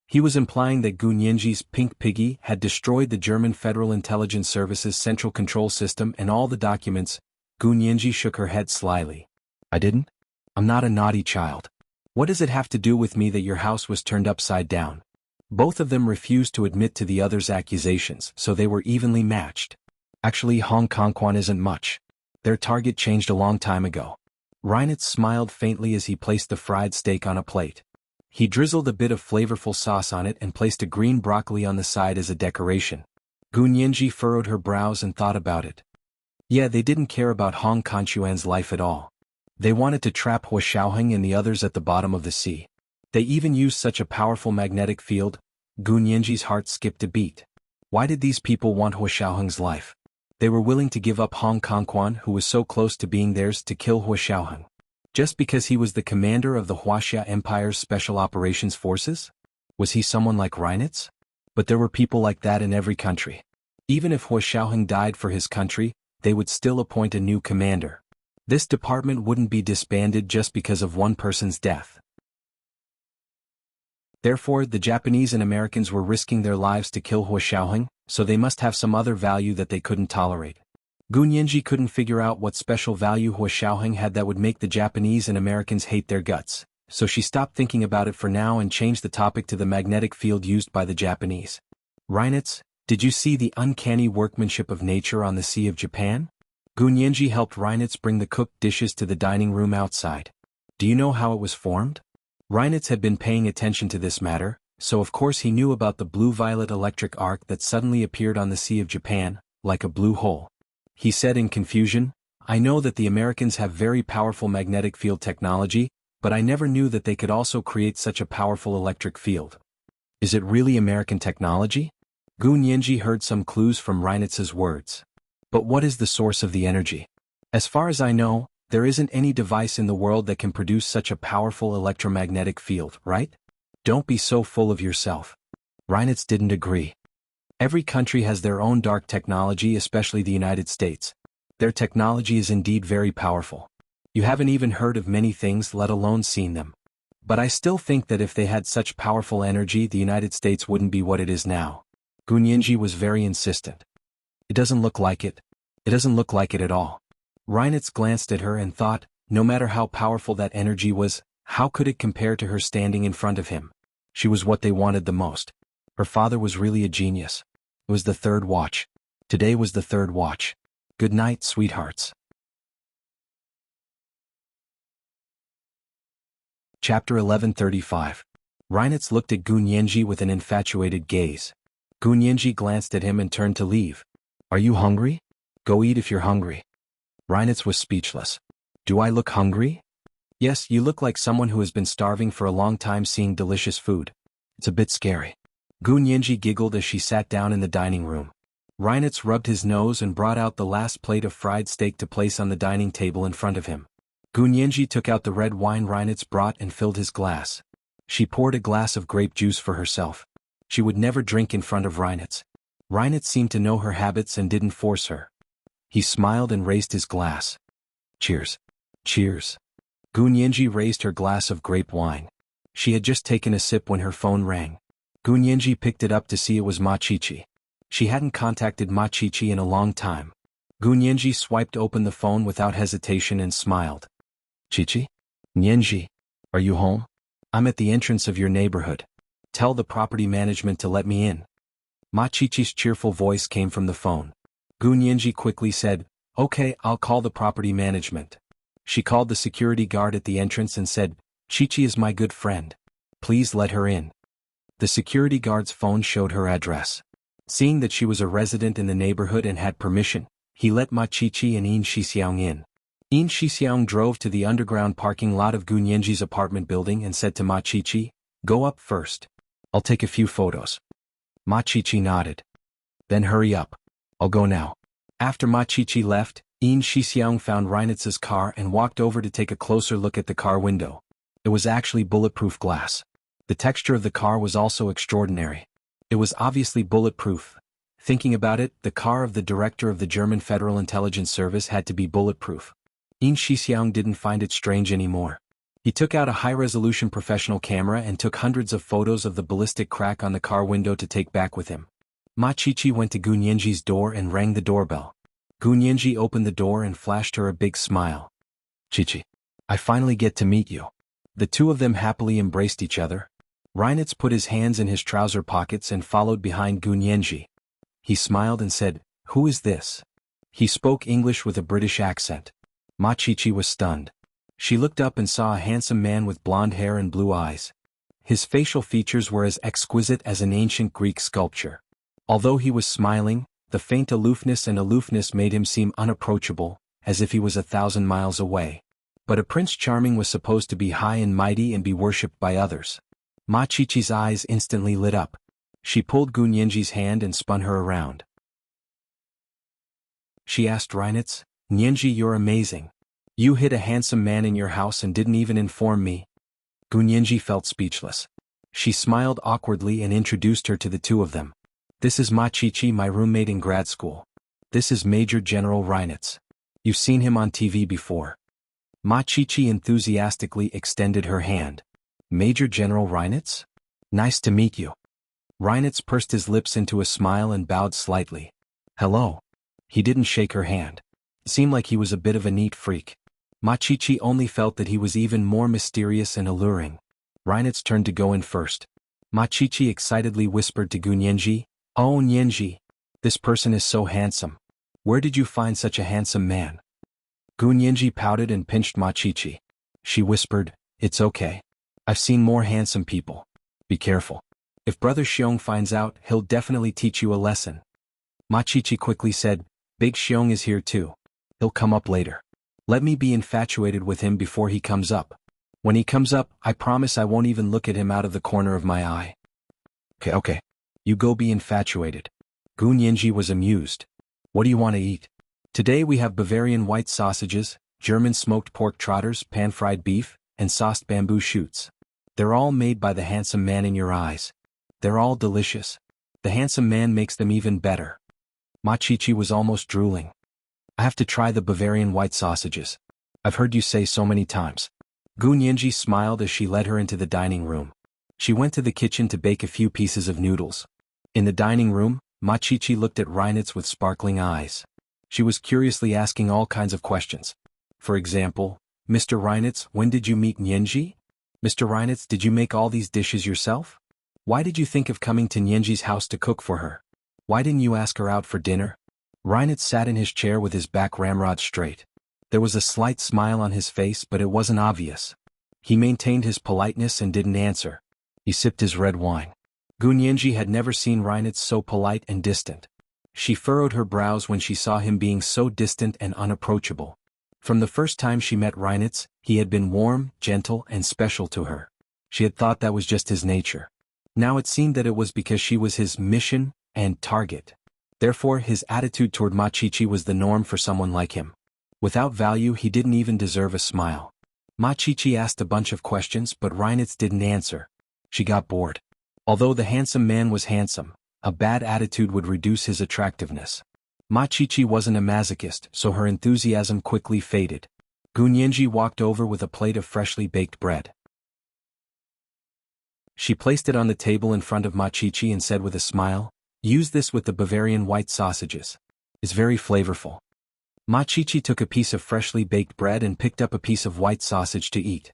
He was implying that Gunyenji's pink piggy had destroyed the German Federal Intelligence Service's central control system and all the documents. Gunyenji shook her head slyly. I didn't? I'm not a naughty child. What does it have to do with me that your house was turned upside down? Both of them refused to admit to the other's accusations, so they were evenly matched. Actually, Hong Kongchuan isn't much. Their target changed a long time ago. Reinitz smiled faintly as he placed the fried steak on a plate. He drizzled a bit of flavorful sauce on it and placed a green broccoli on the side as a decoration. Gunyenji furrowed her brows and thought about it. Yeah, they didn't care about Hong Kongchuan's life at all. They wanted to trap Huo Xiaoheng and the others at the bottom of the sea. They even used such a powerful magnetic field. Gunyenji's heart skipped a beat. Why did these people want Huo Xiaoheng's life? They were willing to give up Hong Kongchuan, who was so close to being theirs, to kill Huo Xiaoheng. Just because he was the commander of the Wuxia Empire's Special Operations Forces? Was he someone like Reinitz? But there were people like that in every country. Even if Huo Xiaoheng died for his country, they would still appoint a new commander. This department wouldn't be disbanded just because of one person's death. Therefore, the Japanese and Americans were risking their lives to kill Huo Xiaoheng, so they must have some other value that they couldn't tolerate. Gunyenji couldn't figure out what special value Huo Xiaoheng had that would make the Japanese and Americans hate their guts, so she stopped thinking about it for now and changed the topic to the magnetic field used by the Japanese. Reinitz, did you see the uncanny workmanship of nature on the Sea of Japan? Gunyenji helped Reinitz bring the cooked dishes to the dining room outside. Do you know how it was formed? Reinitz had been paying attention to this matter, so of course he knew about the blue-violet electric arc that suddenly appeared on the Sea of Japan, like a blue hole. He said in confusion, I know that the Americans have very powerful magnetic field technology, but I never knew that they could also create such a powerful electric field. Is it really American technology? Gunyenji heard some clues from Reinitz's words. But what is the source of the energy? As far as I know, there isn't any device in the world that can produce such a powerful electromagnetic field, right? Don't be so full of yourself. Reinitz didn't agree. Every country has their own dark technology, especially the United States. Their technology is indeed very powerful. You haven't even heard of many things, let alone seen them. But I still think that if they had such powerful energy, the United States wouldn't be what it is now. Gunyinji was very insistent. It doesn't look like it. It doesn't look like it at all. Reinitz glanced at her and thought, no matter how powerful that energy was, how could it compare to her standing in front of him? She was what they wanted the most. Her father was really a genius. It was the third watch. Today was the third watch. Good night, sweethearts. Chapter 1135. Reinitz looked at Gunyinji with an infatuated gaze. Gunyinji glanced at him and turned to leave. Are you hungry? Go eat if you're hungry. Reinitz was speechless. Do I look hungry? Yes, you look like someone who has been starving for a long time seeing delicious food. It's a bit scary. Gunyinji giggled as she sat down in the dining room. Reinitz rubbed his nose and brought out the last plate of fried steak to place on the dining table in front of him. Gunyinji took out the red wine Reinitz brought and filled his glass. She poured a glass of grape juice for herself. She would never drink in front of Reinitz. Reinitz seemed to know her habits and didn't force her. He smiled and raised his glass. Cheers. Cheers. Gunyinji raised her glass of grape wine. She had just taken a sip when her phone rang. Gunyinji picked it up to see it was Ma Chichi. She hadn't contacted Ma Chichi in a long time. Gunyinji swiped open the phone without hesitation and smiled. Chichi? Nyenji, are you home? I'm at the entrance of your neighborhood. Tell the property management to let me in. Ma Chichi's cheerful voice came from the phone. Gunyinji quickly said, Okay, I'll call the property management. She called the security guard at the entrance and said, Chichi is my good friend. Please let her in. The security guard's phone showed her address. Seeing that she was a resident in the neighborhood and had permission, he let Ma Chichi and Yin Shixiang in. Yin Shixiang drove to the underground parking lot of Gunyinji's apartment building and said to Ma Chichi, Go up first. I'll take a few photos. Ma Chichi nodded. Then hurry up. I'll go now. After Ma Chichi left, Yin Shixiang found Reinitz's car and walked over to take a closer look at the car window. It was actually bulletproof glass. The texture of the car was also extraordinary. It was obviously bulletproof. Thinking about it, the car of the director of the German Federal Intelligence Service had to be bulletproof. Yin Shixiang didn't find it strange anymore. He took out a high-resolution professional camera and took hundreds of photos of the ballistic crack on the car window to take back with him. Ma Chichi went to Gunyinji's door and rang the doorbell. Gunyinji opened the door and flashed her a big smile. Chichi, I finally get to meet you. The two of them happily embraced each other. Reinitz put his hands in his trouser pockets and followed behind Gunyinji. He smiled and said, Who is this? He spoke English with a British accent. Ma Chichi was stunned. She looked up and saw a handsome man with blonde hair and blue eyes. His facial features were as exquisite as an ancient Greek sculpture. Although he was smiling, the faint aloofness made him seem unapproachable, as if he was 1,000 miles away. But a Prince Charming was supposed to be high and mighty and be worshipped by others. Ma Chichi's eyes instantly lit up. She pulled Gunyinji's hand and spun her around. She asked Reinitz, Nyenji, you're amazing. You hid a handsome man in your house and didn't even inform me. Gunyinji felt speechless. She smiled awkwardly and introduced her to the two of them. This is Ma Chichi, my roommate in grad school. This is Major General Reinitz. You've seen him on TV before. Ma Chichi enthusiastically extended her hand. Major General Reinitz? Nice to meet you. Reinitz pursed his lips into a smile and bowed slightly. Hello. He didn't shake her hand. It seemed like he was a bit of a neat freak. Ma Chichi only felt that he was even more mysterious and alluring. Reinitz turned to go in first. Ma Chichi excitedly whispered to Gunyinji, Oh Nyenji, this person is so handsome. Where did you find such a handsome man? Gunyinji pouted and pinched Ma Chichi. She whispered, It's okay. I've seen more handsome people. Be careful. If Brother Xiong finds out, he'll definitely teach you a lesson. Ma Chichi quickly said, Big Xiong is here too. He'll come up later. Let me be infatuated with him before he comes up. When he comes up, I promise I won't even look at him out of the corner of my eye. Okay. You go be infatuated. Gunyinji was amused. What do you want to eat? Today we have Bavarian white sausages, German smoked pork trotters, pan-fried beef, and sauced bamboo shoots. They're all made by the handsome man in your eyes. They're all delicious. The handsome man makes them even better. Ma Chichi was almost drooling. I have to try the Bavarian white sausages. I've heard you say so many times. Gu Nianji smiled as she led her into the dining room. She went to the kitchen to bake a few pieces of noodles. In the dining room, Ma Chichi looked at Reinitz with sparkling eyes. She was curiously asking all kinds of questions. For example, Mr. Reinitz, when did you meet Nianji? Mr. Reinitz, did you make all these dishes yourself? Why did you think of coming to Nianji's house to cook for her? Why didn't you ask her out for dinner? Reinitz sat in his chair with his back ramrod straight. There was a slight smile on his face, but it wasn't obvious. He maintained his politeness and didn't answer. He sipped his red wine. Gu Nianji had never seen Reinitz so polite and distant. She furrowed her brows when she saw him being so distant and unapproachable. From the first time she met Reinitz, he had been warm, gentle, and special to her. She had thought that was just his nature. Now it seemed that it was because she was his mission and target. Therefore, his attitude toward Ma Chichi was the norm for someone like him. Without value, he didn't even deserve a smile. Ma Chichi asked a bunch of questions, but Reinitz didn't answer. She got bored. Although the handsome man was handsome, a bad attitude would reduce his attractiveness. Ma Chichi wasn't a masochist, so her enthusiasm quickly faded. Gu Nianji walked over with a plate of freshly baked bread. She placed it on the table in front of Ma Chichi and said with a smile, "Use this with the Bavarian white sausages. It's very flavorful." Ma Chichi took a piece of freshly baked bread and picked up a piece of white sausage to eat.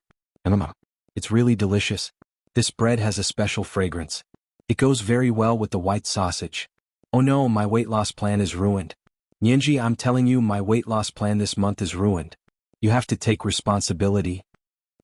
It's really delicious. This bread has a special fragrance. It goes very well with the white sausage. Oh no, my weight loss plan is ruined. Nianji, I'm telling you, my weight loss plan this month is ruined. You have to take responsibility.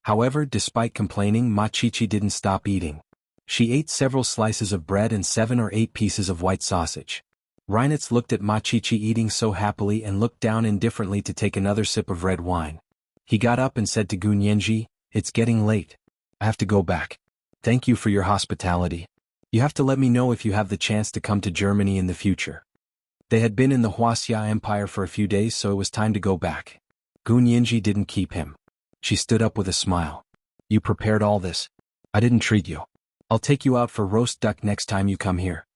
However, despite complaining, Ma Chichi didn't stop eating. She ate several slices of bread and 7 or 8 pieces of white sausage. Reinitz looked at Ma Chichi eating so happily and looked down indifferently to take another sip of red wine. He got up and said to Gu Nianji, "It's getting late. I have to go back. Thank you for your hospitality. You have to let me know if you have the chance to come to Germany in the future." They had been in the Wuxia Empire for a few days, so it was time to go back. Gu Nianji didn't keep him. She stood up with a smile. "You prepared all this. I didn't treat you. I'll take you out for roast duck next time you come here."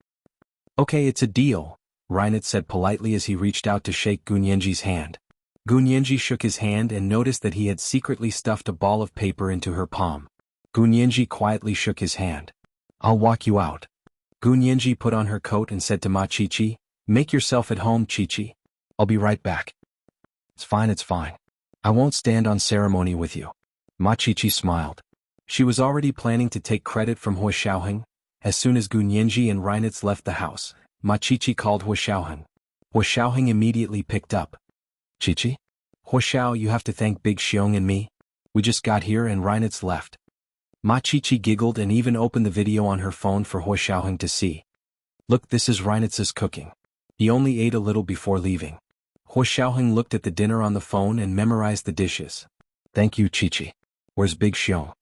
"Okay, it's a deal," Reinitz said politely as he reached out to shake Gu Nianji's hand. Gu Nianji shook his hand and noticed that he had secretly stuffed a ball of paper into her palm. Gu Nianji quietly shook his hand. "I'll walk you out." Gu Nianji put on her coat and said to Ma Chichi, "Make yourself at home, Chichi. I'll be right back." It's fine. I won't stand on ceremony with you." Ma Chichi smiled. She was already planning to take credit from Hu Xiaoheng. As soon as Gu Nianji and Reinitz left the house, Ma Chichi called Hu Xiaoheng. Hu Xiaoheng immediately picked up. "Chichi? Hu Xiao, you have to thank Big Xiong and me. We just got here and Reinitz left." Ma Chichi giggled and even opened the video on her phone for Hu Xiaoheng to see. "Look, this is Reinitz's cooking. He only ate a little before leaving." Hu Xiaoheng looked at the dinner on the phone and memorized the dishes. "Thank you, Chichi. Where's Big Xiong?"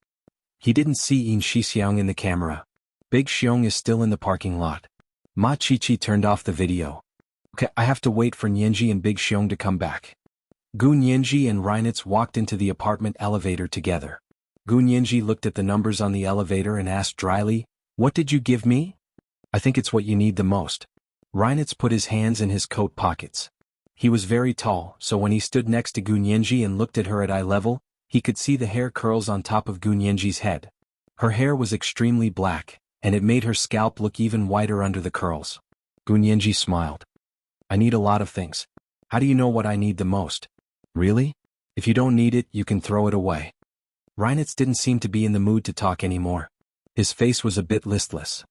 He didn't see Yin Shixiang in the camera. Big Xiong is still in the parking lot. Ma Chichi turned off the video. "Okay, I have to wait for Nianji and Big Xiong to come back." Gu Nianji and Reinitz walked into the apartment elevator together. Gu Nianji looked at the numbers on the elevator and asked dryly, "What did you give me?" "I think it's what you need the most." Reinitz put his hands in his coat pockets. He was very tall, so when he stood next to Gu Nianji and looked at her at eye level, he could see the hair curls on top of Gu Nianji's head. Her hair was extremely black, and it made her scalp look even whiter under the curls. Gu Nianji smiled. "I need a lot of things. How do you know what I need the most?" "Really? If you don't need it, you can throw it away." Reinitz didn't seem to be in the mood to talk anymore. His face was a bit listless.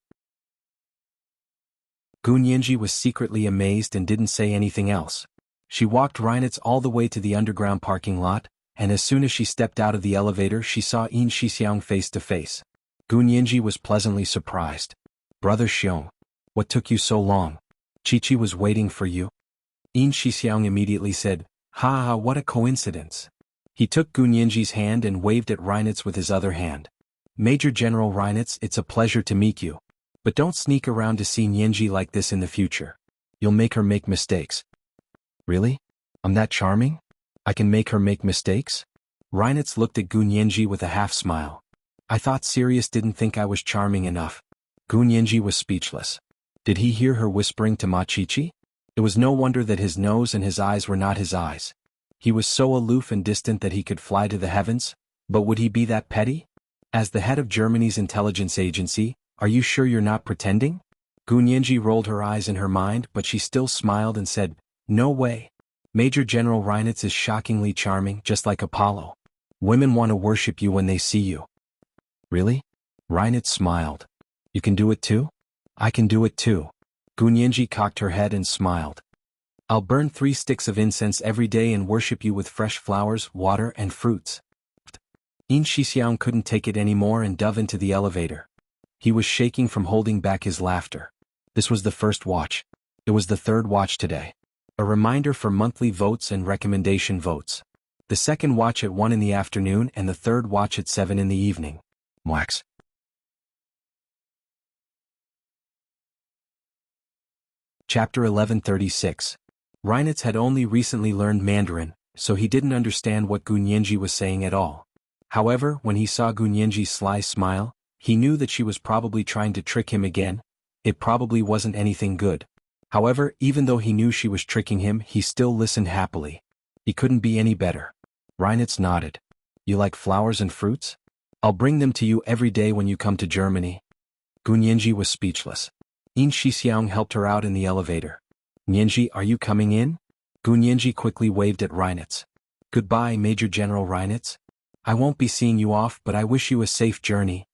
Gu Nianji was secretly amazed and didn't say anything else. She walked Reinitz all the way to the underground parking lot, and as soon as she stepped out of the elevator she saw Yin Shixiang face to face. Gu Nianji was pleasantly surprised. "Brother Xiong, what took you so long? Chichi was waiting for you." Yin Shixiang immediately said, "Ha ha, what a coincidence." He took Gu Nianji's hand and waved at Reinitz with his other hand. "Major General Reinitz, it's a pleasure to meet you. But don't sneak around to see Nianji like this in the future. You'll make her make mistakes." "Really? I'm that charming? I can make her make mistakes?" Reinitz looked at Gu Nianji with a half smile. I thought Sirius didn't think I was charming enough. Gun Yinji was speechless. Did he hear her whispering to Ma Chichi? It was no wonder that his nose and his eyes were not his eyes. He was so aloof and distant that he could fly to the heavens, but would he be that petty? As the head of Germany's intelligence agency, are you sure you're not pretending? Gun Yinji rolled her eyes in her mind, but she still smiled and said, no way. Major General Reinitz is shockingly charming, just like Apollo. Women want to worship you when they see you. Really? Reinitz smiled. You can do it too? I can do it too. Gun Yinji cocked her head and smiled. I'll burn 3 sticks of incense every day and worship you with fresh flowers, water, and fruits. Yin Shixiang couldn't take it anymore and dove into the elevator. He was shaking from holding back his laughter. This was the first watch. It was the third watch today. A reminder for monthly votes and recommendation votes. The second watch at 1 in the afternoon and the third watch at 7 in the evening. Wax. Chapter 1136. Reinitz had only recently learned Mandarin, so he didn't understand what Gun Yinji was saying at all. However, when he saw Gun Yinji's sly smile, he knew that she was probably trying to trick him again. It probably wasn't anything good. However, even though he knew she was tricking him, he still listened happily. He couldn't be any better. Reinitz nodded. You like flowers and fruits? I'll bring them to you every day when you come to Germany. Gun Yinji was speechless. Yin Shixiang helped her out in the elevator. Yinji, are you coming in? Gun Yinji quickly waved at Reinitz. Goodbye, Major General Reinitz. I won't be seeing you off, but I wish you a safe journey.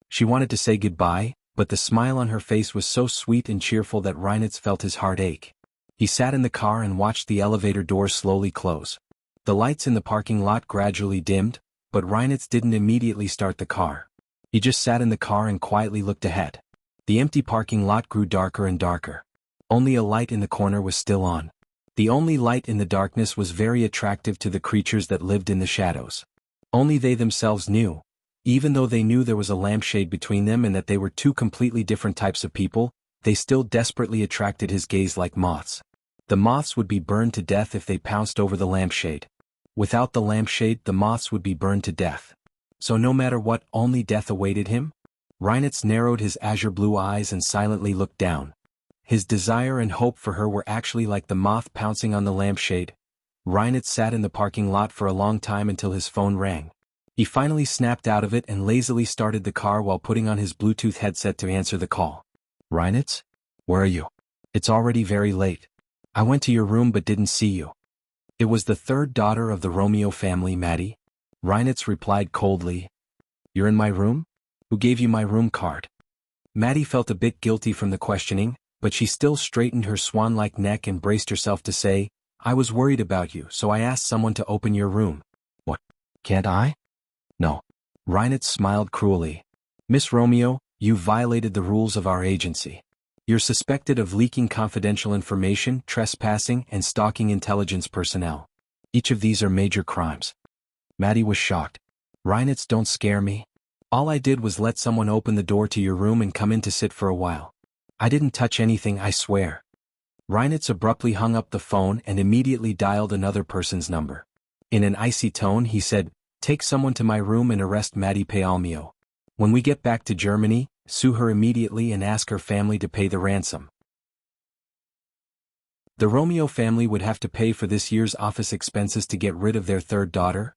She wanted to say goodbye, but the smile on her face was so sweet and cheerful that Reinitz felt his heart ache. He sat in the car and watched the elevator doors slowly close. The lights in the parking lot gradually dimmed, but Reinitz didn't immediately start the car. He just sat in the car and quietly looked ahead. The empty parking lot grew darker and darker. Only a light in the corner was still on. The only light in the darkness was very attractive to the creatures that lived in the shadows. Only they themselves knew. Even though they knew there was a lampshade between them and that they were 2 completely different types of people, they still desperately attracted his gaze like moths. The moths would be burned to death if they pounced over the lampshade. Without the lampshade, the moths would be burned to death. So no matter what, only death awaited him? Reinitz narrowed his azure blue eyes and silently looked down. His desire and hope for her were actually like the moth pouncing on the lampshade. Reinitz sat in the parking lot for a long time until his phone rang. He finally snapped out of it and lazily started the car while putting on his Bluetooth headset to answer the call. Reinitz? Where are you? It's already very late. I went to your room but didn't see you. It was the third daughter of the Romeo family, Maddie. Reinitz replied coldly. You're in my room? Who gave you my room card? Maddie felt a bit guilty from the questioning, but she still straightened her swan-like neck and braced herself to say, I was worried about you, so I asked someone to open your room. What? Can't I? No. Reinitz smiled cruelly. Miss Romeo, you violated the rules of our agency. You're suspected of leaking confidential information, trespassing, and stalking intelligence personnel. Each of these are major crimes. Maddie was shocked. Reinitz, don't scare me. All I did was let someone open the door to your room and come in to sit for a while. I didn't touch anything, I swear. Reinitz abruptly hung up the phone and immediately dialed another person's number. In an icy tone he said, Take someone to my room and arrest Maddie Palmio. When we get back to Germany, sue her immediately and ask her family to pay the ransom. The Romeo family would have to pay for this year's office expenses to get rid of their third daughter?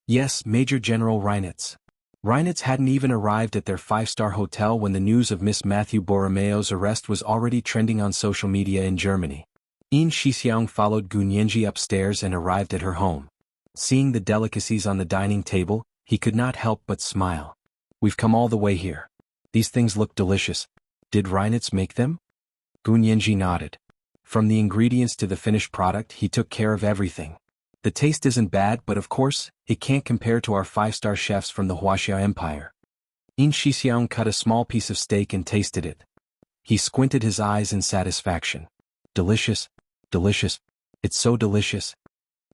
Yes, Major General Reinitz. Reinitz hadn't even arrived at their 5-star hotel when the news of Miss Matthew Borromeo's arrest was already trending on social media in Germany. Yin Shixiang followed Gun Yinji upstairs and arrived at her home. Seeing the delicacies on the dining table, he could not help but smile. We've come all the way here. These things look delicious. Did Reinitz make them? Gun Yinji nodded. From the ingredients to the finished product, he took care of everything. The taste isn't bad, but of course, it can't compare to our 5-star chefs from the Wuxia Empire. Yin Shixiang cut a small piece of steak and tasted it. He squinted his eyes in satisfaction. Delicious, delicious, it's so delicious.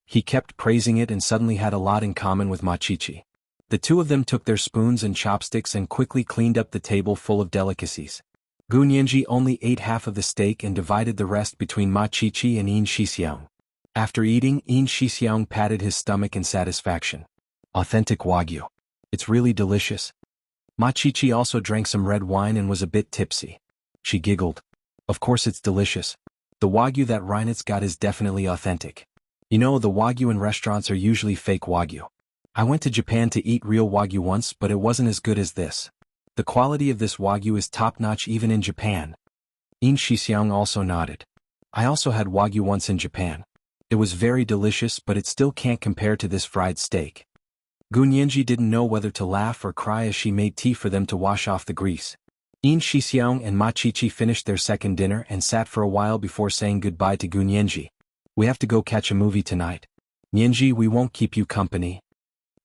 He kept praising it and suddenly had a lot in common with Ma Chichi. The two of them took their spoons and chopsticks and quickly cleaned up the table full of delicacies. Gun Yinji only ate half of the steak and divided the rest between Ma Chichi and Yin Shixiang. After eating, Yin Shixiang patted his stomach in satisfaction. Authentic Wagyu. It's really delicious. Ma Chichi also drank some red wine and was a bit tipsy. She giggled. Of course it's delicious. The Wagyu that Reinitz got is definitely authentic. You know, the Wagyu in restaurants are usually fake Wagyu. I went to Japan to eat real Wagyu once, but it wasn't as good as this. The quality of this Wagyu is top-notch even in Japan. In Shixiang also nodded. I also had Wagyu once in Japan. It was very delicious, but it still can't compare to this fried steak. Gunyenji didn't know whether to laugh or cry as she made tea for them to wash off the grease. In Shixiang and Ma Chichi finished their second dinner and sat for a while before saying goodbye to Gunyenji. We have to go catch a movie tonight. Nyenji, we won't keep you company.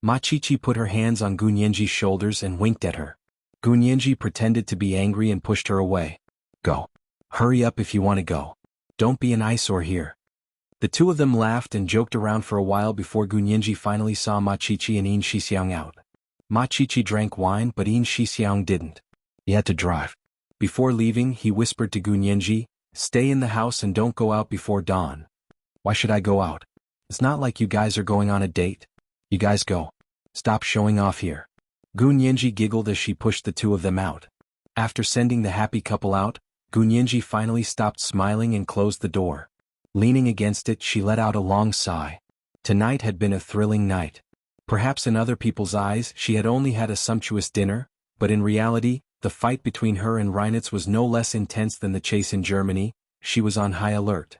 Ma Chichi put her hands on Gunyenji's shoulders and winked at her. Gunyenji pretended to be angry and pushed her away. Go. Hurry up if you want to go. Don't be an eyesore here. The two of them laughed and joked around for a while before Gunyenji finally saw Ma Chichi and In Shixiang out. Ma Chichi drank wine, but In Shixiang didn't. He had to drive. Before leaving, he whispered to Gunyenji, "Stay in the house and don't go out before dawn." Why should I go out? It's not like you guys are going on a date. You guys go. Stop showing off here. Gunyenji giggled as she pushed the two of them out. After sending the happy couple out, Gunyenji finally stopped smiling and closed the door. Leaning against it, she let out a long sigh. Tonight had been a thrilling night. Perhaps in other people's eyes she had only had a sumptuous dinner, but in reality, the fight between her and Reinitz was no less intense than the chase in Germany. She was on high alert.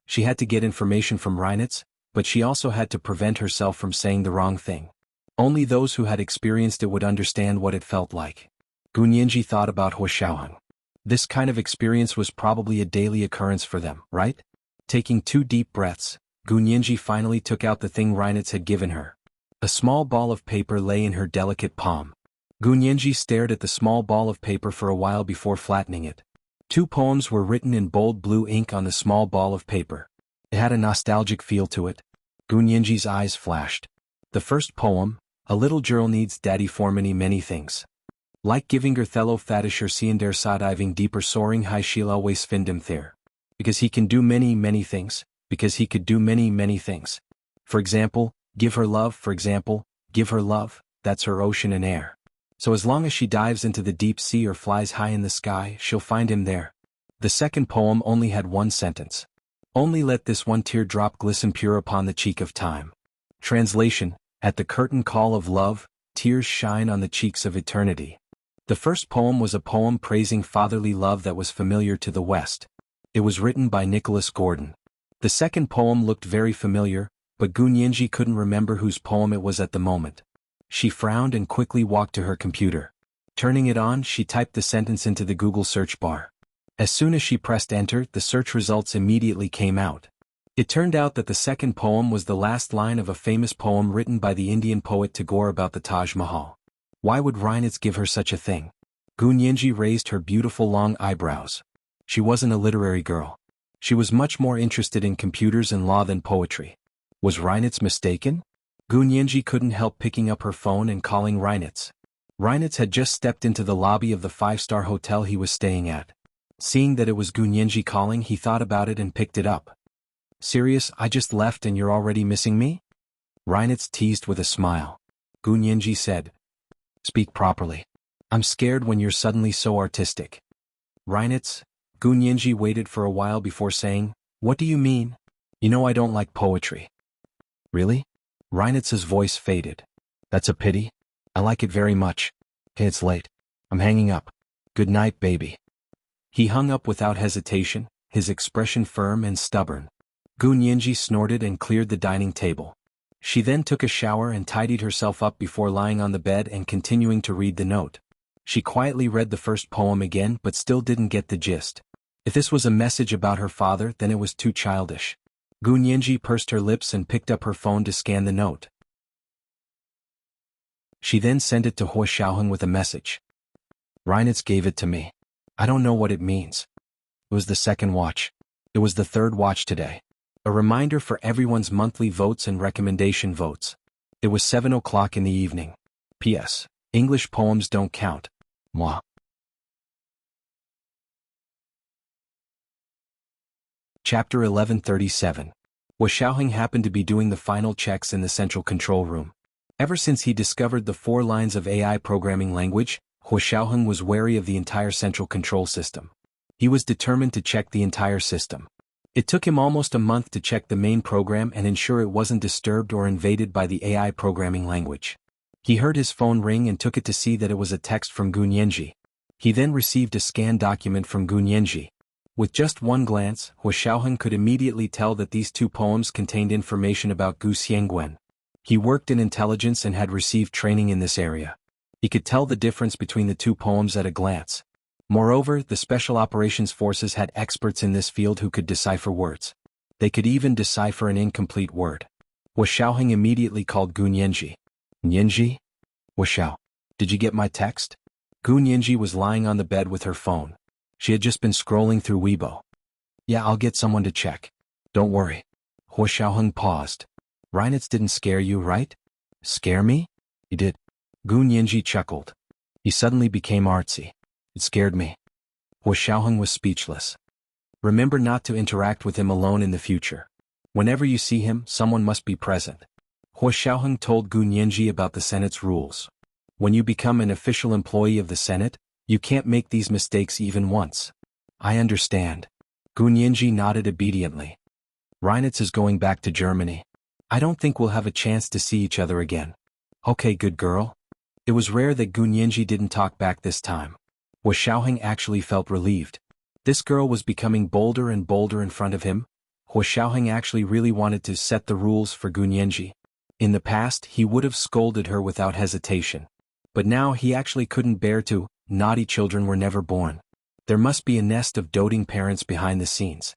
She had to get information from Reinitz, but she also had to prevent herself from saying the wrong thing. Only those who had experienced it would understand what it felt like. Gunyenji thought about Huashaoheng. This kind of experience was probably a daily occurrence for them, right? Taking 2 deep breaths, Gunyenji finally took out the thing Reinitz had given her. A small ball of paper lay in her delicate palm. Gunyenji stared at the small ball of paper for a while before flattening it. 2 poems were written in bold blue ink on the small ball of paper. It had a nostalgic feel to it. Gunyenji's eyes flashed. The first poem, "A little girl needs daddy for many things. Like giving Gerthello Fatischer sehen der Sadiving deeper soaring high she'll always find him there. Because he can do many things, because he could do many things. For example, give her love, for example, give her love, that's her ocean and air. So as long as she dives into the deep sea or flies high in the sky, she'll find him there." The second poem only had 1 sentence. "Only let this one teardrop glisten pure upon the cheek of time." Translation: At the curtain call of love, tears shine on the cheeks of eternity. The first poem was a poem praising fatherly love that was familiar to the West. It was written by Nicholas Gordon. The second poem looked very familiar, but Gunyenji couldn't remember whose poem it was at the moment. She frowned and quickly walked to her computer. Turning it on, she typed the sentence into the Google search bar. As soon as she pressed enter, the search results immediately came out. It turned out that the second poem was the last line of a famous poem written by the Indian poet Tagore about the Taj Mahal. Why would Reinitz give her such a thing? Gunyenji raised her beautiful long eyebrows. She wasn't a literary girl. She was much more interested in computers and law than poetry. Was Reinitz mistaken? Gunyenji couldn't help picking up her phone and calling Reinitz. Reinitz had just stepped into the lobby of the 5-star hotel he was staying at. Seeing that it was Gunyenji calling, he thought about it and picked it up. "Serious, I just left and you're already missing me?" Reinitz teased with a smile. Gunyenji said, "Speak properly. I'm scared when you're suddenly so artistic." Reinitz, Gunyenji waited for a while before saying, "What do you mean? You know I don't like poetry." "Really?" Reinitz's voice faded. "That's a pity. I like it very much. Hey, it's late. I'm hanging up. Good night, baby." He hung up without hesitation, his expression firm and stubborn. Gunyenji snorted and cleared the dining table. She then took a shower and tidied herself up before lying on the bed and continuing to read the note. She quietly read the first poem again but still didn't get the gist. If this was a message about her father, then it was too childish. Gunyenji pursed her lips and picked up her phone to scan the note. She then sent it to Huashaoheng with a message. "Reinitz gave it to me. I don't know what it means. It was the second watch. It was the third watch today. A reminder for everyone's monthly votes and recommendation votes. It was 7 o'clock in the evening. P.S. English poems don't count. Moi." Chapter 1137. Huashaoheng happened to be doing the final checks in the central control room. Ever since he discovered the 4 lines of AI programming language, Huo Xiaoheng was wary of the entire central control system. He was determined to check the entire system. It took him almost a month to check the main program and ensure it wasn't disturbed or invaded by the AI programming language. He heard his phone ring and took it to see that it was a text from Gu Nianji. He then received a scanned document from Gu Nianji. With just one glance, Huo Xiaoheng could immediately tell that these 2 poems contained information about Gu Xiangguan. He worked in intelligence and had received training in this area. He could tell the difference between the 2 poems at a glance. Moreover, the Special Operations Forces had experts in this field who could decipher words. They could even decipher an incomplete word. Huo Xiaoheng immediately called Gu Nianji. Nianji? Huo Xiao, did you get my text? Gu Nianji was lying on the bed with her phone. She had just been scrolling through Weibo. Yeah, I'll get someone to check. Don't worry. Huo Xiaoheng paused. Reinitz didn't scare you, right? Scare me? He did. Gu Nianji chuckled. He suddenly became artsy. It scared me. Huo Xiaoheng was speechless. Remember not to interact with him alone in the future. Whenever you see him, someone must be present. Huo Xiaoheng told Gu Nianji about the Senate's rules. When you become an official employee of the Senate, you can't make these mistakes even once. I understand. Gu Nianji nodded obediently. Reinitz is going back to Germany. I don't think we'll have a chance to see each other again. Okay, good girl. It was rare that Gu Nianji didn't talk back this time. Huo Xiaoheng actually felt relieved. This girl was becoming bolder and bolder in front of him. Huo Xiaoheng actually really wanted to set the rules for Gu Nianji. In the past, he would have scolded her without hesitation. But now he actually couldn't bear to. Naughty children were never born. There must be a nest of doting parents behind the scenes.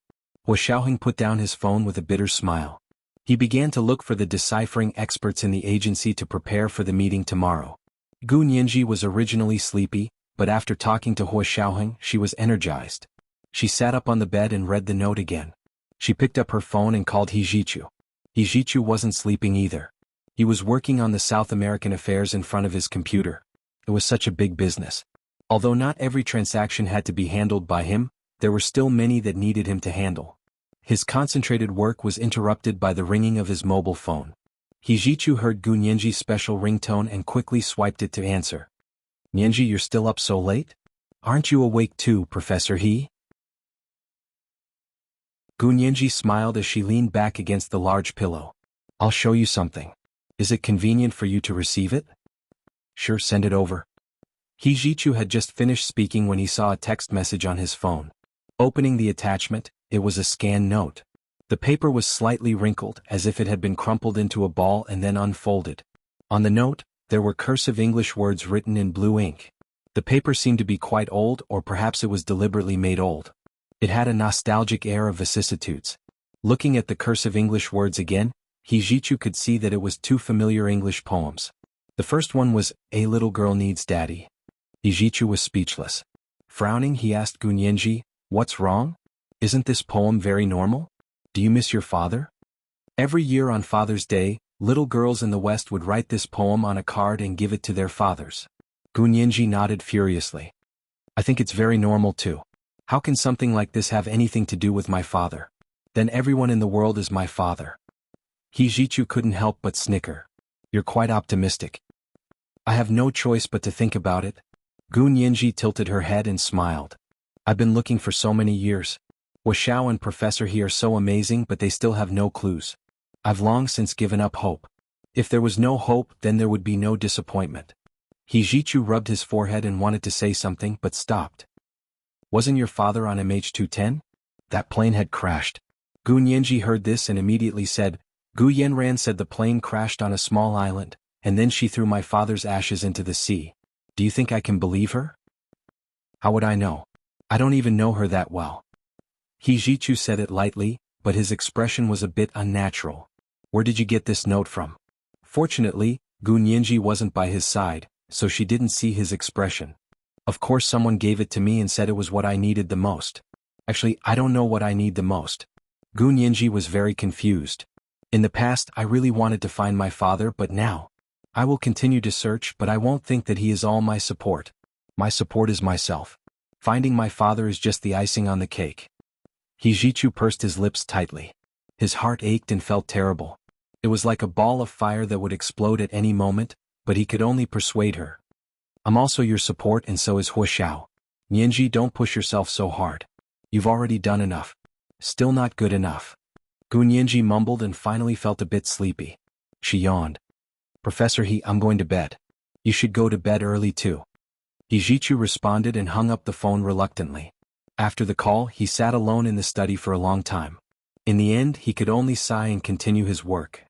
Huo Xiaoheng put down his phone with a bitter smile. He began to look for the deciphering experts in the agency to prepare for the meeting tomorrow. Gu Nianji was originally sleepy, but after talking to Huo Xiaoheng, she was energized. She sat up on the bed and read the note again. She picked up her phone and called He Jichu. He Jichu wasn't sleeping either. He was working on the South American affairs in front of his computer. It was such a big business. Although not every transaction had to be handled by him, there were still many that needed him to handle. His concentrated work was interrupted by the ringing of his mobile phone. He Jichu heard Gu Nianji's special ringtone and quickly swiped it to answer. Nianji, you're still up so late? Aren't you awake too, Professor He? Gu Nianji smiled as she leaned back against the large pillow. I'll show you something. Is it convenient for you to receive it? Sure, send it over. He Jichu had just finished speaking when he saw a text message on his phone. Opening the attachment, it was a scanned note. The paper was slightly wrinkled, as if it had been crumpled into a ball and then unfolded. On the note, there were cursive English words written in blue ink. The paper seemed to be quite old, or perhaps it was deliberately made old. It had a nostalgic air of vicissitudes. Looking at the cursive English words again, He Jichu could see that it was 2 familiar English poems. The first one was, A Little Girl Needs Daddy. He Jichu was speechless. Frowning, he asked Gu Nianji, What's wrong? Isn't this poem very normal? Do you miss your father? Every year on Father's Day, little girls in the West would write this poem on a card and give it to their fathers. Gu Nianji nodded furiously. I think it's very normal too. How can something like this have anything to do with my father? Then everyone in the world is my father. He Jichu couldn't help but snicker. You're quite optimistic. I have no choice but to think about it. Gu Nianji tilted her head and smiled. I've been looking for so many years. Huo Xiao and Professor He are so amazing, but they still have no clues. I've long since given up hope. If there was no hope, then there would be no disappointment. He Jichu rubbed his forehead and wanted to say something but stopped. Wasn't your father on MH210? That plane had crashed. Gu Nianji heard this and immediately said, Gu Yanran said the plane crashed on a small island, and then she threw my father's ashes into the sea. Do you think I can believe her? How would I know? I don't even know her that well. He Jichu said it lightly, but his expression was a bit unnatural. Where did you get this note from? Fortunately, Gu Nianji wasn't by his side, so she didn't see his expression. Of course someone gave it to me and said it was what I needed the most. Actually, I don't know what I need the most. Gu Nianji was very confused. In the past, I really wanted to find my father, but now, I will continue to search, but I won't think that he is all my support. My support is myself. Finding my father is just the icing on the cake. He Jichu pursed his lips tightly. His heart ached and felt terrible. It was like a ball of fire that would explode at any moment, but he could only persuade her. I'm also your support and so is Huashao. Nianji, don't push yourself so hard. You've already done enough. Still not good enough. Gu Nianji mumbled and finally felt a bit sleepy. She yawned. Professor He, I'm going to bed. You should go to bed early too. Hijichu responded and hung up the phone reluctantly. After the call, he sat alone in the study for a long time. In the end, he could only sigh and continue his work.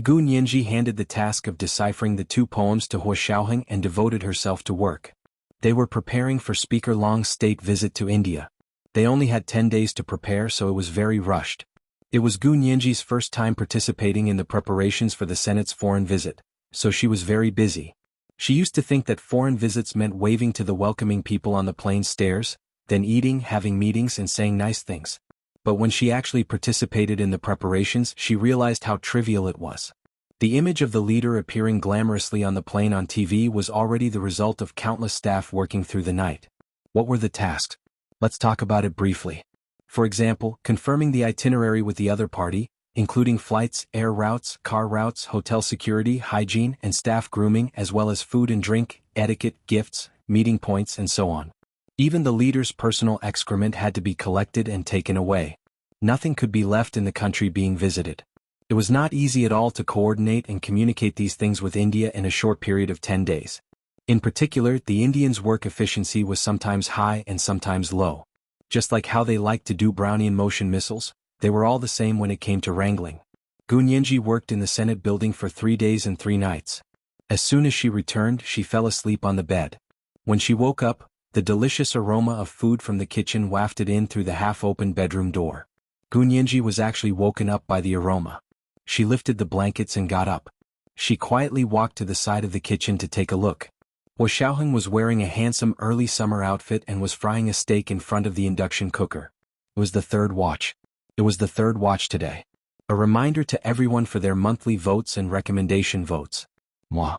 Gu Nianji handed the task of deciphering the 2 poems to Huashao and devoted herself to work. They were preparing for Speaker Long's state visit to India. They only had 10 days to prepare, so it was very rushed. It was Gu Nianji's first time participating in the preparations for the Senate's foreign visit, so she was very busy. She used to think that foreign visits meant waving to the welcoming people on the plane stairs, then eating, having meetings and saying nice things. But when she actually participated in the preparations, she realized how trivial it was. The image of the leader appearing glamorously on the plane on TV was already the result of countless staff working through the night. What were the tasks? Let's talk about it briefly. For example, confirming the itinerary with the other party, including flights, air routes, car routes, hotel security, hygiene, and staff grooming, as well as food and drink, etiquette, gifts, meeting points, and so on. Even the leader's personal excrement had to be collected and taken away. Nothing could be left in the country being visited. It was not easy at all to coordinate and communicate these things with India in a short period of 10 days. In particular, the Indians' work efficiency was sometimes high and sometimes low. Just like how they liked to do Brownian motion missiles, they were all the same when it came to wrangling. Gu Nianji worked in the Senate building for 3 days and 3 nights. As soon as she returned, she fell asleep on the bed. When she woke up, the delicious aroma of food from the kitchen wafted in through the half-open bedroom door. Gu Nianji was actually woken up by the aroma. She lifted the blankets and got up. She quietly walked to the side of the kitchen to take a look. Huashao was wearing a handsome early summer outfit and was frying a steak in front of the induction cooker. It was the 3rd watch. It was the 3rd watch today. A reminder to everyone for their monthly votes and recommendation votes. Moi.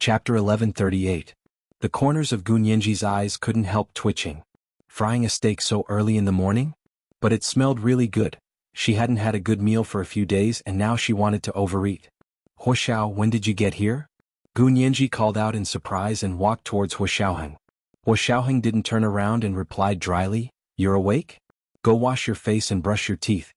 Chapter 1138. The corners of Gu Nianji's eyes couldn't help twitching. Frying a steak so early in the morning? But it smelled really good. She hadn't had a good meal for a few days and now she wanted to overeat. Huashao, when did you get here? Gu Nianji called out in surprise and walked towards Huashao. Huashao didn't turn around and replied dryly, You're awake? Go wash your face and brush your teeth.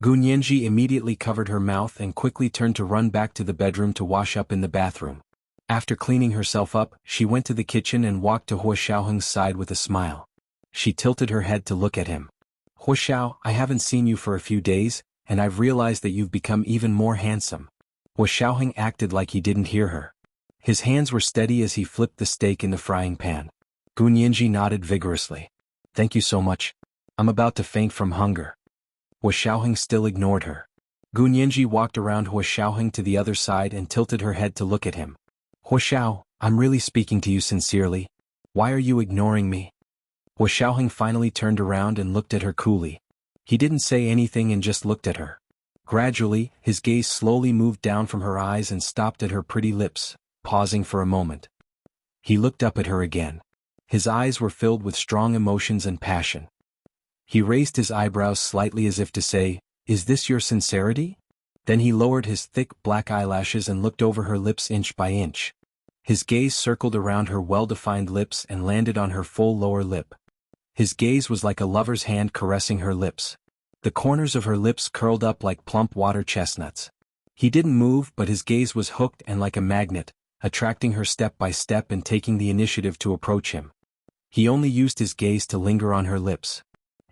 Gu Nianji immediately covered her mouth and quickly turned to run back to the bedroom to wash up in the bathroom. After cleaning herself up, she went to the kitchen and walked to Huashao's side with a smile. She tilted her head to look at him. Huashao, I haven't seen you for a few days, and I've realized that you've become even more handsome. Huashao acted like he didn't hear her. His hands were steady as he flipped the steak in the frying pan. Gu Nianji nodded vigorously. Thank you so much. I'm about to faint from hunger. Huashao still ignored her. Gu Nianji walked around Huashao to the other side and tilted her head to look at him. Huashao, I'm really speaking to you sincerely. Why are you ignoring me? Huashao finally turned around and looked at her coolly. He didn't say anything and just looked at her. Gradually, his gaze slowly moved down from her eyes and stopped at her pretty lips, pausing for a moment. He looked up at her again. His eyes were filled with strong emotions and passion. He raised his eyebrows slightly as if to say, Is this your sincerity? Then he lowered his thick black eyelashes and looked over her lips inch by inch. His gaze circled around her well-defined lips and landed on her full lower lip. His gaze was like a lover's hand caressing her lips. The corners of her lips curled up like plump water chestnuts. He didn't move, but his gaze was hooked and like a magnet, attracting her step by step and taking the initiative to approach him. He only used his gaze to linger on her lips.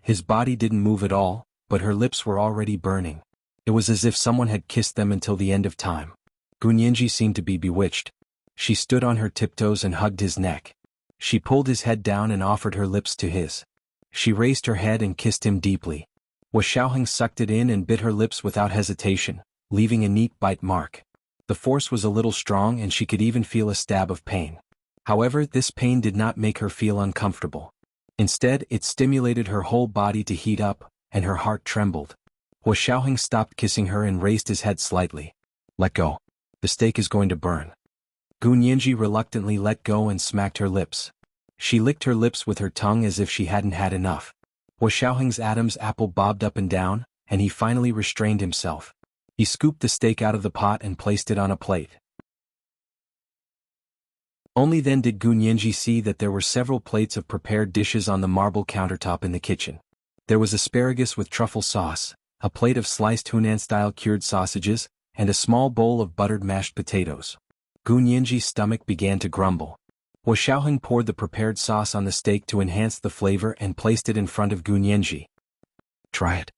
His body didn't move at all, but her lips were already burning. It was as if someone had kissed them until the end of time. Gu Nianji seemed to be bewitched. She stood on her tiptoes and hugged his neck. She pulled his head down and offered her lips to his. She raised her head and kissed him deeply. Huashao sucked it in and bit her lips without hesitation, leaving a neat bite mark. The force was a little strong and she could even feel a stab of pain. However, this pain did not make her feel uncomfortable. Instead, it stimulated her whole body to heat up, and her heart trembled. Huashao stopped kissing her and raised his head slightly. Let go. The steak is going to burn. Gu Nianji reluctantly let go and smacked her lips. She licked her lips with her tongue as if she hadn't had enough. Hua Xiaoheng's Adam's apple bobbed up and down, and he finally restrained himself. He scooped the steak out of the pot and placed it on a plate. Only then did Gu Nianji see that there were several plates of prepared dishes on the marble countertop in the kitchen. There was asparagus with truffle sauce, a plate of sliced Hunan-style cured sausages, and a small bowl of buttered mashed potatoes. Gu Nianji's stomach began to grumble. Hua Xiaoheng poured the prepared sauce on the steak to enhance the flavor and placed it in front of Gu Nianji. "Try it."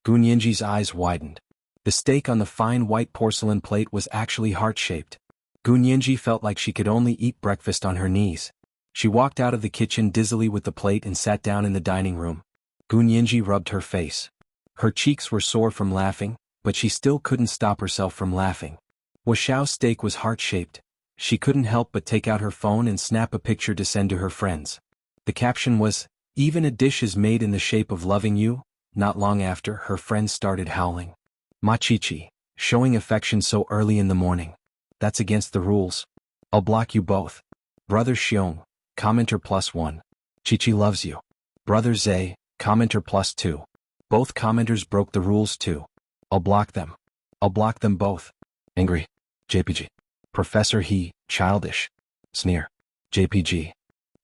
Gu Nianji's eyes widened. The steak on the fine white porcelain plate was actually heart-shaped. Gu Nianji felt like she could only eat breakfast on her knees. She walked out of the kitchen dizzily with the plate and sat down in the dining room. Gu Nianji rubbed her face. Her cheeks were sore from laughing, but she still couldn't stop herself from laughing. Hua Xiao's steak was heart-shaped. She couldn't help but take out her phone and snap a picture to send to her friends. The caption was, "Even a dish is made in the shape of loving you." Not long after, her friends started howling. "Ma Chichi, showing affection so early in the morning. That's against the rules. I'll block you both." Brother Xiong, commenter +1. "Chichi loves you." Brother Zay, commenter +2. Both commenters broke the rules too. "I'll block them. I'll block them both." Angry. JPG. Professor He, childish. Sneer. JPG.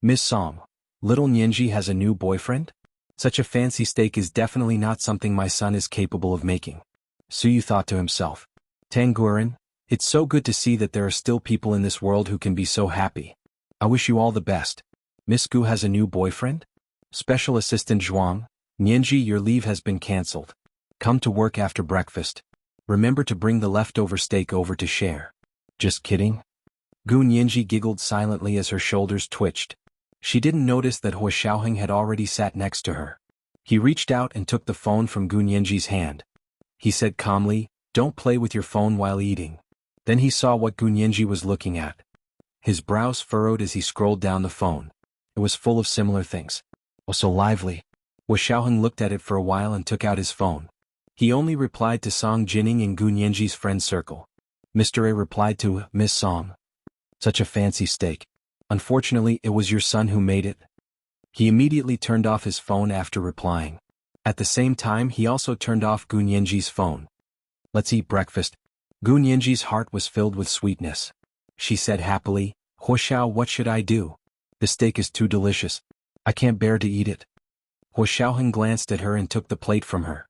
Miss Song, little Nianji has a new boyfriend? Such a fancy steak is definitely not something my son is capable of making. Suyu thought to himself. Tanguren, it's so good to see that there are still people in this world who can be so happy. I wish you all the best. Miss Gu has a new boyfriend? Special Assistant Zhuang, Nianji, your leave has been cancelled. Come to work after breakfast. Remember to bring the leftover steak over to share. Just kidding? Gu Nianji giggled silently as her shoulders twitched. She didn't notice that Hua Xiaoheng had already sat next to her. He reached out and took the phone from Gu Nianji's hand. He said calmly, "Don't play with your phone while eating." Then he saw what Gu Nianji was looking at. His brows furrowed as he scrolled down the phone. It was full of similar things. Oh, so lively. Hua Xiaoheng looked at it for a while and took out his phone. He only replied to Song Jining in Gu Nianji's friend circle. Mr. A replied to Miss Song. Such a fancy steak. Unfortunately, it was your son who made it. He immediately turned off his phone after replying. At the same time, he also turned off Gu Nianji's phone. Let's eat breakfast. Gu Nianji's heart was filled with sweetness. She said happily, Hua Xiao, what should I do? The steak is too delicious. I can't bear to eat it. Hua Xiaoheng glanced at her and took the plate from her.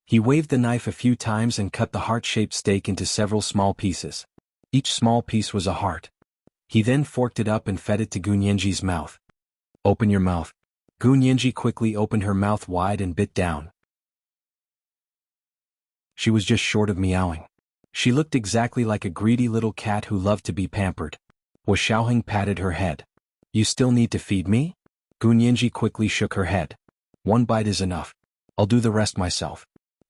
He waved the knife a few times and cut the heart-shaped steak into several small pieces. Each small piece was a heart. He then forked it up and fed it to Gu Nianji's mouth. Open your mouth. Gu Nianji quickly opened her mouth wide and bit down. She was just short of meowing. She looked exactly like a greedy little cat who loved to be pampered. Hua Xiaoheng patted her head. You still need to feed me? Gu Nianji quickly shook her head. One bite is enough. I'll do the rest myself.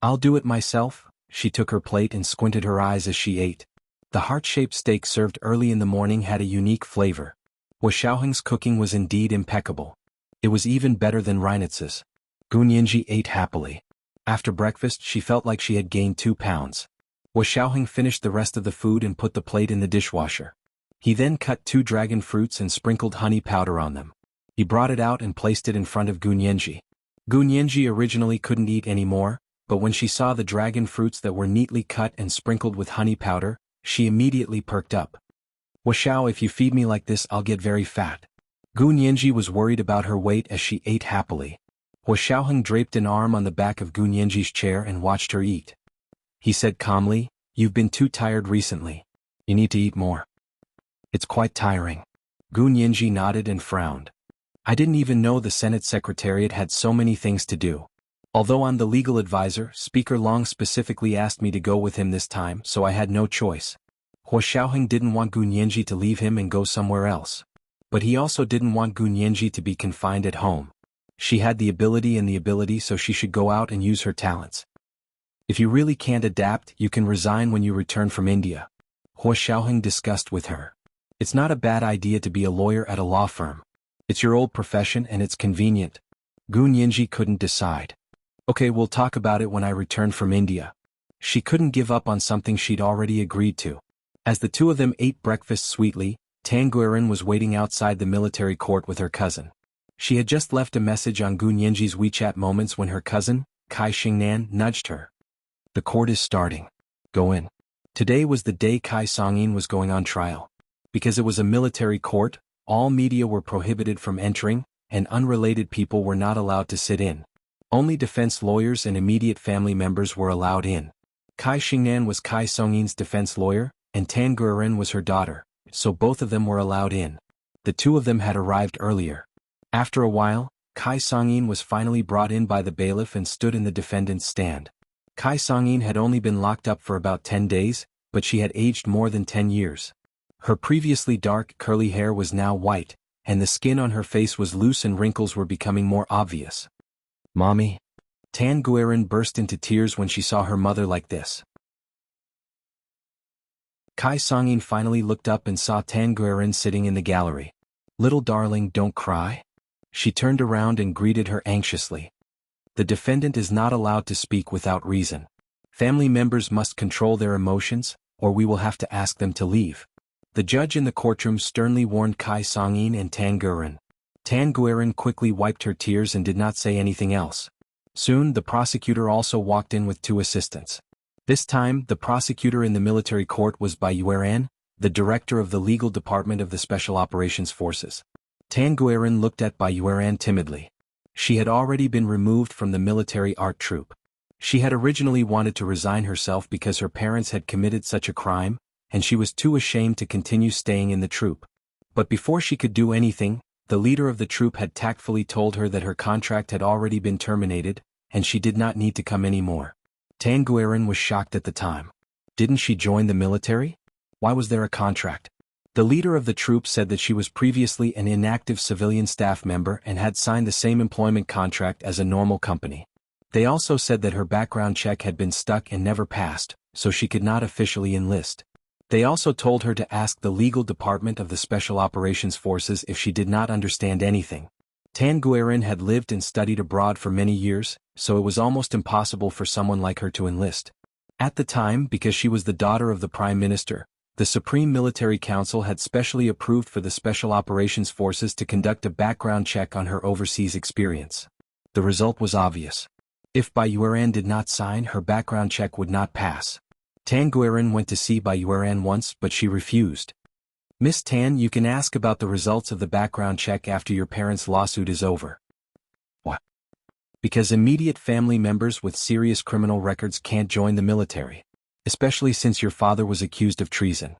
I'll do it myself. She took her plate and squinted her eyes as she ate. The heart-shaped steak served early in the morning had a unique flavor. Hua Xiaoheng's cooking was indeed impeccable. It was even better than Reinitz's. Gu Nianji ate happily. After breakfast, she felt like she had gained 2 pounds. Hua Xiaoheng finished the rest of the food and put the plate in the dishwasher. He then cut 2 dragon fruits and sprinkled honey powder on them. He brought it out and placed it in front of Gu Nianji. Gu Nianji originally couldn't eat any more, but when she saw the dragon fruits that were neatly cut and sprinkled with honey powder, she immediately perked up. Hua Xiao, if you feed me like this, I'll get very fat. Gu Nianji was worried about her weight as she ate happily. Hua Xiaoheng draped an arm on the back of Gu Nianji's chair and watched her eat. He said calmly, You've been too tired recently. You need to eat more. It's quite tiring. Gu Nianji nodded and frowned. I didn't even know the Senate Secretariat had so many things to do. Although I'm the legal advisor, Speaker Long specifically asked me to go with him this time, so I had no choice. Hua Xiaoheng didn't want Gu Nianji to leave him and go somewhere else. But he also didn't want Gu Nianji to be confined at home. She had the ability, so she should go out and use her talents. If you really can't adapt, you can resign when you return from India. Hua Xiaoheng discussed with her. It's not a bad idea to be a lawyer at a law firm. It's your old profession and it's convenient. Gu Nianji couldn't decide. Okay, we'll talk about it when I return from India. She couldn't give up on something she'd already agreed to. As the two of them ate breakfast sweetly, Tan Guiran was waiting outside the military court with her cousin. She had just left a message on Gu Nianji's WeChat Moments when her cousin, Kai Xingnan, nudged her. The court is starting. Go in. Today was the day Kai Songyin was going on trial. Because it was a military court, all media were prohibited from entering, and unrelated people were not allowed to sit in. Only defense lawyers and immediate family members were allowed in. Kai Xingnan was Kai Songyin's defense lawyer, and Tan Guiran was her daughter, so both of them were allowed in. The two of them had arrived earlier. After a while, Kai Songyin was finally brought in by the bailiff and stood in the defendant's stand. Kai Songyin had only been locked up for about 10 days, but she had aged more than 10 years. Her previously dark, curly hair was now white, and the skin on her face was loose and wrinkles were becoming more obvious. "Mommy?" Tan Guiran burst into tears when she saw her mother like this. Kai Songyin finally looked up and saw Tan Guiran sitting in the gallery. "Little darling, don't cry." She turned around and greeted her anxiously. The defendant is not allowed to speak without reason. Family members must control their emotions, or we will have to ask them to leave. The judge in the courtroom sternly warned Kai Songyin and Tan Guiran. Tan Guiran quickly wiped her tears and did not say anything else. Soon the prosecutor also walked in with two assistants. This time the prosecutor in the military court was Bai Yueran, the director of the legal department of the Special Operations Forces. Tan Guiran looked at Bai Yueran timidly. She had already been removed from the military art troupe. She had originally wanted to resign herself because her parents had committed such a crime, and she was too ashamed to continue staying in the troupe. But before she could do anything, the leader of the troupe had tactfully told her that her contract had already been terminated, and she did not need to come anymore. Tan Guiran was shocked at the time. Didn't she join the military? Why was there a contract? The leader of the troupe said that she was previously an inactive civilian staff member and had signed the same employment contract as a normal company. They also said that her background check had been stuck and never passed, so she could not officially enlist. They also told her to ask the legal department of the Special Operations Forces if she did not understand anything. Tan Guiran had lived and studied abroad for many years, so it was almost impossible for someone like her to enlist. At the time, because she was the daughter of the Prime Minister, the Supreme Military Council had specially approved for the Special Operations Forces to conduct a background check on her overseas experience. The result was obvious. If Bai Yueran did not sign, her background check would not pass. Tan Guiran went to see Bai Yueran once, but she refused. "Miss Tan, you can ask about the results of the background check after your parents' lawsuit is over." "What?" "Because immediate family members with serious criminal records can't join the military. Especially since your father was accused of treason."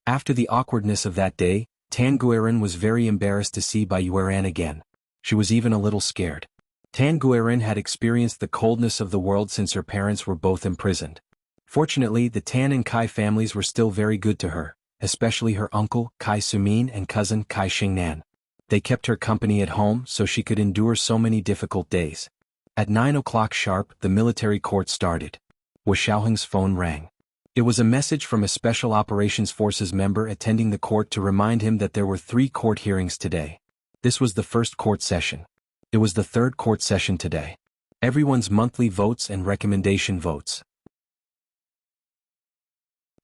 After the awkwardness of that day, Tan Guiran was very embarrassed to see Bai Yueran again. She was even a little scared. Tan Guiran had experienced the coldness of the world since her parents were both imprisoned. Fortunately, the Tan and Kai families were still very good to her, especially her uncle, Kai Sumin, and cousin, Kai Xingnan. They kept her company at home so she could endure so many difficult days. At 9 o'clock sharp, the military court started. Wu Xiaoheng's phone rang. It was a message from a Special Operations Forces member attending the court to remind him that there were 3 court hearings today. This was the first court session. It was the third court session today. Everyone's monthly votes and recommendation votes.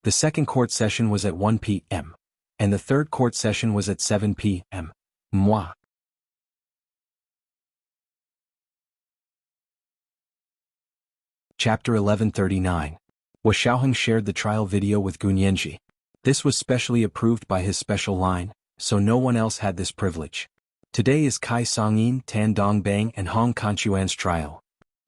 The second court session was at 1 p.m. and the third court session was at 7 p.m. Moi. Chapter 1139. Wu Xiaoheng shared the trial video with Gu Nianji. This was specially approved by his special line, so no one else had this privilege. Today is Kai Songyin, Tan Dongbang, and Hong Kanchuan's trial.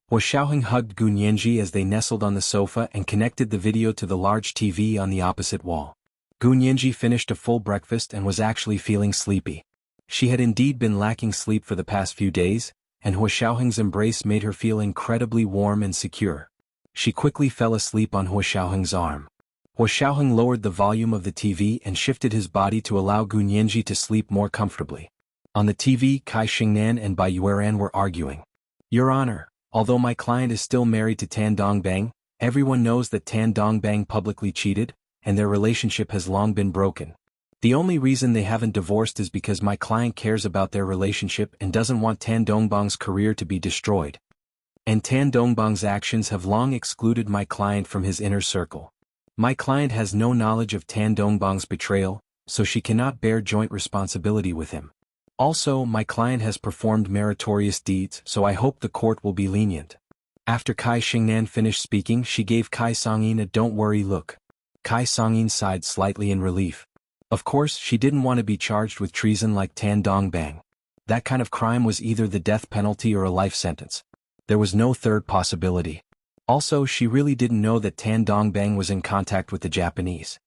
Wu Xiaoheng hugged Gu Nianji as they nestled on the sofa and connected the video to the large TV on the opposite wall. Gu Nianji finished a full breakfast and was actually feeling sleepy. She had indeed been lacking sleep for the past few days, and Wu Xiaoheng's embrace made her feel incredibly warm and secure. She quickly fell asleep on Wu Xiaoheng's arm. Wu Xiaoheng lowered the volume of the TV and shifted his body to allow Gu Nianji to sleep more comfortably. On the TV, Kai Xingnan and Bai Yueran were arguing. "Your Honor, although my client is still married to Tan Dongbang, everyone knows that Tan Dongbang publicly cheated, and their relationship has long been broken. The only reason they haven't divorced is because my client cares about their relationship and doesn't want Tan Dongbang's career to be destroyed. And Tan Dongbang's actions have long excluded my client from his inner circle. My client has no knowledge of Tan Dongbang's betrayal, so she cannot bear joint responsibility with him. Also, my client has performed meritorious deeds, so I hope the court will be lenient. After Kai Xingnan finished speaking, she gave Kai Songyin a don't worry look. Kai Songyin sighed slightly in relief. Of course, she didn't want to be charged with treason like Tan Dongbang. That kind of crime was either the death penalty or a life sentence. There was no third possibility. Also, she really didn't know that Tan Dongbang was in contact with the Japanese.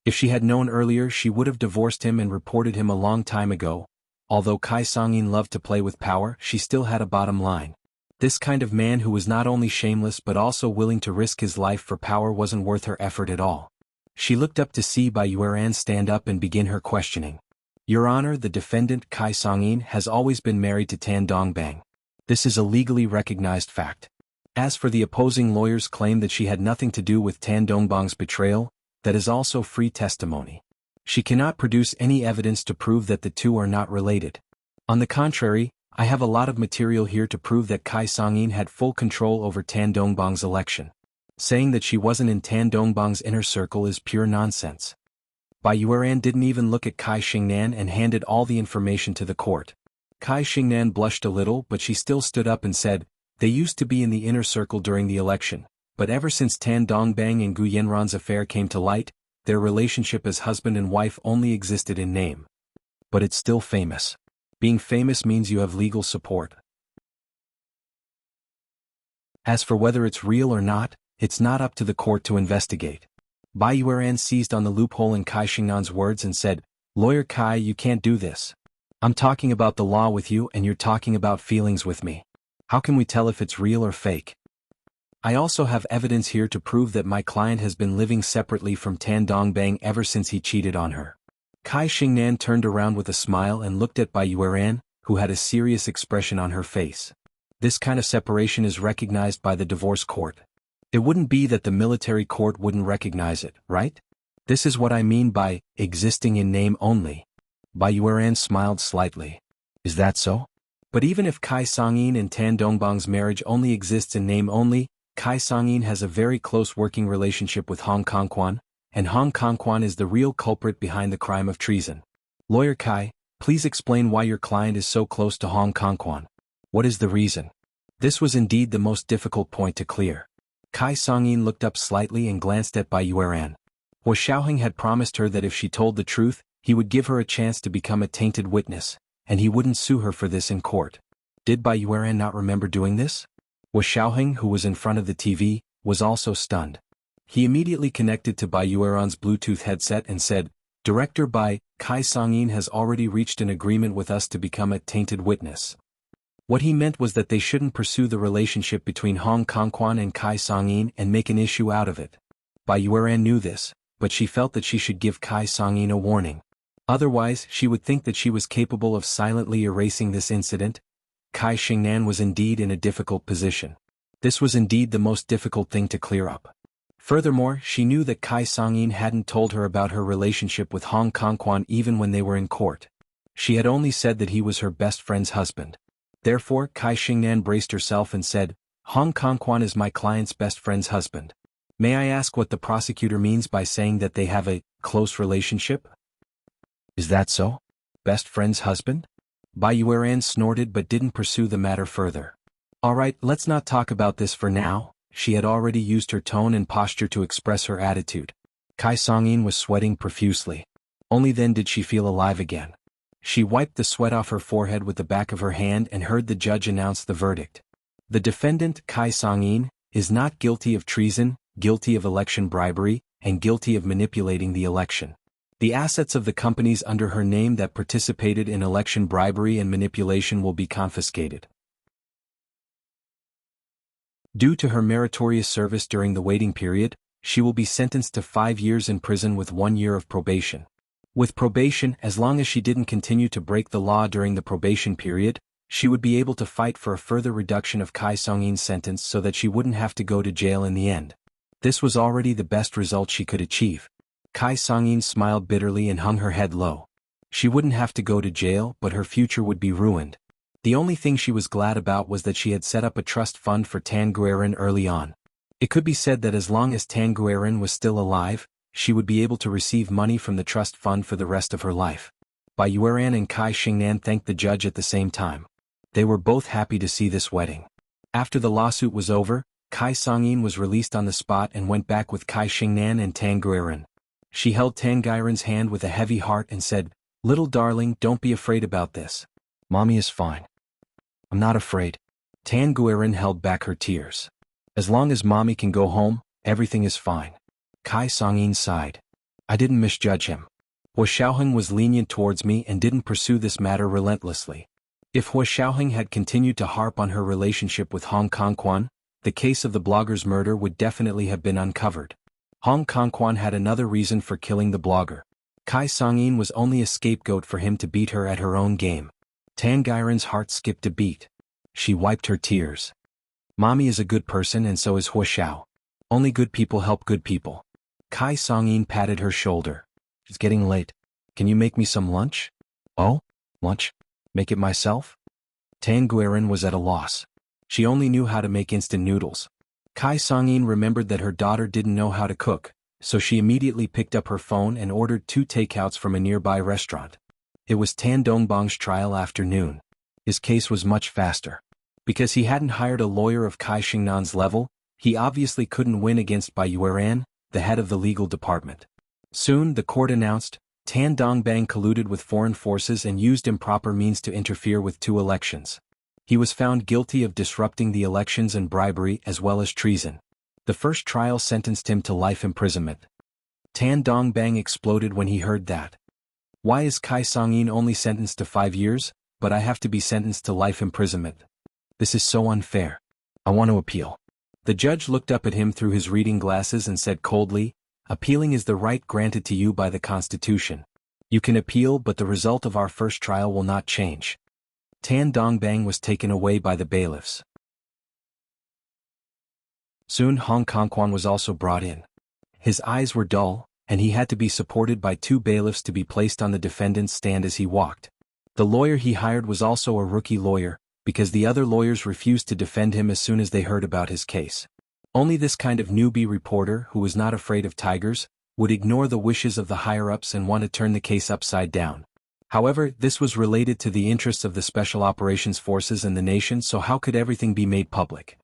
If she had known earlier, she would have divorced him and reported him a long time ago. Although Kai Songyin loved to play with power, she still had a bottom line. This kind of man who was not only shameless but also willing to risk his life for power wasn't worth her effort at all. She looked up to see Bai Yueran stand up and begin her questioning. Your Honor, the defendant Kai Songyin has always been married to Tan Dongbang. This is a legally recognized fact. As for the opposing lawyer's claim that she had nothing to do with Tan Dongbang's betrayal, that is also free testimony. She cannot produce any evidence to prove that the two are not related. On the contrary, I have a lot of material here to prove that Kai Songyin had full control over Tan Dongbang's election. Saying that she wasn't in Tan Dongbang's inner circle is pure nonsense. Bai Yueran didn't even look at Kai Xingnan and handed all the information to the court. Kai Xingnan blushed a little, but she still stood up and said, they used to be in the inner circle during the election, but ever since Tan Dongbang and Gu Yanran's affair came to light, their relationship as husband and wife only existed in name. But it's still famous. Being famous means you have legal support. As for whether it's real or not, it's not up to the court to investigate. Bai Yueran seized on the loophole in Kai Xingnan's words and said, Lawyer Kai, you can't do this. I'm talking about the law with you and you're talking about feelings with me. How can we tell if it's real or fake? I also have evidence here to prove that my client has been living separately from Tan Dongbang ever since he cheated on her. Kai Xingnan turned around with a smile and looked at Bai Yueran, who had a serious expression on her face. This kind of separation is recognized by the divorce court. It wouldn't be that the military court wouldn't recognize it, right? This is what I mean by existing in name only. Bai Yueran smiled slightly. Is that so? But even if Kai Songyin and Tan Dongbang's marriage only exists in name only, Kai Songyin has a very close working relationship with Hong Kongquan, and Hong Kongquan is the real culprit behind the crime of treason. Lawyer Kai, please explain why your client is so close to Hong Kongquan. What is the reason? This was indeed the most difficult point to clear. Kai Songyin looked up slightly and glanced at Bai Yueran. Hua Xiaoheng had promised her that if she told the truth, he would give her a chance to become a tainted witness, and he wouldn't sue her for this in court. Did Bai Yueran not remember doing this? Hua Xiaoheng, who was in front of the TV, was also stunned. He immediately connected to Bai Yueran's Bluetooth headset and said, Director Bai, Kai Songyin has already reached an agreement with us to become a tainted witness. What he meant was that they shouldn't pursue the relationship between Hong Kongquan and Kai Songyin and make an issue out of it. Bai Yueran knew this, but she felt that she should give Kai Songyin a warning. Otherwise, she would think that she was capable of silently erasing this incident. Kai Xingnan was indeed in a difficult position. This was indeed the most difficult thing to clear up. Furthermore, she knew that Kai Songyin hadn't told her about her relationship with Hong Kongquan even when they were in court. She had only said that he was her best friend's husband. Therefore, Kai Xingnan braced herself and said, Hong Kongquan is my client's best friend's husband. May I ask what the prosecutor means by saying that they have a close relationship? Is that so? Best friend's husband? Bai Yueran snorted but didn't pursue the matter further. Alright, let's not talk about this for now. She had already used her tone and posture to express her attitude. Kai Songyin was sweating profusely. Only then did she feel alive again. She wiped the sweat off her forehead with the back of her hand and heard the judge announce the verdict. The defendant, Kai Songyin, is not guilty of treason, guilty of election bribery, and guilty of manipulating the election. The assets of the companies under her name that participated in election bribery and manipulation will be confiscated. Due to her meritorious service during the waiting period, she will be sentenced to 5 years in prison with 1 year of probation. With probation, as long as she didn't continue to break the law during the probation period, she would be able to fight for a further reduction of Kai Songyin's sentence so that she wouldn't have to go to jail in the end. This was already the best result she could achieve. Kai Songyin smiled bitterly and hung her head low. She wouldn't have to go to jail, but her future would be ruined. The only thing she was glad about was that she had set up a trust fund for Tan Guerin early on. It could be said that as long as Tan Guerin was still alive, she would be able to receive money from the trust fund for the rest of her life. Bai Yueran and Kai Xingnan thanked the judge at the same time. They were both happy to see this wedding. After the lawsuit was over, Kai Songyin was released on the spot and went back with Kai Xingnan and Tan Guiran. She held Tan Guiran's hand with a heavy heart and said, "Little darling, don't be afraid about this. Mommy is fine." "I'm not afraid." Tan Guiran held back her tears. "As long as Mommy can go home, everything is fine." Kai Songyin sighed. "I didn't misjudge him. Hua Xiaoheng was lenient towards me and didn't pursue this matter relentlessly. If Hua Xiaoheng had continued to harp on her relationship with Hong Kongquan, the case of the blogger's murder would definitely have been uncovered. Hong Kongquan had another reason for killing the blogger. Kai Songyin was only a scapegoat for him to beat her at her own game." Tan Guiran's heart skipped a beat. She wiped her tears. "Mommy is a good person and so is Hua Xiao. Only good people help good people." Kai Songyin patted her shoulder. "It's getting late. Can you make me some lunch?" "Oh? Lunch? Make it myself?" Tan Guiran was at a loss. She only knew how to make instant noodles. Kai Songyin remembered that her daughter didn't know how to cook, so she immediately picked up her phone and ordered 2 takeouts from a nearby restaurant. It was Tan Dongbang's trial afternoon. His case was much faster. Because he hadn't hired a lawyer of Kai Xingnan's level, he obviously couldn't win against Bai Yueran, the head of the legal department. Soon, the court announced, Tan Dongbang colluded with foreign forces and used improper means to interfere with 2 elections. He was found guilty of disrupting the elections and bribery as well as treason. The first trial sentenced him to life imprisonment. Tan Dongbang exploded when he heard that. "Why is Kai Songyin only sentenced to 5 years, but I have to be sentenced to life imprisonment? This is so unfair. I want to appeal." The judge looked up at him through his reading glasses and said coldly, "Appealing is the right granted to you by the Constitution. You can appeal, but the result of our first trial will not change." Tan Dongbang was taken away by the bailiffs. Soon Hong Kongquan was also brought in. His eyes were dull, and he had to be supported by 2 bailiffs to be placed on the defendant's stand as he walked. The lawyer he hired was also a rookie lawyer, because the other lawyers refused to defend him as soon as they heard about his case. Only this kind of newbie reporter, who was not afraid of tigers, would ignore the wishes of the higher-ups and want to turn the case upside down. However, this was related to the interests of the Special Operations Forces and the nation, so how could everything be made public?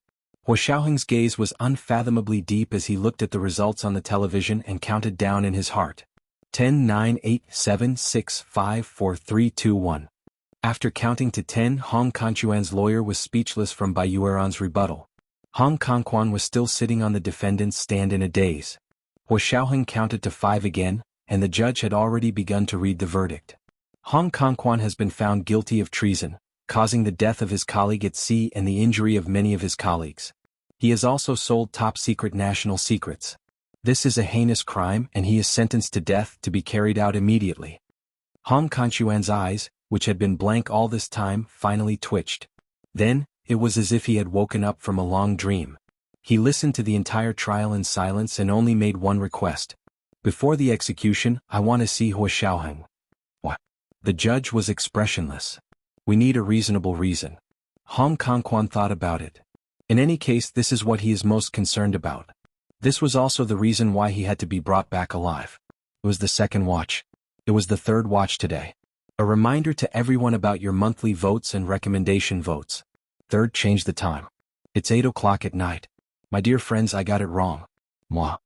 Hua Xiaoheng's gaze was unfathomably deep as he looked at the results on the television and counted down in his heart. 10, 9, 8, 7, 6, 5, 4, 3, 2, 1. After counting to 10, Hong Kongquan's lawyer was speechless from Bai Yueran's rebuttal. Hong Kongquan was still sitting on the defendant's stand in a daze. Hua Xiaoheng counted to 5 again, and the judge had already begun to read the verdict. Hong Kongquan has been found guilty of treason, causing the death of his colleague at sea and the injury of many of his colleagues. He has also sold top-secret national secrets. This is a heinous crime and he is sentenced to death to be carried out immediately. Hong Kongquan's eyes, which had been blank all this time, finally twitched. Then, it was as if he had woken up from a long dream. He listened to the entire trial in silence and only made one request. "Before the execution, I want to see Hua Xiaoheng." "What?" The judge was expressionless. "We need a reasonable reason." Hong Kongquan thought about it. In any case, this is what he is most concerned about. This was also the reason why he had to be brought back alive. It was the second watch. It was the third watch today. A reminder to everyone about your monthly votes and recommendation votes. Third, change the time. It's 8 o'clock at night. My dear friends, I got it wrong. Moi.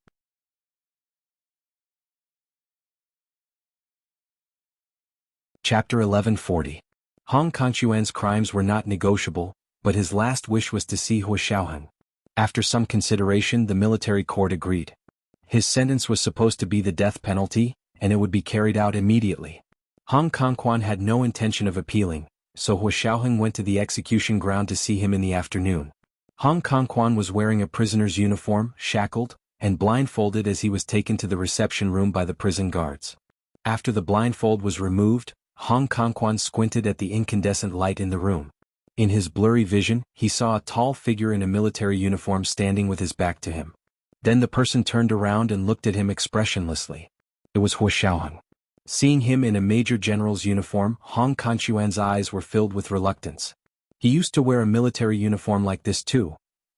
Chapter 1140. Hong Kongquan's crimes were not negotiable, but his last wish was to see Hua Xiaoheng. After some consideration, the military court agreed. His sentence was supposed to be the death penalty, and it would be carried out immediately. Hong Kongquan had no intention of appealing, so Hua Xiaoheng went to the execution ground to see him in the afternoon. Hong Kongquan was wearing a prisoner's uniform, shackled, and blindfolded as he was taken to the reception room by the prison guards. After the blindfold was removed, Hong Kongquan squinted at the incandescent light in the room. In his blurry vision, he saw a tall figure in a military uniform standing with his back to him. Then the person turned around and looked at him expressionlessly. It was Hua Xiaoheng. Seeing him in a major general's uniform, Hong Kongquan's eyes were filled with reluctance. He used to wear a military uniform like this too.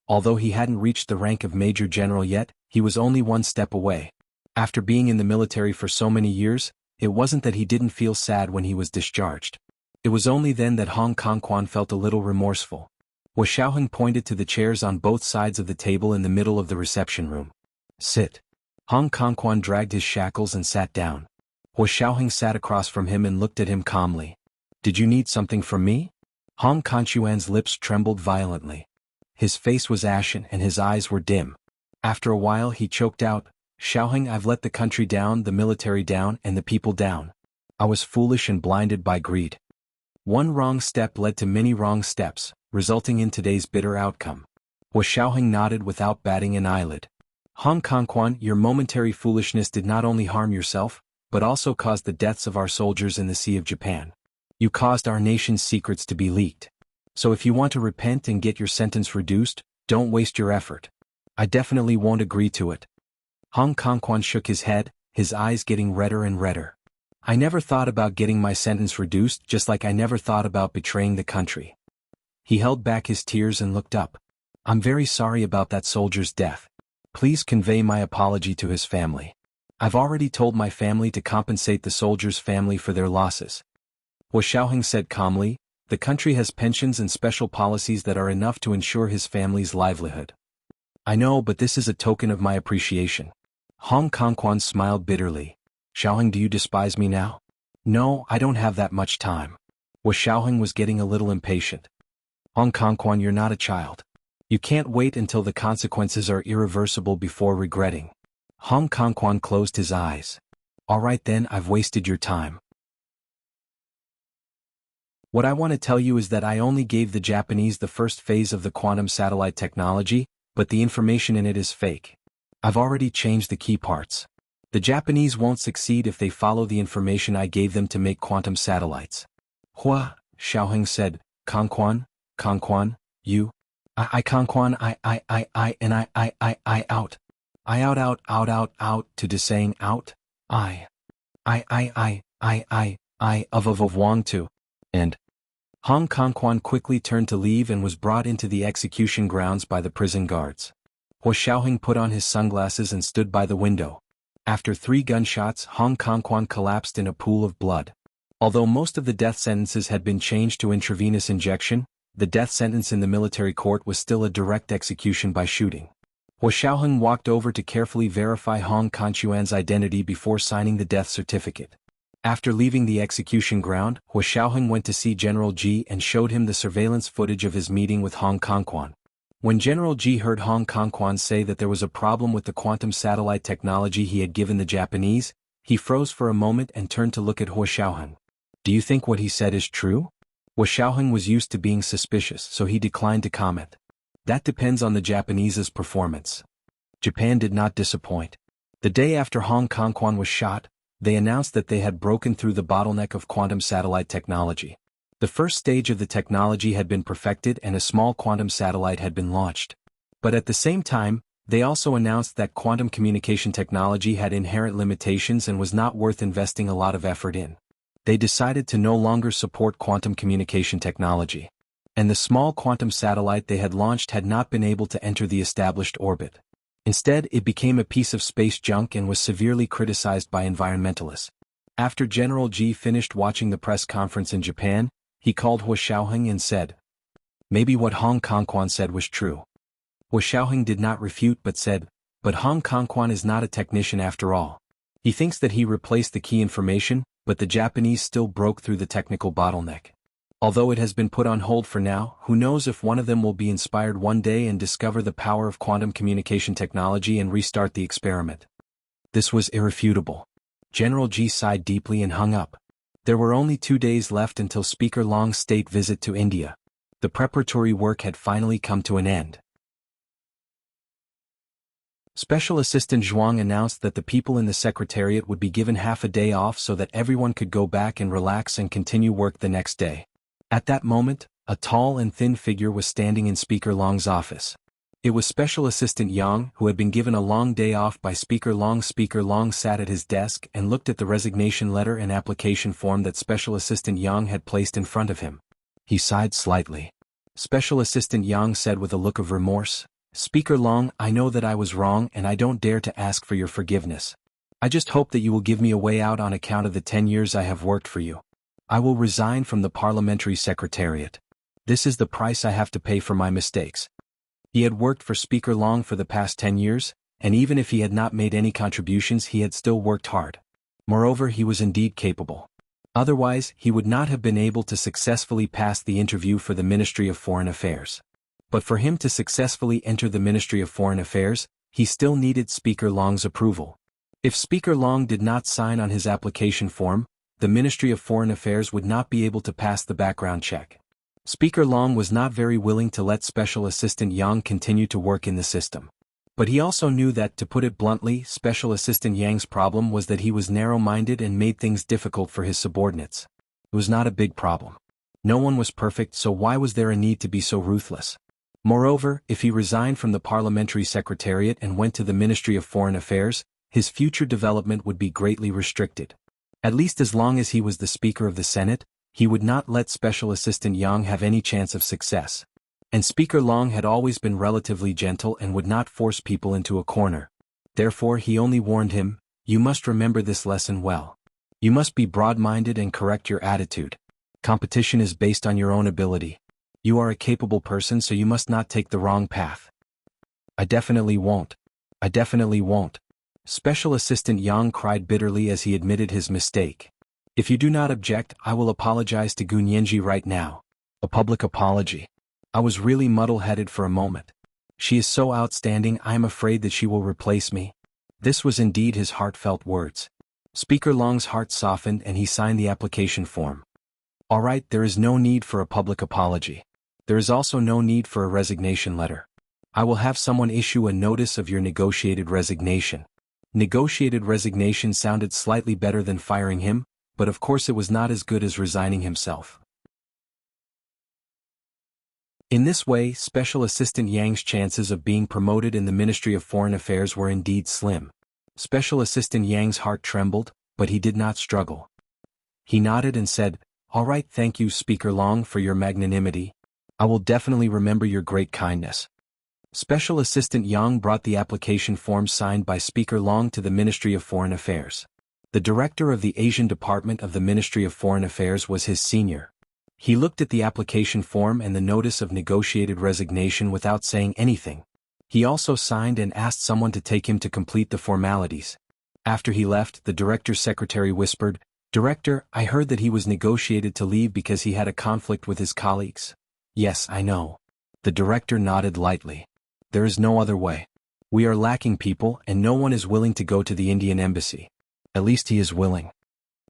Although he hadn't reached the rank of major general yet, he was only one step away. After being in the military for so many years, it wasn't that he didn't feel sad when he was discharged. It was only then that Hong Kongquan felt a little remorseful. Hua Xiaoheng pointed to the chairs on both sides of the table in the middle of the reception room. Sit. Hong Kongquan dragged his shackles and sat down. Hua Xiaoheng sat across from him and looked at him calmly. Did you need something from me? Hong Kongquan's lips trembled violently. His face was ashen and his eyes were dim. After a while he choked out, Xiaoheng, I've let the country down, the military down, and the people down. I was foolish and blinded by greed. One wrong step led to many wrong steps, resulting in today's bitter outcome. Hua Xiaoheng nodded without batting an eyelid. Hong Kongquan, your momentary foolishness did not only harm yourself, but also caused the deaths of our soldiers in the Sea of Japan. You caused our nation's secrets to be leaked. So if you want to repent and get your sentence reduced, don't waste your effort. I definitely won't agree to it. Hong Kongquan shook his head, his eyes getting redder and redder. I never thought about getting my sentence reduced, just like I never thought about betraying the country. He held back his tears and looked up. I'm very sorry about that soldier's death. Please convey my apology to his family. I've already told my family to compensate the soldier's family for their losses. Hua Xiaoheng said calmly, the country has pensions and special policies that are enough to ensure his family's livelihood. I know, but this is a token of my appreciation. Hong Kongquan smiled bitterly. Xiaoheng, do you despise me now? No, I don't have that much time. Hua Xiaoheng was getting a little impatient. Hong Kongquan, you're not a child. You can't wait until the consequences are irreversible before regretting. Hong Kongquan closed his eyes. All right then, I've wasted your time. What I want to tell you is that I only gave the Japanese the first phase of the quantum satellite technology, but the information in it is fake. I've already changed the key parts. The Japanese won't succeed if they follow the information I gave them to make quantum satellites. Hua Xiaoheng said, Kongquan, you. Kongquan, and I out. I out, to de saying out, of Wang to. And Hong Kongquan quickly turned to leave and was brought into the execution grounds by the prison guards. Hua Xiaoheng put on his sunglasses and stood by the window. After 3 gunshots, Hong Kongquan collapsed in a pool of blood. Although most of the death sentences had been changed to intravenous injection, the death sentence in the military court was still a direct execution by shooting. Hua Xiaoheng walked over to carefully verify Hong Kongquan's identity before signing the death certificate. After leaving the execution ground, Hua Xiaoheng went to see General Ji and showed him the surveillance footage of his meeting with Hong Kongquan. When General Ji heard Hong Kongquan say that there was a problem with the quantum satellite technology he had given the Japanese, he froze for a moment and turned to look at Hua Xiaoheng. Do you think what he said is true? Hua Xiaoheng was used to being suspicious, so he declined to comment. That depends on the Japanese's performance. Japan did not disappoint. The day after Hong Kongquan was shot, they announced that they had broken through the bottleneck of quantum satellite technology. The first stage of the technology had been perfected and a small quantum satellite had been launched. But at the same time, they also announced that quantum communication technology had inherent limitations and was not worth investing a lot of effort in. They decided to no longer support quantum communication technology. And the small quantum satellite they had launched had not been able to enter the established orbit. Instead, it became a piece of space junk and was severely criticized by environmentalists. After General Ji finished watching the press conference in Japan, he called Hua Xiaoheng and said, maybe what Hong Kongquan said was true. Hua Xiaoheng did not refute but said, but Hong Kongquan is not a technician after all. He thinks that he replaced the key information, but the Japanese still broke through the technical bottleneck. Although it has been put on hold for now, who knows if one of them will be inspired one day and discover the power of quantum communication technology and restart the experiment. This was irrefutable. General Ji sighed deeply and hung up. There were only 2 days left until Speaker Long's state visit to India. The preparatory work had finally come to an end. Special Assistant Zhuang announced that the people in the Secretariat would be given half a day off so that everyone could go back and relax and continue work the next day. At that moment, a tall and thin figure was standing in Speaker Long's office. It was Special Assistant Yang, who had been given a long day off by Speaker Long. Speaker Long sat at his desk and looked at the resignation letter and application form that Special Assistant Yang had placed in front of him. He sighed slightly. Special Assistant Yang said with a look of remorse, Speaker Long, I know that I was wrong and I don't dare to ask for your forgiveness. I just hope that you will give me a way out on account of the 10 years I have worked for you. I will resign from the parliamentary secretariat. This is the price I have to pay for my mistakes. He had worked for Speaker Long for the past 10 years, and even if he had not made any contributions, he had still worked hard. Moreover, he was indeed capable. Otherwise, he would not have been able to successfully pass the interview for the Ministry of Foreign Affairs. But for him to successfully enter the Ministry of Foreign Affairs, he still needed Speaker Long's approval. If Speaker Long did not sign on his application form, the Ministry of Foreign Affairs would not be able to pass the background check. Speaker Long was not very willing to let Special Assistant Yang continue to work in the system. But he also knew that, to put it bluntly, Special Assistant Yang's problem was that he was narrow-minded and made things difficult for his subordinates. It was not a big problem. No one was perfect, so why was there a need to be so ruthless? Moreover, if he resigned from the parliamentary secretariat and went to the Ministry of Foreign Affairs, his future development would be greatly restricted. At least as long as he was the Speaker of the Senate, he would not let Special Assistant Yang have any chance of success. And Speaker Long had always been relatively gentle and would not force people into a corner. Therefore he only warned him, "You must remember this lesson well. You must be broad-minded and correct your attitude. Competition is based on your own ability. You are a capable person, so you must not take the wrong path." "I definitely won't. I definitely won't." Special Assistant Yang cried bitterly as he admitted his mistake. "If you do not object, I will apologize to Gun Yenji right now." A public apology. I was really muddle-headed for a moment. She is so outstanding, I am afraid that she will replace me. This was indeed his heartfelt words. Speaker Long's heart softened and he signed the application form. "All right, there is no need for a public apology. There is also no need for a resignation letter. I will have someone issue a notice of your negotiated resignation." Negotiated resignation sounded slightly better than firing him, but of course it was not as good as resigning himself. In this way, Special Assistant Yang's chances of being promoted in the Ministry of Foreign Affairs were indeed slim. Special Assistant Yang's heart trembled, but he did not struggle. He nodded and said, "All right, thank you, Speaker Long, for your magnanimity. I will definitely remember your great kindness." Special Assistant Yang brought the application form signed by Speaker Long to the Ministry of Foreign Affairs. The director of the Asian Department of the Ministry of Foreign Affairs was his senior. He looked at the application form and the notice of negotiated resignation without saying anything. He also signed and asked someone to take him to complete the formalities. After he left, the director's secretary whispered, "Director, I heard that he was negotiated to leave because he had a conflict with his colleagues." "Yes, I know." The director nodded lightly. "There is no other way. We are lacking people and no one is willing to go to the Indian embassy. At least he is willing."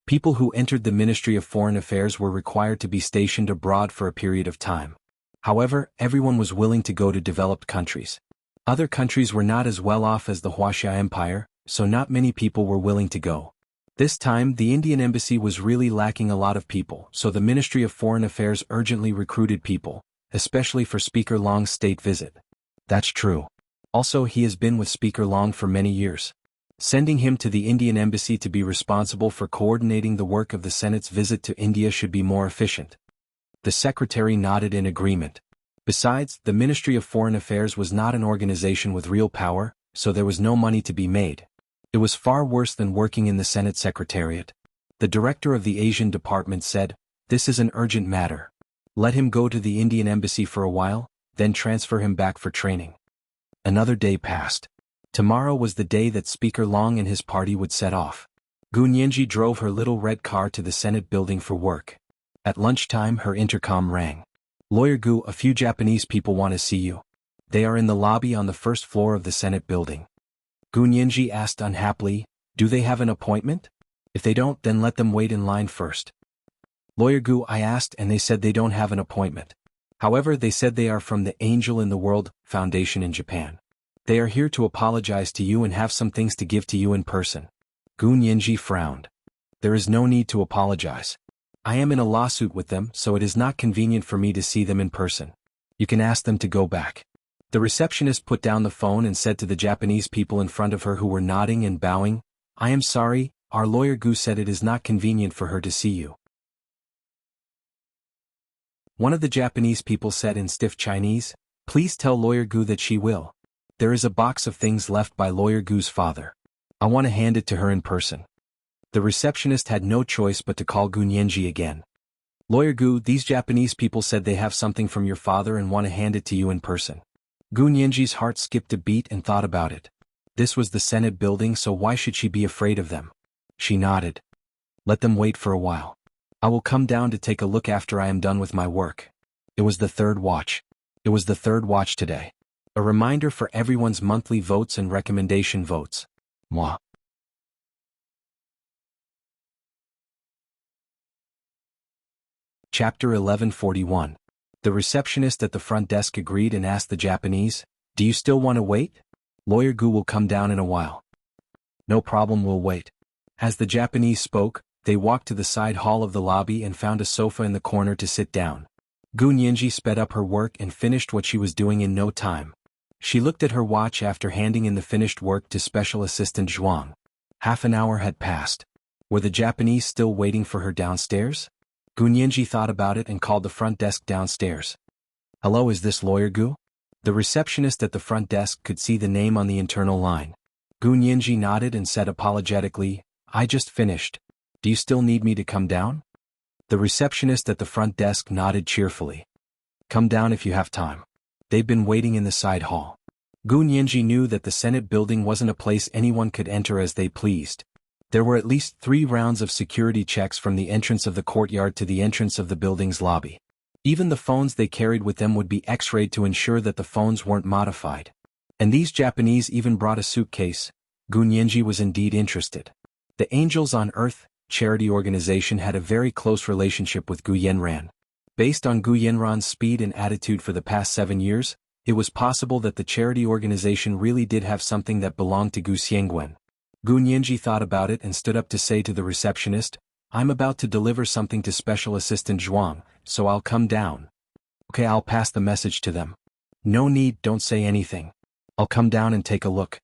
People who entered the Ministry of Foreign Affairs were required to be stationed abroad for a period of time. However, everyone was willing to go to developed countries. Other countries were not as well off as the Wuxia Empire, so not many people were willing to go. This time, the Indian embassy was really lacking a lot of people, so the Ministry of Foreign Affairs urgently recruited people, especially for Speaker Long's state visit. That's true. Also, he has been with Speaker Long for many years. Sending him to the Indian embassy to be responsible for coordinating the work of the Senate's visit to India should be more efficient. The secretary nodded in agreement. Besides, the Ministry of Foreign Affairs was not an organization with real power, so there was no money to be made. It was far worse than working in the Senate Secretariat. The director of the Asian department said, "This is an urgent matter. Let him go to the Indian embassy for a while, then transfer him back for training." Another day passed. Tomorrow was the day that Speaker Long and his party would set off. Gun Yenji drove her little red car to the Senate building for work. At lunchtime her intercom rang. "Lawyer Gu, a few Japanese people want to see you. They are in the lobby on the first floor of the Senate building." Gun Yenji asked unhappily, "Do they have an appointment? If they don't, then let them wait in line first." "Lawyer Gu, I asked and they said they don't have an appointment. However, they said they are from the Angel in the World Foundation in Japan. They are here to apologize to you and have some things to give to you in person." Gun Yenji frowned. "There is no need to apologize. I am in a lawsuit with them, so it is not convenient for me to see them in person. You can ask them to go back." The receptionist put down the phone and said to the Japanese people in front of her who were nodding and bowing, "I am sorry, our lawyer Gu said it is not convenient for her to see you." One of the Japanese people said in stiff Chinese, "Please tell lawyer Gu that she will. There is a box of things left by lawyer Gu's father. I want to hand it to her in person. The receptionist had no choice but to call Gu Nianji again. Lawyer Gu, these Japanese people said they have something from your father and want to hand it to you in person. Gu Nianji's heart skipped a beat and thought about it. This was the Senate building, so why should she be afraid of them? She nodded. Let them wait for a while. I will come down to take a look after I am done with my work. It was the third watch. It was the third watch today. A reminder for everyone's monthly votes and recommendation votes. Moi. Chapter 1141. The receptionist at the front desk agreed and asked the Japanese, "Do you still want to wait? Lawyer Gu will come down in a while." "No problem, we'll wait." As the Japanese spoke, they walked to the side hall of the lobby and found a sofa in the corner to sit down. Gu Nianji sped up her work and finished what she was doing in no time. She looked at her watch after handing in the finished work to Special Assistant Zhuang. Half an hour had passed. Were the Japanese still waiting for her downstairs? Gu Nianji thought about it and called the front desk downstairs. "Hello, is this Lawyer Gu?" The receptionist at the front desk could see the name on the internal line. Gu Nianji nodded and said apologetically, "I just finished. Do you still need me to come down?" The receptionist at the front desk nodded cheerfully. "Come down if you have time." They've been waiting in the side hall. Gu Nianji knew that the Senate building wasn't a place anyone could enter as they pleased. There were at least 3 rounds of security checks from the entrance of the courtyard to the entrance of the building's lobby. Even the phones they carried with them would be X-rayed to ensure that the phones weren't modified. And these Japanese even brought a suitcase. Gu Nianji was indeed interested. The Angels on Earth charity organization had a very close relationship with Gu Yanran. Based on Gu Yanran's speed and attitude for the past 7 years, it was possible that the charity organization really did have something that belonged to Gu Xiangwen. Gu Nianji thought about it and stood up to say to the receptionist, "I'm about to deliver something to Special Assistant Zhuang, so I'll come down." "Okay, I'll pass the message to them." "No need, don't say anything. I'll come down and take a look."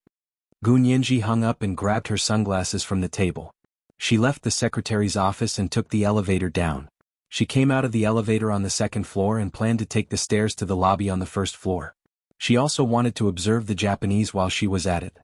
Gu Nianji hung up and grabbed her sunglasses from the table. She left the secretary's office and took the elevator down. She came out of the elevator on the 2nd floor and planned to take the stairs to the lobby on the 1st floor. She also wanted to observe the Japanese while she was at it.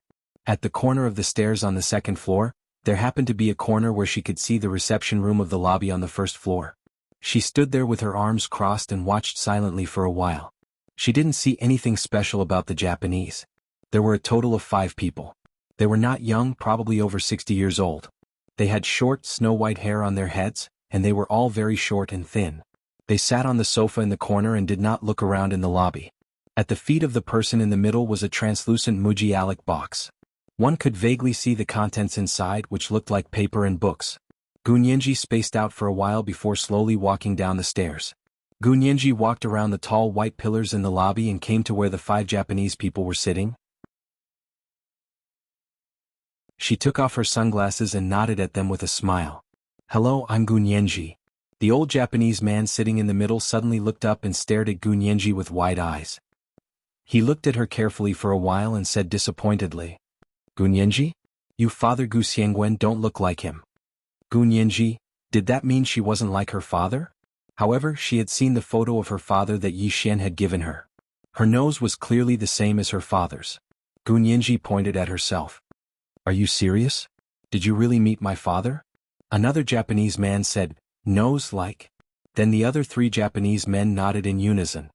At the corner of the stairs on the 2nd floor, there happened to be a corner where she could see the reception room of the lobby on the 1st floor. She stood there with her arms crossed and watched silently for a while. She didn't see anything special about the Japanese. There were a total of 5 people. They were not young, probably over 60 years old. They had short, snow-white hair on their heads, and they were all very short and thin. They sat on the sofa in the corner and did not look around in the lobby. At the feet of the person in the middle was a translucent Mujialic box. One could vaguely see the contents inside, which looked like paper and books. Gu Nianji spaced out for a while before slowly walking down the stairs. Gu Nianji walked around the tall white pillars in the lobby and came to where the 5 Japanese people were sitting. She took off her sunglasses and nodded at them with a smile. "Hello, I'm Gu Nianji." The old Japanese man sitting in the middle suddenly looked up and stared at Gu Nianji with wide eyes. He looked at her carefully for a while and said disappointedly, "Gu Nianji? You father Gu Xiangwen don't look like him." Gu Nianji, did that mean she wasn't like her father? However, she had seen the photo of her father that Yi Xian had given her. Her nose was clearly the same as her father's. Gu Nianji pointed at herself. "Are you serious? Did you really meet my father?" Another Japanese man said, "Nose like?" Then the other 3 Japanese men nodded in unison.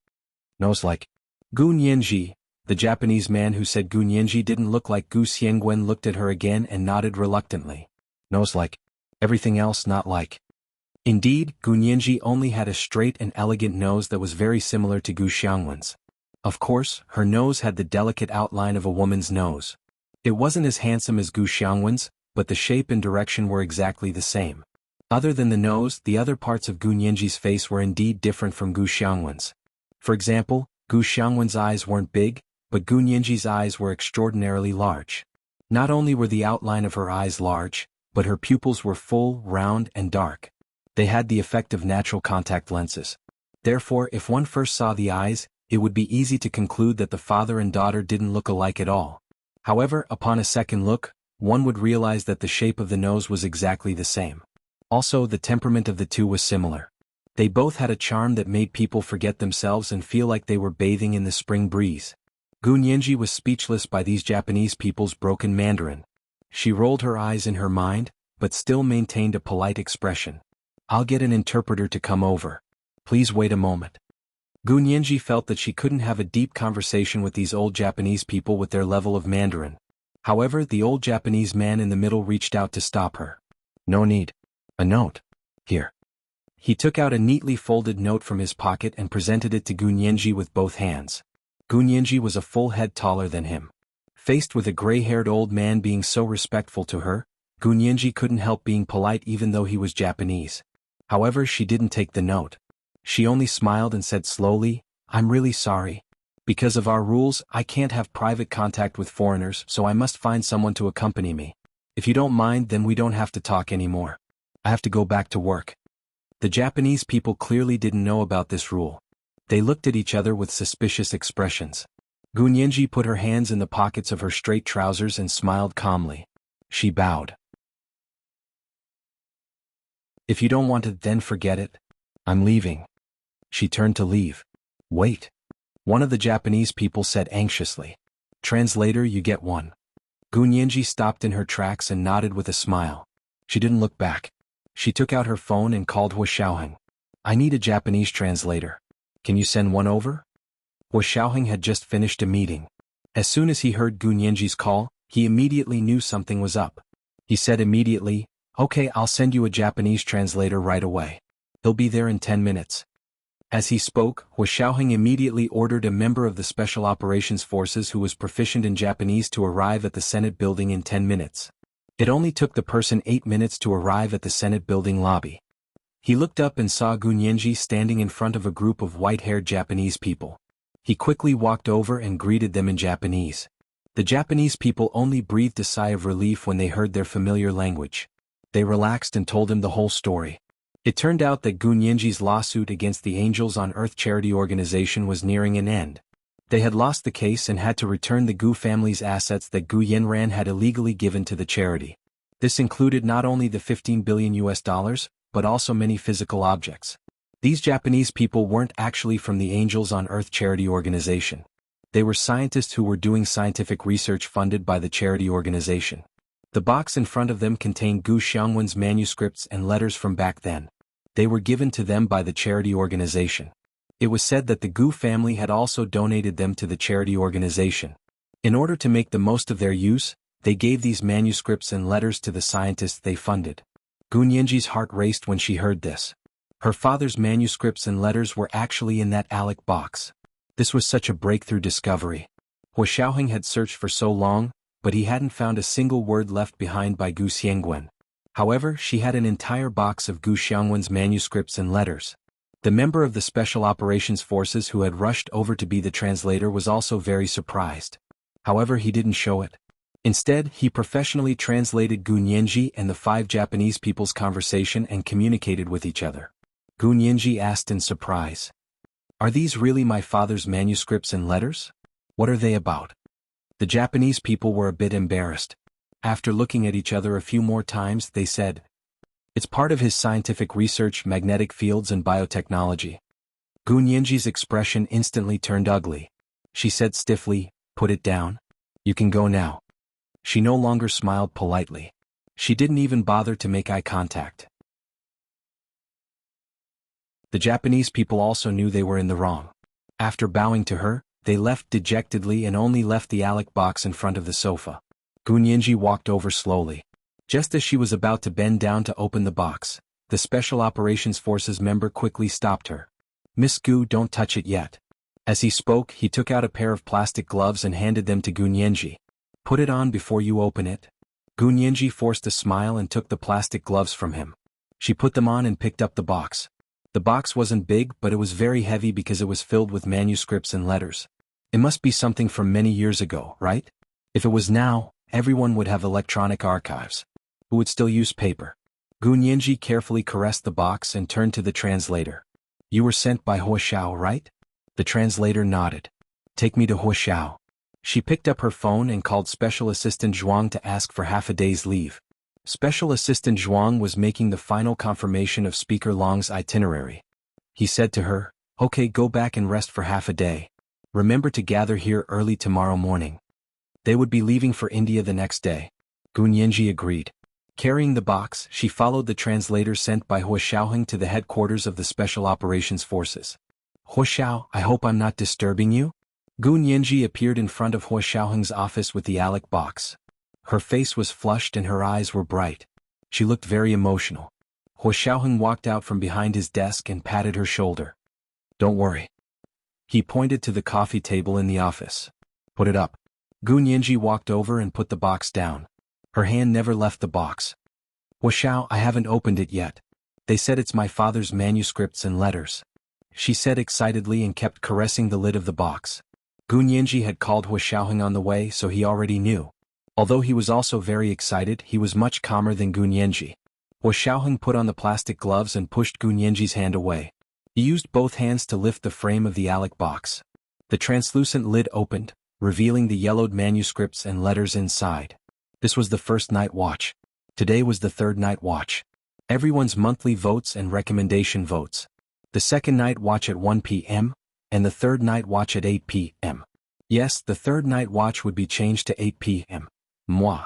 "Nose like?" Gu Nianji, the Japanese man who said Gu Nianji didn't look like Gu Xiangwen, looked at her again and nodded reluctantly. "Nose like. Everything else not like." Indeed, Gu Nianji only had a straight and elegant nose that was very similar to Gu Xiangwen's. Of course, her nose had the delicate outline of a woman's nose. It wasn't as handsome as Gu Xiangwen's, but the shape and direction were exactly the same. Other than the nose, the other parts of Gu Nianji's face were indeed different from Gu Xiangwen's. For example, Gu Xiangwen's eyes weren't big, but Gu Nianji's eyes were extraordinarily large. Not only were the outline of her eyes large, but her pupils were full, round, and dark. They had the effect of natural contact lenses. Therefore, if one first saw the eyes, it would be easy to conclude that the father and daughter didn't look alike at all. However, upon a second look, one would realize that the shape of the nose was exactly the same. Also, the temperament of the two was similar. They both had a charm that made people forget themselves and feel like they were bathing in the spring breeze. Gu Nianji was speechless by these Japanese people's broken Mandarin. She rolled her eyes in her mind, but still maintained a polite expression. I'll get an interpreter to come over. Please wait a moment. Gu Nianji felt that she couldn't have a deep conversation with these old Japanese people with their level of Mandarin. However, the old Japanese man in the middle reached out to stop her. No need. A note. Here. He took out a neatly folded note from his pocket and presented it to Gu Nianji with both hands. Gu Nianji was a full head taller than him. Faced with a gray-haired old man being so respectful to her, Gu Nianji couldn't help being polite even though he was Japanese. However, she didn't take the note. She only smiled and said slowly, I'm really sorry. Because of our rules, I can't have private contact with foreigners, so I must find someone to accompany me. If you don't mind, then we don't have to talk anymore. I have to go back to work. The Japanese people clearly didn't know about this rule. They looked at each other with suspicious expressions. Gu Nianji put her hands in the pockets of her straight trousers and smiled calmly. She bowed. If you don't want it, then forget it. I'm leaving. She turned to leave. Wait. One of the Japanese people said anxiously. Translator, you get one. Gu Nianji stopped in her tracks and nodded with a smile. She didn't look back. She took out her phone and called Wuxia. I need a Japanese translator. Can you send one over? Wuxia had just finished a meeting. As soon as he heard Gu Nianji's call, he immediately knew something was up. He said immediately, Okay, I'll send you a Japanese translator right away. He'll be there in 10 minutes. As he spoke, Wuxia immediately ordered a member of the Special Operations Forces who was proficient in Japanese to arrive at the Senate building in 10 minutes. It only took the person 8 minutes to arrive at the Senate building lobby. He looked up and saw Gu Nianji standing in front of a group of white-haired Japanese people. He quickly walked over and greeted them in Japanese. The Japanese people only breathed a sigh of relief when they heard their familiar language. They relaxed and told him the whole story. It turned out that Gu Nianji's lawsuit against the Angels on Earth charity organization was nearing an end. They had lost the case and had to return the Gu family's assets that Gu Yanran had illegally given to the charity. This included not only the $15 billion, but also many physical objects. These Japanese people weren't actually from the Angels on Earth charity organization. They were scientists who were doing scientific research funded by the charity organization. The box in front of them contained Gu Xiangwen's manuscripts and letters from back then. They were given to them by the charity organization. It was said that the Gu family had also donated them to the charity organization. In order to make the most of their use, they gave these manuscripts and letters to the scientists they funded. Gu Nianji's heart raced when she heard this. Her father's manuscripts and letters were actually in that ALEC box. This was such a breakthrough discovery. Wuxia had searched for so long, but he hadn't found a single word left behind by Gu Xiangwen. However, she had an entire box of Gu Xiangwen's manuscripts and letters. The member of the Special Operations Forces who had rushed over to be the translator was also very surprised. However, he didn't show it. Instead, he professionally translated Gu Nianji and the 5 Japanese people's conversation and communicated with each other. Gu Nianji asked in surprise. Are these really my father's manuscripts and letters? What are they about? The Japanese people were a bit embarrassed. After looking at each other a few more times, they said, It's part of his scientific research, magnetic fields and biotechnology. Gu Nianji's expression instantly turned ugly. She said stiffly, Put it down. You can go now. She no longer smiled politely. She didn't even bother to make eye contact. The Japanese people also knew they were in the wrong. After bowing to her, they left dejectedly and only left the ALEC box in front of the sofa. Gu Nianji walked over slowly. Just as she was about to bend down to open the box, the Special Operations Forces member quickly stopped her. Miss Gu, don't touch it yet. As he spoke, he took out a pair of plastic gloves and handed them to Gu Nianji. Put it on before you open it. Gu Nianji forced a smile and took the plastic gloves from him. She put them on and picked up the box. The box wasn't big, but it was very heavy because it was filled with manuscripts and letters. It must be something from many years ago, right? If it was now, everyone would have electronic archives. Who would still use paper? Gu Nianji carefully caressed the box and turned to the translator. You were sent by Wuxia, right? The translator nodded. Take me to Wuxia. She picked up her phone and called Special Assistant Zhuang to ask for half a day's leave. Special Assistant Zhuang was making the final confirmation of Speaker Long's itinerary. He said to her, Okay, go back and rest for half a day. Remember to gather here early tomorrow morning. They would be leaving for India the next day. Gun Yanji agreed. Carrying the box, she followed the translator sent by Hua Xiaoheng to the headquarters of the Special Operations Forces. Hua Xiao, I hope I'm not disturbing you? Gun Yanji appeared in front of Hua Xiaoheng's office with the ALEC box. Her face was flushed and her eyes were bright. She looked very emotional. Hua Xiaoheng walked out from behind his desk and patted her shoulder. Don't worry. He pointed to the coffee table in the office. Put it up. Gun Yanji walked over and put the box down. Her hand never left the box. Hua Xiao, I haven't opened it yet. They said it's my father's manuscripts and letters. She said excitedly and kept caressing the lid of the box. Gun Yanji had called Hua Xiaoheng on the way, so he already knew. Although he was also very excited, he was much calmer than Gun Yanji. Hua Xiaoheng put on the plastic gloves and pushed Gun Yanji's hand away. He used both hands to lift the frame of the ALEC box. The translucent lid opened, revealing the yellowed manuscripts and letters inside. This was the first night watch. Today was the third night watch. Everyone's monthly votes and recommendation votes. The second night watch at 1 p.m., and the third night watch at 8 p.m. Yes, the third night watch would be changed to 8 p.m. Moi.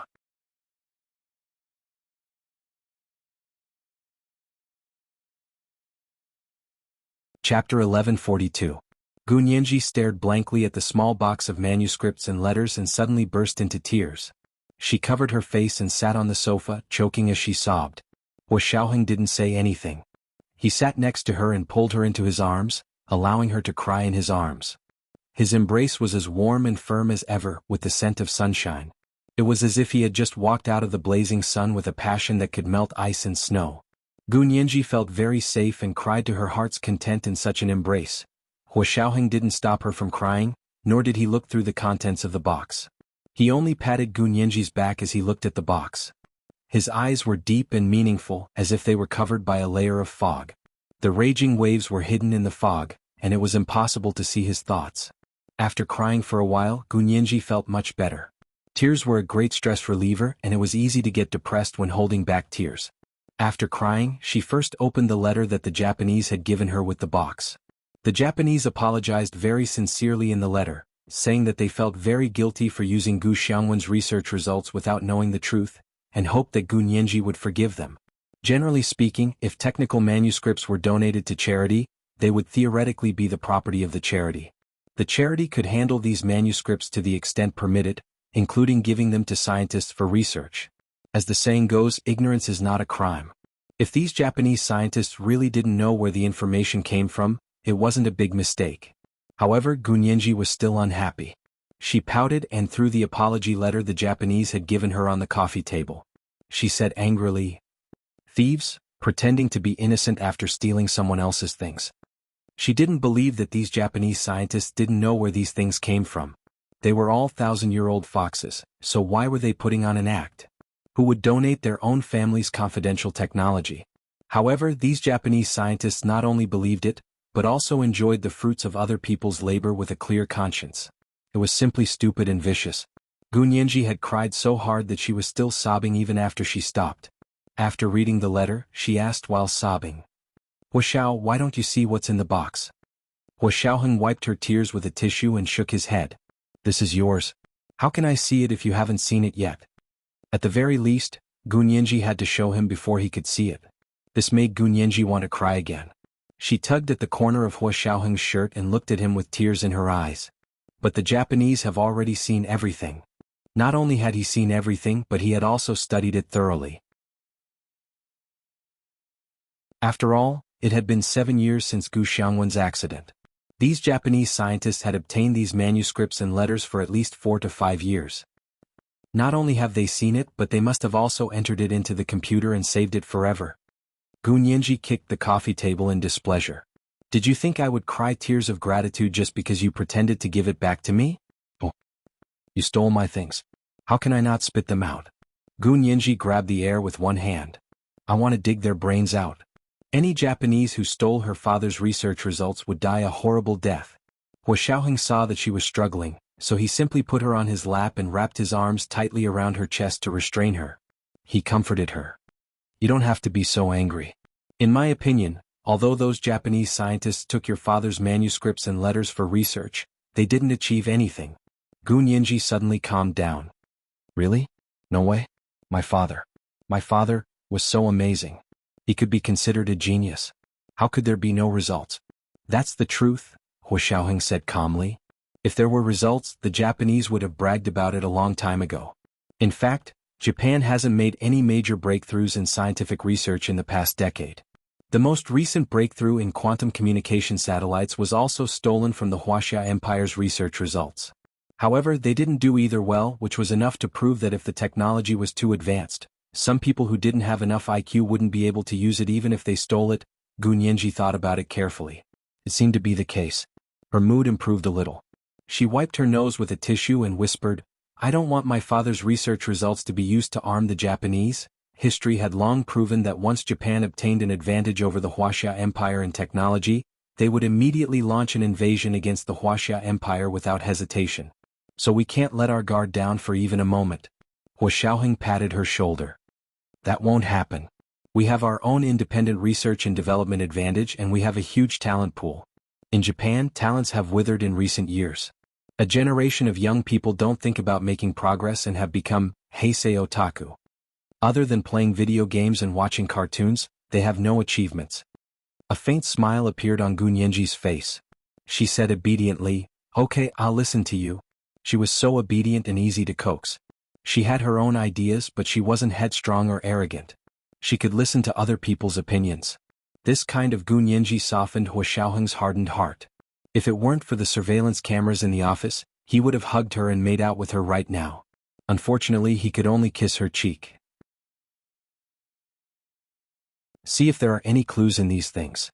Chapter 1142. Gun Yanji stared blankly at the small box of manuscripts and letters and suddenly burst into tears. She covered her face and sat on the sofa, choking as she sobbed. Hua Xiaoheng didn't say anything. He sat next to her and pulled her into his arms, allowing her to cry in his arms. His embrace was as warm and firm as ever, with the scent of sunshine. It was as if he had just walked out of the blazing sun with a passion that could melt ice and snow. Gun Yanji felt very safe and cried to her heart's content in such an embrace. Hua Xiaoheng didn't stop her from crying, nor did he look through the contents of the box. He only patted Gun Yanji's back as he looked at the box. His eyes were deep and meaningful, as if they were covered by a layer of fog. The raging waves were hidden in the fog, and it was impossible to see his thoughts. After crying for a while, Gun Yanji felt much better. Tears were a great stress reliever, and it was easy to get depressed when holding back tears. After crying, she first opened the letter that the Japanese had given her with the box. The Japanese apologized very sincerely in the letter, saying that they felt very guilty for using Gu Xiangwen's research results without knowing the truth, and hoped that Gun Yanji would forgive them. Generally speaking, if technical manuscripts were donated to charity, they would theoretically be the property of the charity. The charity could handle these manuscripts to the extent permitted, including giving them to scientists for research. As the saying goes, ignorance is not a crime. If these Japanese scientists really didn't know where the information came from, it wasn't a big mistake. However, Gun Yanji was still unhappy. She pouted and threw the apology letter the Japanese had given her on the coffee table. She said angrily, "Thieves, pretending to be innocent after stealing someone else's things." She didn't believe that these Japanese scientists didn't know where these things came from. They were all thousand-year-old foxes, so why were they putting on an act? Who would donate their own family's confidential technology? However, these Japanese scientists not only believed it, but also enjoyed the fruits of other people's labor with a clear conscience. It was simply stupid and vicious. Gun Yanji had cried so hard that she was still sobbing even after she stopped. After reading the letter, she asked while sobbing, "Hua Xiao, why don't you see what's in the box?" Hua Xiaoheng wiped her tears with a tissue and shook his head. "This is yours. How can I see it if you haven't seen it yet?" At the very least, Gun Yanji had to show him before he could see it. This made Gun Yanji want to cry again. She tugged at the corner of Hua Xiaoheng's shirt and looked at him with tears in her eyes. But the Japanese have already seen everything. Not only had he seen everything, but he had also studied it thoroughly. After all, it had been 7 years since Gu Xiangwen's accident. These Japanese scientists had obtained these manuscripts and letters for at least 4 to 5 years. Not only have they seen it, but they must have also entered it into the computer and saved it forever. Gun Yanji kicked the coffee table in displeasure. "Did you think I would cry tears of gratitude just because you pretended to give it back to me? Oh, you stole my things. How can I not spit them out?" Gun Yanji grabbed the air with one hand. "I want to dig their brains out." Any Japanese who stole her father's research results would die a horrible death. Hua Xiaoheng saw that she was struggling, so he simply put her on his lap and wrapped his arms tightly around her chest to restrain her. He comforted her. "You don't have to be so angry. In my opinion, although those Japanese scientists took your father's manuscripts and letters for research, they didn't achieve anything." Gun Yanji suddenly calmed down. "Really? No way? My father. My father was so amazing. He could be considered a genius. How could there be no results? That's the truth, Hu Xiaoheng said calmly. If there were results, the Japanese would have bragged about it a long time ago. In fact, Japan hasn't made any major breakthroughs in scientific research in the past decade. The most recent breakthrough in quantum communication satellites was also stolen from the Wuxia Empire's research results. However, they didn't do either well, which was enough to prove that if the technology was too advanced, some people who didn't have enough IQ wouldn't be able to use it even if they stole it. Gu Nianji thought about it carefully. It seemed to be the case. Her mood improved a little. She wiped her nose with a tissue and whispered, I don't want my father's research results to be used to arm the Japanese. History had long proven that once Japan obtained an advantage over the Wuxia Empire in technology, they would immediately launch an invasion against the Wuxia Empire without hesitation. So we can't let our guard down for even a moment. Hu Xiaoheng patted her shoulder. That won't happen. We have our own independent research and development advantage and we have a huge talent pool. In Japan, talents have withered in recent years. A generation of young people don't think about making progress and have become heisei otaku. Other than playing video games and watching cartoons, they have no achievements. A faint smile appeared on Gu Nianji's face. She said obediently, Okay, I'll listen to you. She was so obedient and easy to coax. She had her own ideas, but she wasn't headstrong or arrogant. She could listen to other people's opinions. This kind of Gu Nianji softened Hu Xiaoheng's hardened heart. If it weren't for the surveillance cameras in the office, he would have hugged her and made out with her right now. Unfortunately, he could only kiss her cheek. See if there are any clues in these things.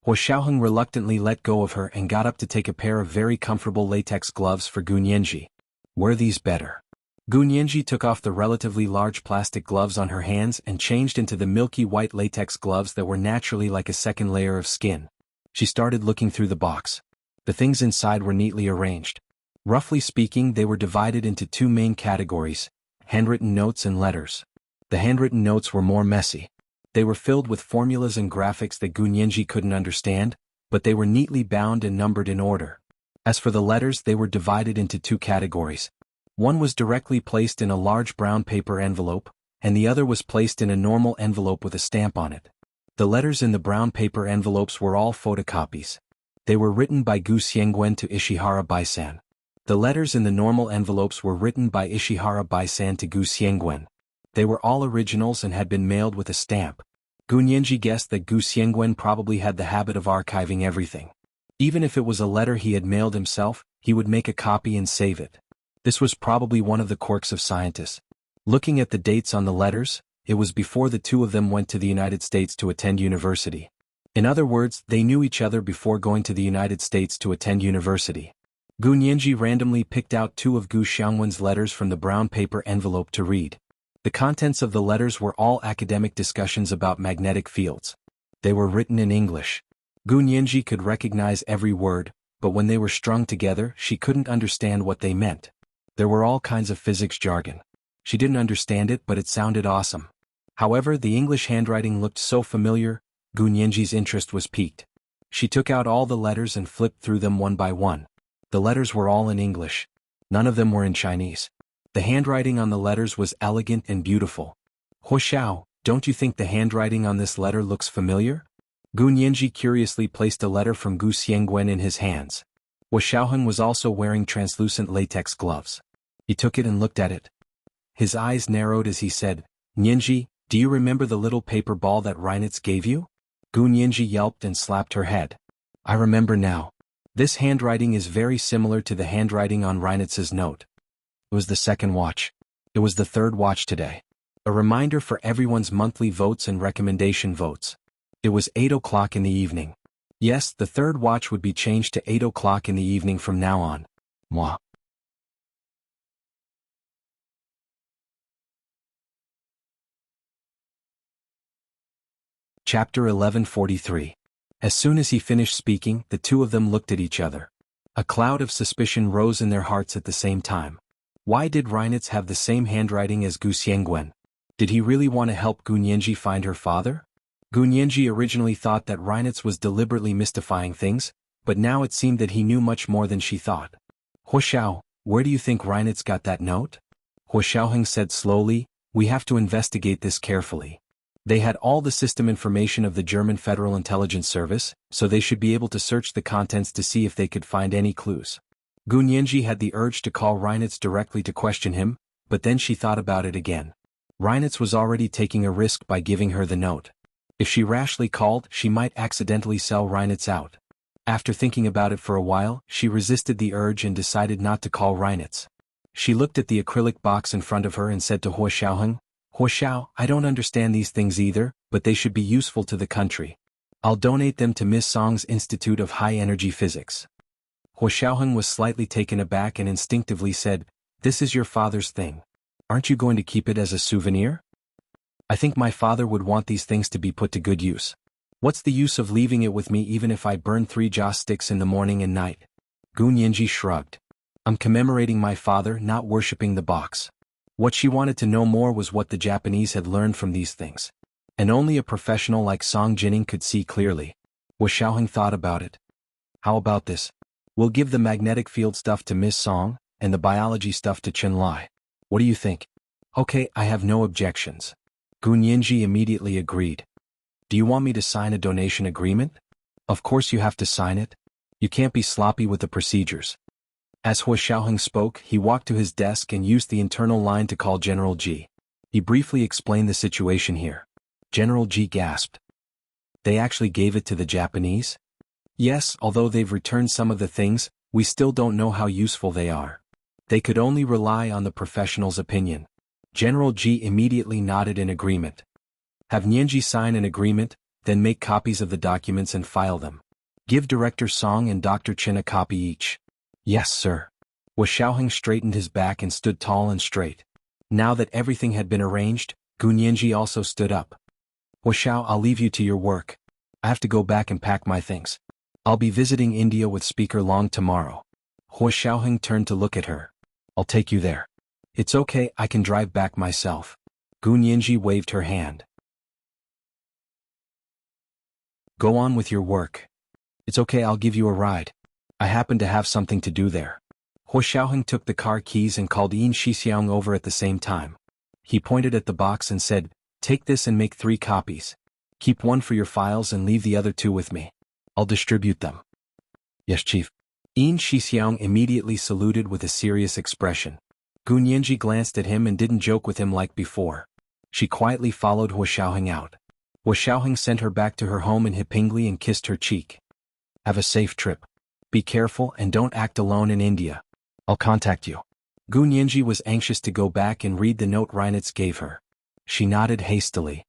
Hu Xiaoheng reluctantly let go of her and got up to take a pair of very comfortable latex gloves for Gu Nianji. Were these better? Gu Nianji took off the relatively large plastic gloves on her hands and changed into the milky white latex gloves that were naturally like a second layer of skin. She started looking through the box. The things inside were neatly arranged. Roughly speaking, they were divided into two main categories: handwritten notes and letters. The handwritten notes were more messy. They were filled with formulas and graphics that Gu Nianji couldn't understand, but they were neatly bound and numbered in order. As for the letters, they were divided into two categories. One was directly placed in a large brown paper envelope, and the other was placed in a normal envelope with a stamp on it. The letters in the brown paper envelopes were all photocopies. They were written by Gu Xiangwen to Ishihara Baisan. The letters in the normal envelopes were written by Ishihara Baisan to Gu Xiangwen. They were all originals and had been mailed with a stamp. Gu Nianji guessed that Gu Xiangwen probably had the habit of archiving everything. Even if it was a letter he had mailed himself, he would make a copy and save it. This was probably one of the quirks of scientists. Looking at the dates on the letters, it was before the two of them went to the United States to attend university. In other words, they knew each other before going to the United States to attend university. Gu Nianji randomly picked out two of Gu Xiangwen's letters from the brown paper envelope to read. The contents of the letters were all academic discussions about magnetic fields. They were written in English. Gu Nianji could recognize every word, but when they were strung together, she couldn't understand what they meant. There were all kinds of physics jargon. She didn't understand it, but it sounded awesome. However, the English handwriting looked so familiar, Gu Nianji's interest was piqued. She took out all the letters and flipped through them one by one. The letters were all in English. None of them were in Chinese. The handwriting on the letters was elegant and beautiful. Hu Xiao, don't you think the handwriting on this letter looks familiar? Gu Nianji curiously placed a letter from Gu Xiangwen in his hands. Hu Xiaoheng was also wearing translucent latex gloves. He took it and looked at it. His eyes narrowed as he said, Nianji, do you remember the little paper ball that Reinitz gave you? Gu Nianji yelped and slapped her head. I remember now. This handwriting is very similar to the handwriting on Reinitz's note. It was the second watch. It was the third watch today. A reminder for everyone's monthly votes and recommendation votes. It was 8 o'clock in the evening. Yes, the third watch would be changed to 8 o'clock in the evening from now on. Moi. Chapter 1143. As soon as he finished speaking, the two of them looked at each other. A cloud of suspicion rose in their hearts at the same time. Why did Reinitz have the same handwriting as Gu Xiangwen? Did he really want to help Gu Nianji find her father? Gu Nianji originally thought that Reinitz was deliberately mystifying things, but now it seemed that he knew much more than she thought. Hu Xiao, where do you think Reinitz got that note? Hu Xiaoheng said slowly, We have to investigate this carefully. They had all the system information of the German Federal Intelligence Service, so they should be able to search the contents to see if they could find any clues. Gu Nianji had the urge to call Reinitz directly to question him, but then she thought about it again. Reinitz was already taking a risk by giving her the note. If she rashly called, she might accidentally sell Reinitz out. After thinking about it for a while, she resisted the urge and decided not to call Reinitz. She looked at the acrylic box in front of her and said to Huo Xiaoheng, "Huo Xiao, I don't understand these things either, but they should be useful to the country. I'll donate them to Miss Song's Institute of High Energy Physics." Huo Xiaoheng was slightly taken aback and instinctively said, "This is your father's thing. Aren't you going to keep it as a souvenir?" "I think my father would want these things to be put to good use. What's the use of leaving it with me even if I burn 3 joss sticks in the morning and night?" Gu Nianji shrugged. "I'm commemorating my father, not worshipping the box." What she wanted to know more was what the Japanese had learned from these things. And only a professional like Song Jining could see clearly. Huo Xiaoheng thought about it. "How about this? We'll give the magnetic field stuff to Miss Song, and the biology stuff to Chen Lai. What do you think?" "Okay, I have no objections." Gu Nianji immediately agreed. "Do you want me to sign a donation agreement?" "Of course you have to sign it. You can't be sloppy with the procedures." As Huo Xiaoheng spoke, he walked to his desk and used the internal line to call General Ji. He briefly explained the situation here. General Ji gasped. "They actually gave it to the Japanese?" "Yes, although they've returned some of the things, we still don't know how useful they are. They could only rely on the professional's opinion." General Ji immediately nodded in agreement. "Have Nianji sign an agreement, then make copies of the documents and file them. Give Director Song and Dr. Chen a copy each." "Yes, sir." Huo Xiaoheng straightened his back and stood tall and straight. Now that everything had been arranged, Gu Nianji also stood up. "Huo Xiao, I'll leave you to your work. I have to go back and pack my things. I'll be visiting India with Speaker Long tomorrow." Huo Xiaoheng turned to look at her. "I'll take you there." "It's okay, I can drive back myself." Gu Nianji waved her hand. "Go on with your work." "It's okay, I'll give you a ride. I happen to have something to do there." Huo Xiaoheng took the car keys and called Yin Shixiang over at the same time. He pointed at the box and said, "Take this and make 3 copies. Keep 1 for your files and leave the other 2 with me. I'll distribute them." "Yes, Chief." Yin Shixiang immediately saluted with a serious expression. Gu Nianji glanced at him and didn't joke with him like before. She quietly followed Huo Xiaoheng out. Huo Xiaoheng sent her back to her home in Hipingli and kissed her cheek. "Have a safe trip. Be careful and don't act alone in India. I'll contact you." Gu Nianji was anxious to go back and read the note Reinitz gave her. She nodded hastily.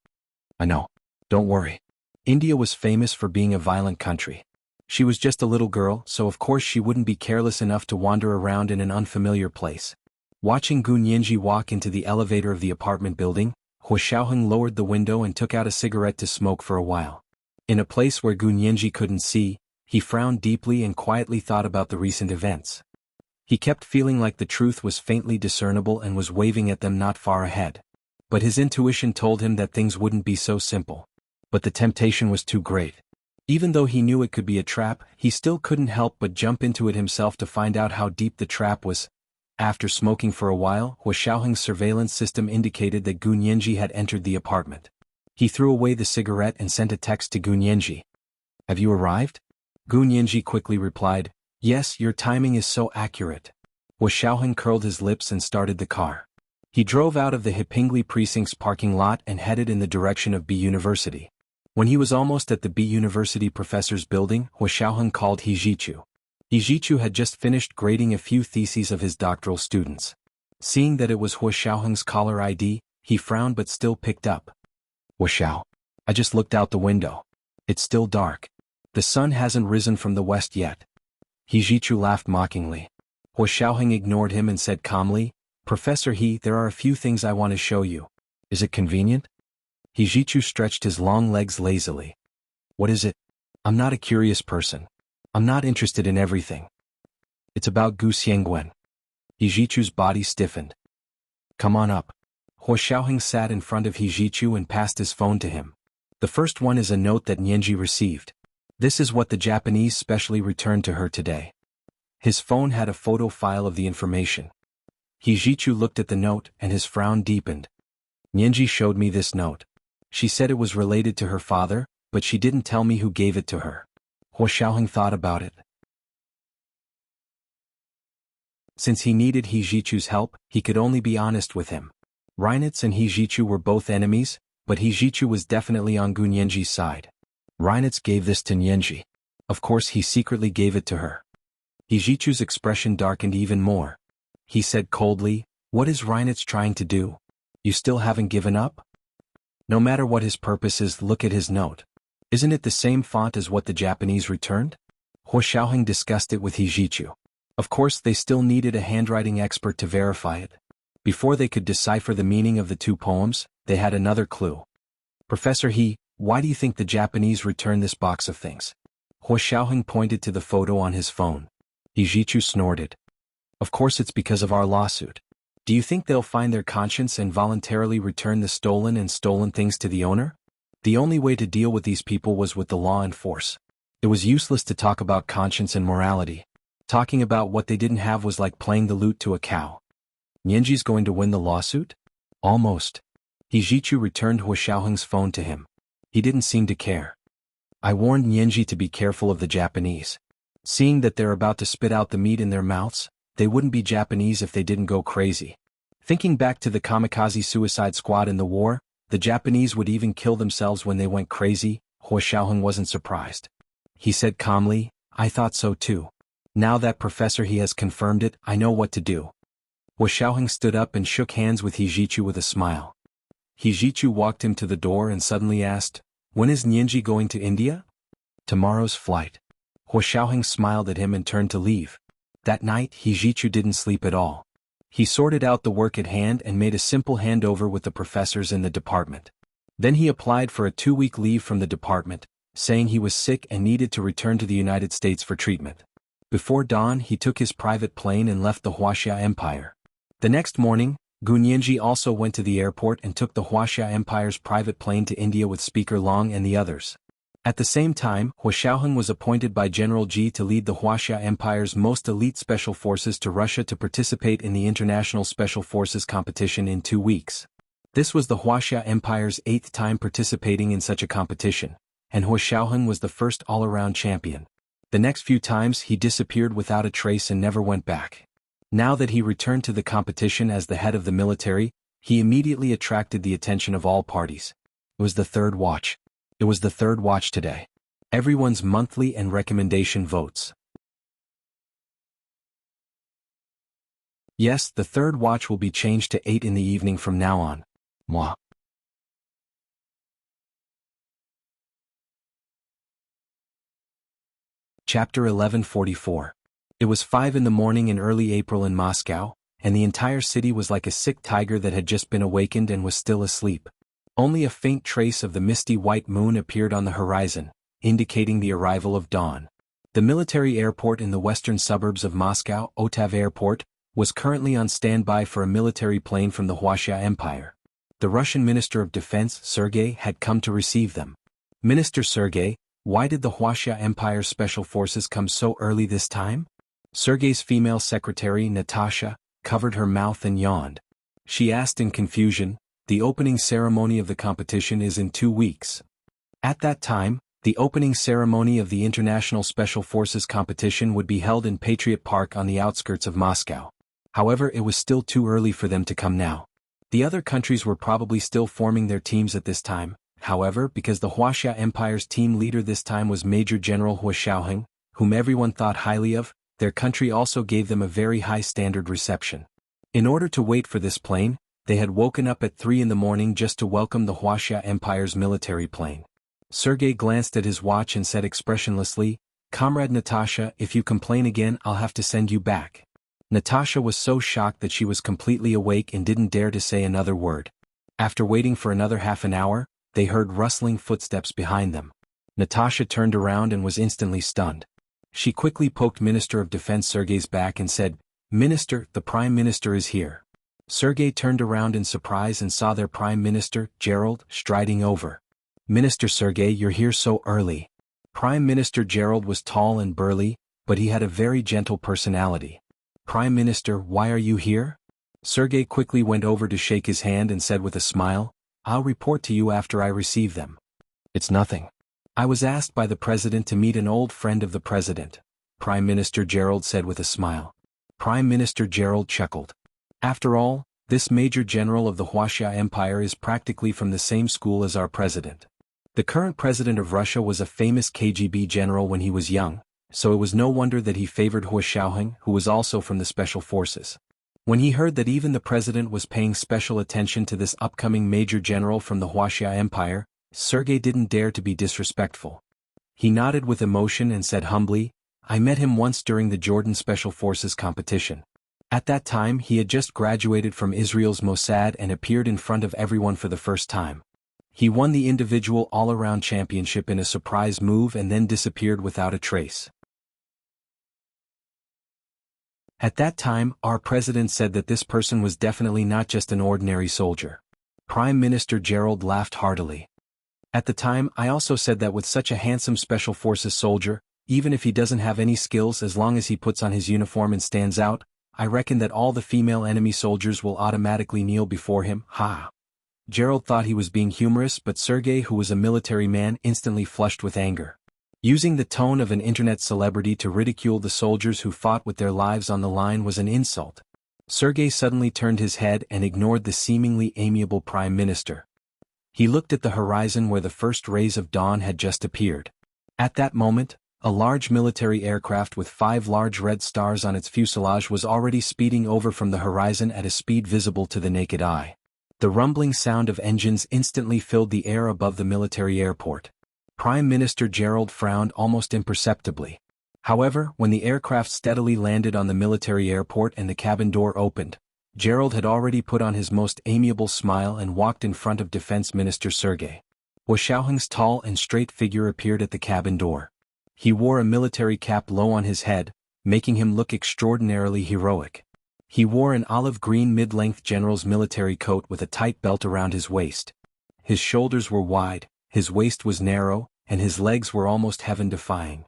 "I know. Don't worry." India was famous for being a violent country. She was just a little girl, so of course she wouldn't be careless enough to wander around in an unfamiliar place. Watching Gu Nianji walk into the elevator of the apartment building, Huo Xiaoheng lowered the window and took out a cigarette to smoke for a while. In a place where Gu Nianji couldn't see, he frowned deeply and quietly thought about the recent events. He kept feeling like the truth was faintly discernible and was waving at them not far ahead. But his intuition told him that things wouldn't be so simple. But the temptation was too great. Even though he knew it could be a trap, he still couldn't help but jump into it himself to find out how deep the trap was. After smoking for a while, Huo Xiaoheng's surveillance system indicated that Gu Nianji had entered the apartment. He threw away the cigarette and sent a text to Gu Nianji. "Have you arrived?" Gu Nianji quickly replied, "Yes, your timing is so accurate." Huo Xiaoheng curled his lips and started the car. He drove out of the Hipingli precinct's parking lot and headed in the direction of B University. When he was almost at the B University professor's building, Huo Xiaoheng called He Jichu. He Jichu had just finished grading a few theses of his doctoral students. Seeing that it was Huo Xiaoheng's caller ID, he frowned but still picked up. "Huo Xiao, I just looked out the window. It's still dark. The sun hasn't risen from the west yet." He Jichu laughed mockingly. Huo Xiaoheng ignored him and said calmly, "Professor He, there are a few things I want to show you. Is it convenient?" He Jichu stretched his long legs lazily. "What is it?" "I'm not a curious person. I'm not interested in everything. It's about Gu Xiangguan." He Jichu's body stiffened. "Come on up." Huo Xiaoheng sat in front of He Jichu and passed his phone to him. The first one is a note that Nianji received. This is what the Japanese specially returned to her today. His phone had a photo file of the information. He Jichu looked at the note and his frown deepened. Nianji showed me this note. She said it was related to her father, but she didn't tell me who gave it to her. Hua Xiaoheng thought about it. Since he needed He Jichu's help, he could only be honest with him. Reinitz and He Jichu were both enemies, but He Jichu was definitely on Gu Nianji's side. Reinitz gave this to Nianji. Of course he secretly gave it to her. He Jichu's expression darkened even more. He said coldly, "What is Reinitz trying to do? You still haven't given up?" No matter what his purpose is, look at his note. Isn't it the same font as what the Japanese returned? Hua Xiaoheng discussed it with He Jichu. Of course they still needed a handwriting expert to verify it. Before they could decipher the meaning of the two poems, they had another clue. "Professor He, why do you think the Japanese returned this box of things?" Hua Xiaoheng pointed to the photo on his phone. He Jichu snorted. "Of course it's because of our lawsuit. Do you think they'll find their conscience and voluntarily return the stolen things to the owner? The only way to deal with these people was with the law and force. It was useless to talk about conscience and morality. Talking about what they didn't have was like playing the lute to a cow." Nianji's going to win the lawsuit? Almost. He Jichu returned Hua Xiaoheng's phone to him. He didn't seem to care. "I warned Nianji to be careful of the Japanese. Seeing that they're about to spit out the meat in their mouths, they wouldn't be Japanese if they didn't go crazy. Thinking back to the kamikaze suicide squad in the war, the Japanese would even kill themselves when they went crazy." Hua Xiaoheng wasn't surprised. He said calmly, "I thought so too. Now that Professor He has confirmed it, I know what to do." Hua Xiaoheng stood up and shook hands with He Jichu with a smile. He Jichu walked him to the door and suddenly asked, "When is Nianji going to India?" "Tomorrow's flight." Hua Xiaoheng smiled at him and turned to leave. That night He Jichu didn't sleep at all. He sorted out the work at hand and made a simple handover with the professors in the department. Then he applied for a 2-week leave from the department, saying he was sick and needed to return to the United States for treatment. Before dawn he took his private plane and left the Wuxia Empire. The next morning, Gu Nianji also went to the airport and took the Wuxia Empire's private plane to India with Speaker Long and the others. At the same time, Hua Xiaoheng was appointed by General Ji to lead the Wuxia Empire's most elite special forces to Russia to participate in the International Special Forces competition in 2 weeks. This was the Wuxia Empire's 8th time participating in such a competition, and Hua Xiaoheng was the first all-around champion. The next few times he disappeared without a trace and never went back. Now that he returned to the competition as the head of the military, he immediately attracted the attention of all parties. It was the third watch. It was the third watch today. Everyone's monthly and recommendation votes. Yes, the third watch will be changed to 8 in the evening from now on. Moi. Chapter 1144. It was 5 in the morning in early April in Moscow, and the entire city was like a sick tiger that had just been awakened and was still asleep. Only a faint trace of the misty white moon appeared on the horizon, indicating the arrival of dawn. The military airport in the western suburbs of Moscow, Otav Airport, was currently on standby for a military plane from the Wuxia Empire. The Russian Minister of Defense, Sergei, had come to receive them. "Minister Sergei, why did the Wuxia Empire's special forces come so early this time?" Sergei's female secretary, Natasha, covered her mouth and yawned. She asked in confusion, "The opening ceremony of the competition is in 2 weeks. At that time, the opening ceremony of the International Special Forces competition would be held in Patriot Park on the outskirts of Moscow. However, it was still too early for them to come now. The other countries were probably still forming their teams at this time. However, because the Wuxia Empire's team leader this time was Major General Hua Xiaoheng, whom everyone thought highly of, their country also gave them a very high standard reception. In order to wait for this plane, they had woken up at 3 in the morning just to welcome the Wuxia Empire's military plane. Sergei glanced at his watch and said expressionlessly, "Comrade Natasha, if you complain again, I'll have to send you back." Natasha was so shocked that she was completely awake and didn't dare to say another word. After waiting for another half an hour, they heard rustling footsteps behind them. Natasha turned around and was instantly stunned. She quickly poked Minister of Defense Sergei's back and said, "Minister, the Prime Minister is here." Sergei turned around in surprise and saw their Prime Minister, Gerald, striding over. "Minister Sergei, you're here so early." Prime Minister Gerald was tall and burly, but he had a very gentle personality. "Prime Minister, why are you here?" Sergei quickly went over to shake his hand and said with a smile, "I'll report to you after I receive them." "It's nothing. I was asked by the president to meet an old friend of the president," Prime Minister Gerald said with a smile. Prime Minister Gerald chuckled. After all, this major general of the Wuxia Empire is practically from the same school as our president. The current president of Russia was a famous KGB general when he was young, so it was no wonder that he favored Hu Xiaoheng, who was also from the special forces. When he heard that even the president was paying special attention to this upcoming major general from the Wuxia Empire, Sergei didn't dare to be disrespectful. He nodded with emotion and said humbly, "I met him once during the Jordan Special Forces competition. At that time he had just graduated from Israel's Mossad and appeared in front of everyone for the first time. He won the individual all-around championship in a surprise move and then disappeared without a trace. At that time, our president said that this person was definitely not just an ordinary soldier." Prime Minister Gerald laughed heartily. "At the time, I also said that with such a handsome special forces soldier, even if he doesn't have any skills, as long as he puts on his uniform and stands out, I reckon that all the female enemy soldiers will automatically kneel before him." Ha! Gerald thought he was being humorous, but Sergei, who was a military man, instantly flushed with anger. Using the tone of an internet celebrity to ridicule the soldiers who fought with their lives on the line was an insult. Sergei suddenly turned his head and ignored the seemingly amiable prime minister. He looked at the horizon where the first rays of dawn had just appeared. At that moment, a large military aircraft with 5 large red stars on its fuselage was already speeding over from the horizon at a speed visible to the naked eye. The rumbling sound of engines instantly filled the air above the military airport. Prime Minister Gerald frowned almost imperceptibly. However, when the aircraft steadily landed on the military airport and the cabin door opened, Gerald had already put on his most amiable smile and walked in front of Defense Minister Sergei. Hu Xiaoheng's tall and straight figure appeared at the cabin door. He wore a military cap low on his head, making him look extraordinarily heroic. He wore an olive-green mid-length general's military coat with a tight belt around his waist. His shoulders were wide, his waist was narrow, and his legs were almost heaven-defying.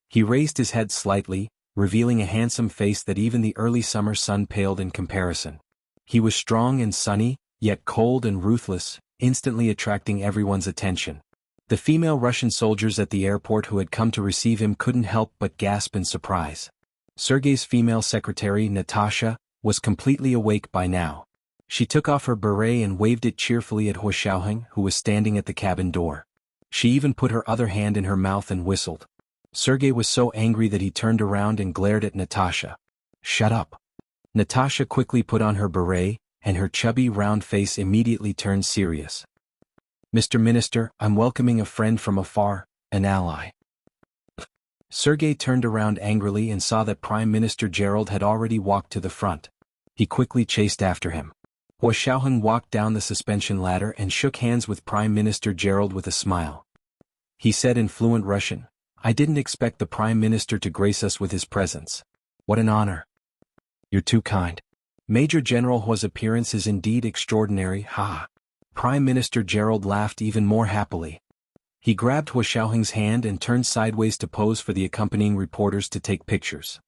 He raised his head slightly, revealing a handsome face that even the early summer sun paled in comparison. He was strong and sunny, yet cold and ruthless, instantly attracting everyone's attention. The female Russian soldiers at the airport who had come to receive him couldn't help but gasp in surprise. Sergei's female secretary, Natasha, was completely awake by now. She took off her beret and waved it cheerfully at Hu Xiaoheng, who was standing at the cabin door. She even put her other hand in her mouth and whistled. Sergei was so angry that he turned around and glared at Natasha. "Shut up." Natasha quickly put on her beret, and her chubby round face immediately turned serious. "Mr. Minister, I'm welcoming a friend from afar, an ally." Sergei turned around angrily and saw that Prime Minister Gerald had already walked to the front. He quickly chased after him. Hu Xiaoheng walked down the suspension ladder and shook hands with Prime Minister Gerald with a smile. He said in fluent Russian, "I didn't expect the Prime Minister to grace us with his presence. What an honor." "You're too kind." Major General Hu's appearance is indeed extraordinary, ha! Prime Minister Gerald laughed even more happily. He grabbed Hu Xiaoheng's hand and turned sideways to pose for the accompanying reporters to take pictures.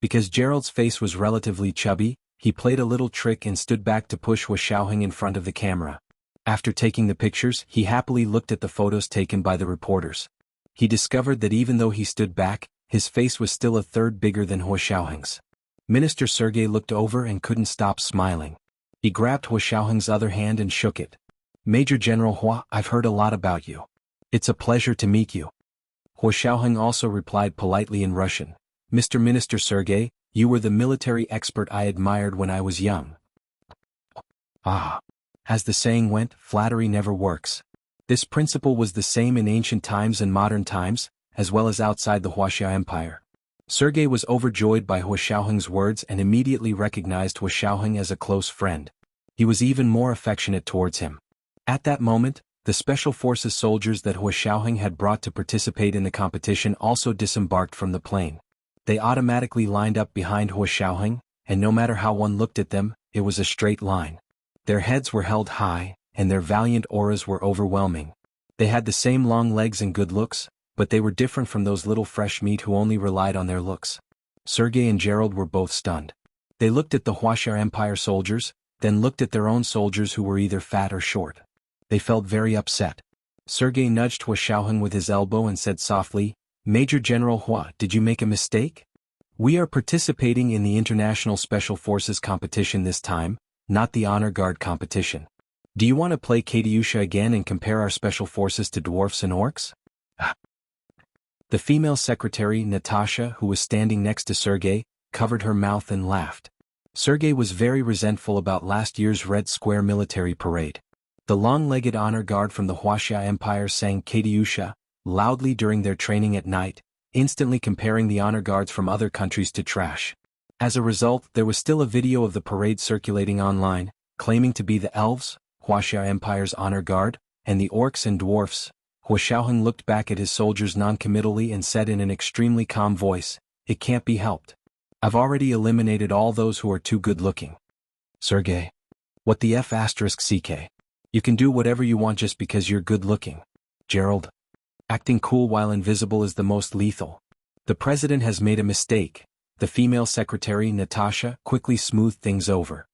Because Gerald's face was relatively chubby, he played a little trick and stood back to push Hu Xiaoheng in front of the camera. After taking the pictures, he happily looked at the photos taken by the reporters. He discovered that even though he stood back, his face was still a third bigger than Hu Xiaoheng's. Minister Sergei looked over and couldn't stop smiling. He grabbed Hu Xiaoheng's other hand and shook it. "Major General Hua, I've heard a lot about you. It's a pleasure to meet you." Hu Xiaoheng also replied politely in Russian. "Mr. Minister Sergei, you were the military expert I admired when I was young." Ah. As the saying went, flattery never works. This principle was the same in ancient times and modern times, as well as outside the Wuxia Empire. Sergei was overjoyed by Hu Xiaoheng's words and immediately recognized Hu Xiaoheng as a close friend. He was even more affectionate towards him. At that moment, the Special Forces soldiers that Hu Xiaoheng had brought to participate in the competition also disembarked from the plane. They automatically lined up behind Hu Xiaoheng, and no matter how one looked at them, it was a straight line. Their heads were held high, and their valiant auras were overwhelming. They had the same long legs and good looks, but they were different from those little fresh meat who only relied on their looks. Sergei and Gerald were both stunned. They looked at the Wuxia Empire soldiers, then looked at their own soldiers who were either fat or short. They felt very upset. Sergei nudged Hua Xiaoheng with his elbow and said softly, "Major General Hua, did you make a mistake? We are participating in the International Special Forces competition this time, not the Honor Guard competition. Do you want to play Katyusha again and compare our special forces to dwarfs and orcs?" The female secretary, Natasha, who was standing next to Sergei, covered her mouth and laughed. Sergei was very resentful about last year's Red Square military parade. The long-legged honor guard from the Wuxia Empire sang Katyusha loudly during their training at night, instantly comparing the honor guards from other countries to trash. As a result, there was still a video of the parade circulating online, claiming to be the elves, Wuxia Empire's honor guard, and the orcs and dwarfs. Hua Xiaoheng looked back at his soldiers noncommittally and said in an extremely calm voice, "It can't be helped. I've already eliminated all those who are too good-looking." Sergei. What the F***CK? You can do whatever you want just because you're good-looking. Gerald. Acting cool while invisible is the most lethal. The president has made a mistake. The female secretary, Natasha, quickly smoothed things over.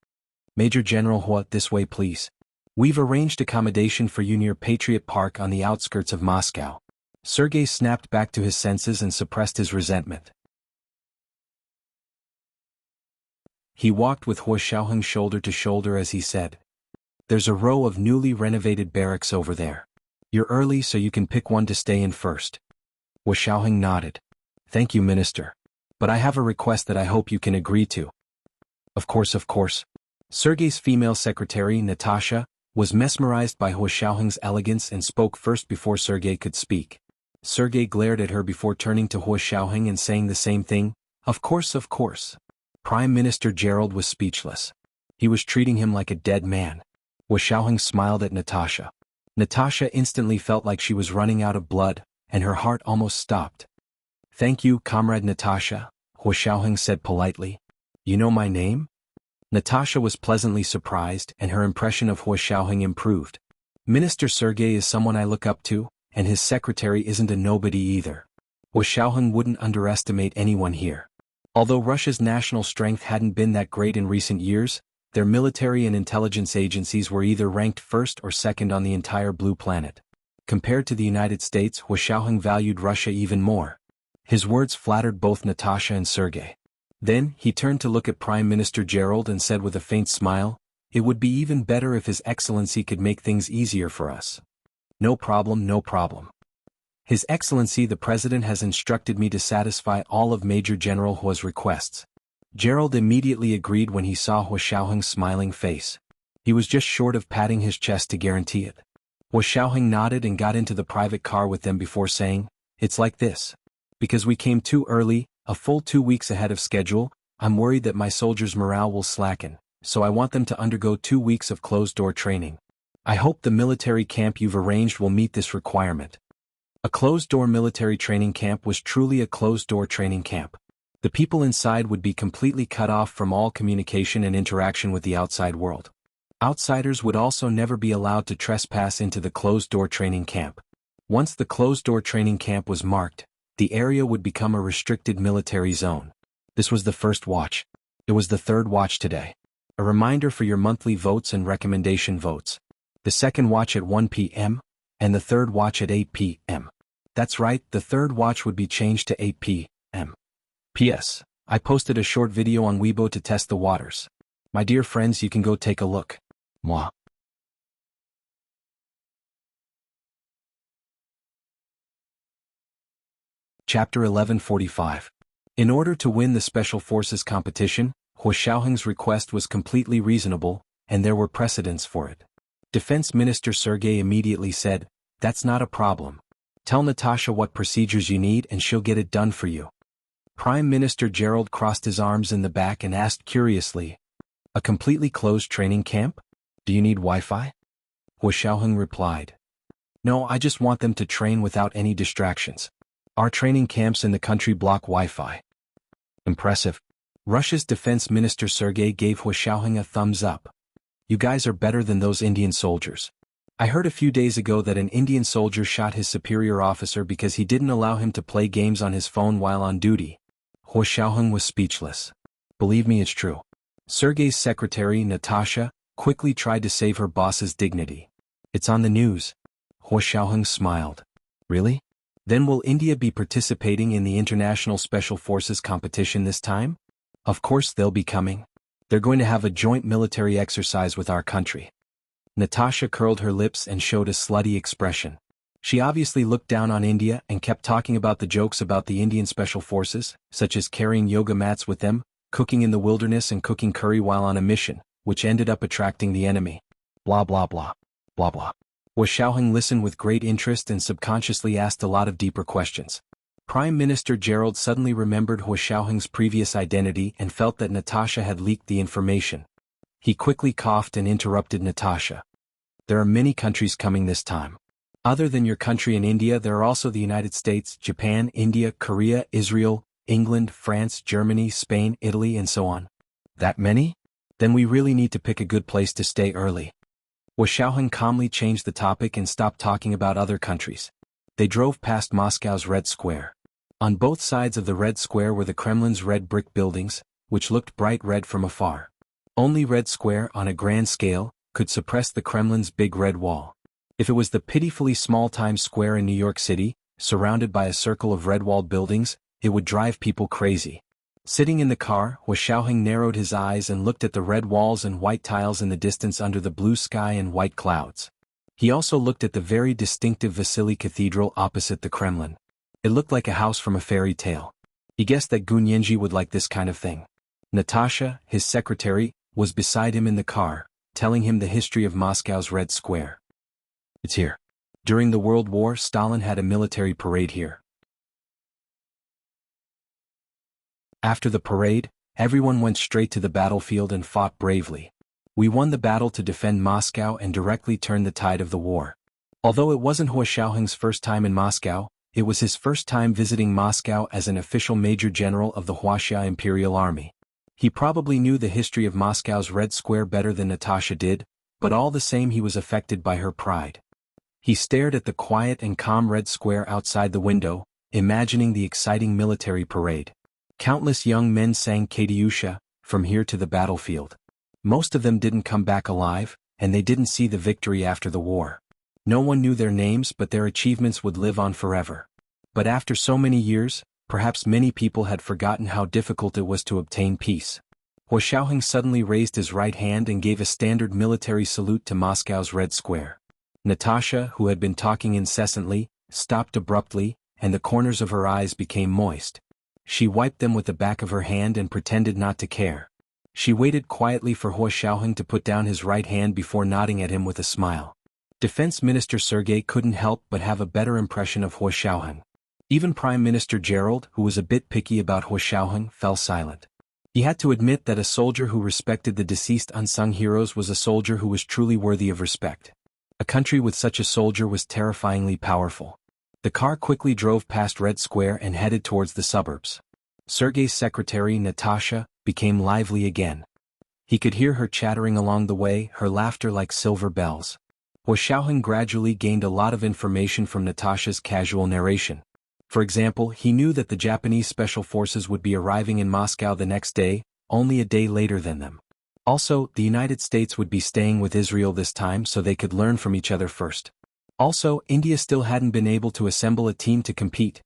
Major General Hua, this way please. We've arranged accommodation for you near Patriot Park on the outskirts of Moscow. Sergei snapped back to his senses and suppressed his resentment. He walked with Hua Xiaoheng shoulder to shoulder as he said, "There's a row of newly renovated barracks over there. You're early so you can pick one to stay in first." Hua Xiaoheng nodded. "Thank you, Minister. But I have a request that I hope you can agree to." Of course, of course. Sergei's female secretary, Natasha, was mesmerized by Hua Xiaoheng's elegance and spoke first before Sergei could speak. Sergei glared at her before turning to Hua Xiaoheng and saying the same thing, "Of course, of course." Prime Minister Gerald was speechless. He was treating him like a dead man. Hua Xiaoheng smiled at Natasha. Natasha instantly felt like she was running out of blood, and her heart almost stopped. "Thank you, Comrade Natasha," Hua Xiaoheng said politely. "You know my name?" Natasha was pleasantly surprised and her impression of Hua Xiaoheng improved. "Minister Sergei is someone I look up to, and his secretary isn't a nobody either." Hua Xiaoheng wouldn't underestimate anyone here. Although Russia's national strength hadn't been that great in recent years, their military and intelligence agencies were either ranked first or second on the entire blue planet. Compared to the United States, Hua Xiaoheng valued Russia even more. His words flattered both Natasha and Sergei. Then, he turned to look at Prime Minister Gerald and said with a faint smile, "It would be even better if His Excellency could make things easier for us." "No problem, no problem. His Excellency the President has instructed me to satisfy all of Major General Hua's requests." Gerald immediately agreed when he saw Hua Xiaoheng's smiling face. He was just short of patting his chest to guarantee it. Hua Xiaoheng nodded and got into the private car with them before saying, "It's like this. Because we came too early, a full 2 weeks ahead of schedule, I'm worried that my soldiers' morale will slacken, so I want them to undergo 2 weeks of closed-door training. I hope the military camp you've arranged will meet this requirement." A closed-door military training camp was truly a closed-door training camp. The people inside would be completely cut off from all communication and interaction with the outside world. Outsiders would also never be allowed to trespass into the closed-door training camp. Once the closed-door training camp was marked, the area would become a restricted military zone. This was the first watch. It was the third watch today. A reminder for your monthly votes and recommendation votes. The second watch at 1 p.m., and the third watch at 8 p.m. That's right, the third watch would be changed to 8 p.m. P.S. I posted a short video on Weibo to test the waters. My dear friends, you can go take a look. Mwah. Chapter 1145. In order to win the Special Forces competition, Hua Xiaoheng's request was completely reasonable, and there were precedents for it. Defense Minister Sergei immediately said, "That's not a problem. Tell Natasha what procedures you need and she'll get it done for you." Prime Minister Gerald crossed his arms in the back and asked curiously, "A completely closed training camp? Do you need Wi-Fi?" Hua Xiaoheng replied, "No, I just want them to train without any distractions. Our training camps in the country block Wi-Fi." Impressive. Russia's Defense Minister Sergei gave Hua Xiaoheng a thumbs up. "You guys are better than those Indian soldiers. I heard a few days ago that an Indian soldier shot his superior officer because he didn't allow him to play games on his phone while on duty." Hua Xiaoheng was speechless. Believe me, it's true. Sergei's secretary, Natasha, quickly tried to save her boss's dignity. It's on the news. Hua Xiaoheng smiled. Really? Then will India be participating in the International Special Forces competition this time? Of course they'll be coming. They're going to have a joint military exercise with our country. Natasha curled her lips and showed a slutty expression. She obviously looked down on India and kept talking about the jokes about the Indian Special Forces, such as carrying yoga mats with them, cooking in the wilderness and cooking curry while on a mission, which ended up attracting the enemy. Blah blah blah. Blah blah. Hua Xiaoheng listened with great interest and subconsciously asked a lot of deeper questions. Prime Minister Gerald suddenly remembered Hua Xiaoheng's previous identity and felt that Natasha had leaked the information. He quickly coughed and interrupted Natasha. There are many countries coming this time. Other than your country and India, there are also the United States, Japan, India, Korea, Israel, England, France, Germany, Spain, Italy, and so on. That many? Then we really need to pick a good place to stay early. Hua Xiaoheng calmly changed the topic and stopped talking about other countries. They drove past Moscow's Red Square. On both sides of the Red Square were the Kremlin's red brick buildings, which looked bright red from afar. Only Red Square, on a grand scale, could suppress the Kremlin's big red wall. If it was the pitifully small Times Square in New York City, surrounded by a circle of red-walled buildings, it would drive people crazy. Sitting in the car, Hua Xiaoheng narrowed his eyes and looked at the red walls and white tiles in the distance under the blue sky and white clouds. He also looked at the very distinctive Vasily Cathedral opposite the Kremlin. It looked like a house from a fairy tale. He guessed that Gun Yanji would like this kind of thing. Natasha, his secretary, was beside him in the car, telling him the history of Moscow's Red Square. It's here. During the World War, Stalin had a military parade here. After the parade, everyone went straight to the battlefield and fought bravely. We won the battle to defend Moscow and directly turn the tide of the war. Although it wasn't Hua Xiaoheng's first time in Moscow, it was his first time visiting Moscow as an official major general of the Huaxia Imperial Army. He probably knew the history of Moscow's Red Square better than Natasha did, but all the same he was affected by her pride. He stared at the quiet and calm Red Square outside the window, imagining the exciting military parade. Countless young men sang Katyusha, From Here to the Battlefield. Most of them didn't come back alive, and they didn't see the victory after the war. No one knew their names, but their achievements would live on forever. But after so many years, perhaps many people had forgotten how difficult it was to obtain peace. Hua Xiaoheng suddenly raised his right hand and gave a standard military salute to Moscow's Red Square. Natasha, who had been talking incessantly, stopped abruptly, and the corners of her eyes became moist. She wiped them with the back of her hand and pretended not to care. She waited quietly for Hua Xiaoheng to put down his right hand before nodding at him with a smile. Defense Minister Sergei couldn't help but have a better impression of Hua Xiaoheng. Even Prime Minister Gerald, who was a bit picky about Hua Xiaoheng, fell silent. He had to admit that a soldier who respected the deceased unsung heroes was a soldier who was truly worthy of respect. A country with such a soldier was terrifyingly powerful. The car quickly drove past Red Square and headed towards the suburbs. Sergei's secretary, Natasha, became lively again. He could hear her chattering along the way, her laughter like silver bells. Hua Xiaoheng gradually gained a lot of information from Natasha's casual narration. For example, he knew that the Japanese Special Forces would be arriving in Moscow the next day, only a day later than them. Also, the United States would be staying with Israel this time so they could learn from each other first. Also, India still hadn't been able to assemble a team to compete.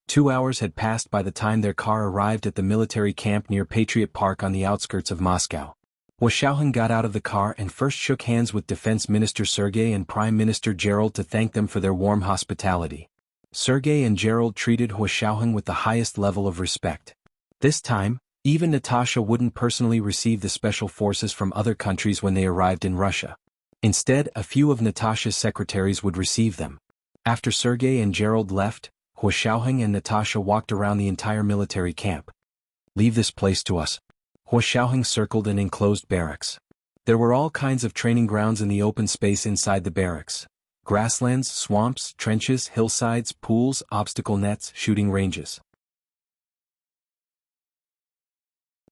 2 hours had passed by the time their car arrived at the military camp near Patriot Park on the outskirts of Moscow. Hua Xiaoheng got out of the car and first shook hands with Defense Minister Sergei and Prime Minister Gerald to thank them for their warm hospitality. Sergei and Gerald treated Hua Xiaoheng with the highest level of respect. This time, even Natasha wouldn't personally receive the special forces from other countries when they arrived in Russia. Instead, a few of Natasha's secretaries would receive them. After Sergei and Gerald left, Hua Xiaoheng and Natasha walked around the entire military camp. Leave this place to us. Hua Xiaoheng circled an enclosed barracks. There were all kinds of training grounds in the open space inside the barracks. Grasslands, swamps, trenches, hillsides, pools, obstacle nets, shooting ranges.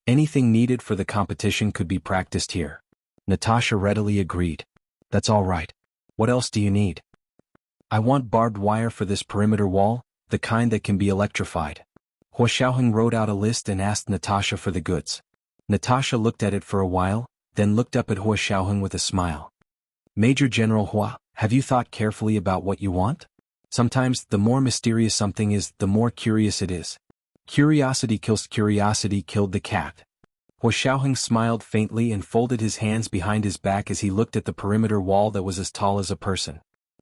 Anything needed for the competition could be practiced here. Natasha readily agreed. That's all right. What else do you need? I want barbed wire for this perimeter wall, the kind that can be electrified. Hua Xiaoheng wrote out a list and asked Natasha for the goods. Natasha looked at it for a while, then looked up at Hua Xiaoheng with a smile. Major General Hua, have you thought carefully about what you want? Sometimes, the more mysterious something is, the more curious it is. Curiosity killed the cat. Hua Xiaoheng smiled faintly and folded his hands behind his back as he looked at the perimeter wall that was as tall as a person.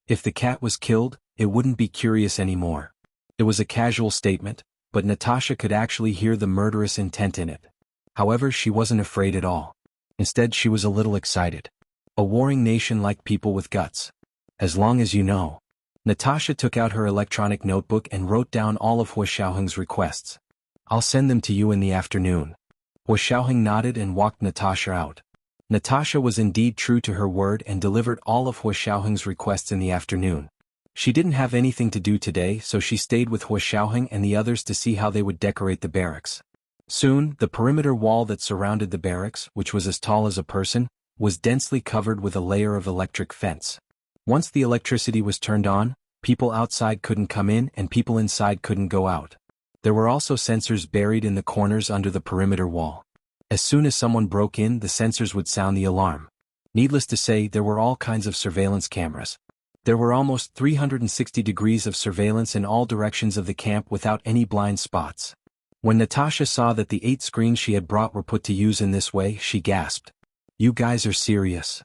If the cat was killed, it wouldn't be curious anymore. It was a casual statement, but Natasha could actually hear the murderous intent in it. However, she wasn't afraid at all. Instead, she was a little excited. A warring nation like people with guts. As long as you know. Natasha took out her electronic notebook and wrote down all of Hua Xiaoheng's requests. I'll send them to you in the afternoon. Hua Xiaoheng nodded and walked Natasha out. Natasha was indeed true to her word and delivered all of Hua Xiaoheng's requests in the afternoon. She didn't have anything to do today, so she stayed with Hua Xiaoheng and the others to see how they would decorate the barracks. Soon, the perimeter wall that surrounded the barracks, which was as tall as a person, was densely covered with a layer of electric fence. Once the electricity was turned on, people outside couldn't come in and people inside couldn't go out. There were also sensors buried in the corners under the perimeter wall. As soon as someone broke in, the sensors would sound the alarm. Needless to say, there were all kinds of surveillance cameras. There were almost 360 degrees of surveillance in all directions of the camp without any blind spots. When Natasha saw that the 8 screens she had brought were put to use in this way, she gasped. You guys are serious?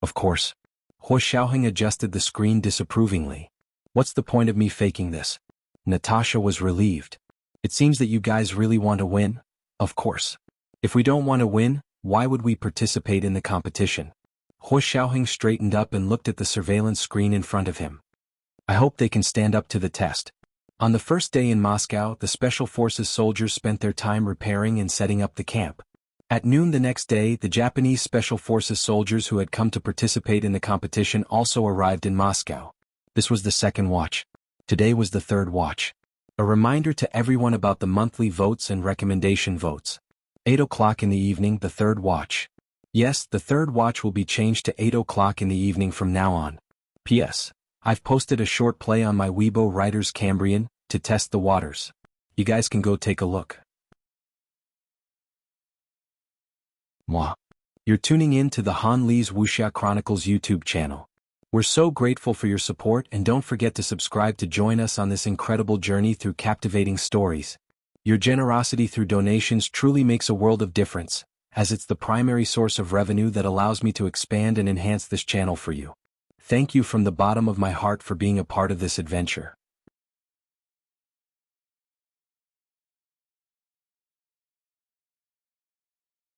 Of course. Hua Xiaoheng adjusted the screen disapprovingly. What's the point of me faking this? Natasha was relieved. It seems that you guys really want to win? Of course. If we don't want to win, why would we participate in the competition? Hua Xiaoheng straightened up and looked at the surveillance screen in front of him. I hope they can stand up to the test. On the first day in Moscow, the Special Forces soldiers spent their time repairing and setting up the camp. At noon the next day, the Japanese Special Forces soldiers who had come to participate in the competition also arrived in Moscow. This was the second watch. Today was the third watch. A reminder to everyone about the monthly votes and recommendation votes. 8 o'clock in the evening, the third watch. Yes, the third watch will be changed to 8 o'clock in the evening from now on. P.S. I've posted a short play on my Weibo Writers Cambrian to test the waters. You guys can go take a look. Mwah. You're tuning in to the Han Li's Wuxia Chronicles YouTube channel. We're so grateful for your support and don't forget to subscribe to join us on this incredible journey through captivating stories. Your generosity through donations truly makes a world of difference, as it's the primary source of revenue that allows me to expand and enhance this channel for you. Thank you from the bottom of my heart for being a part of this adventure.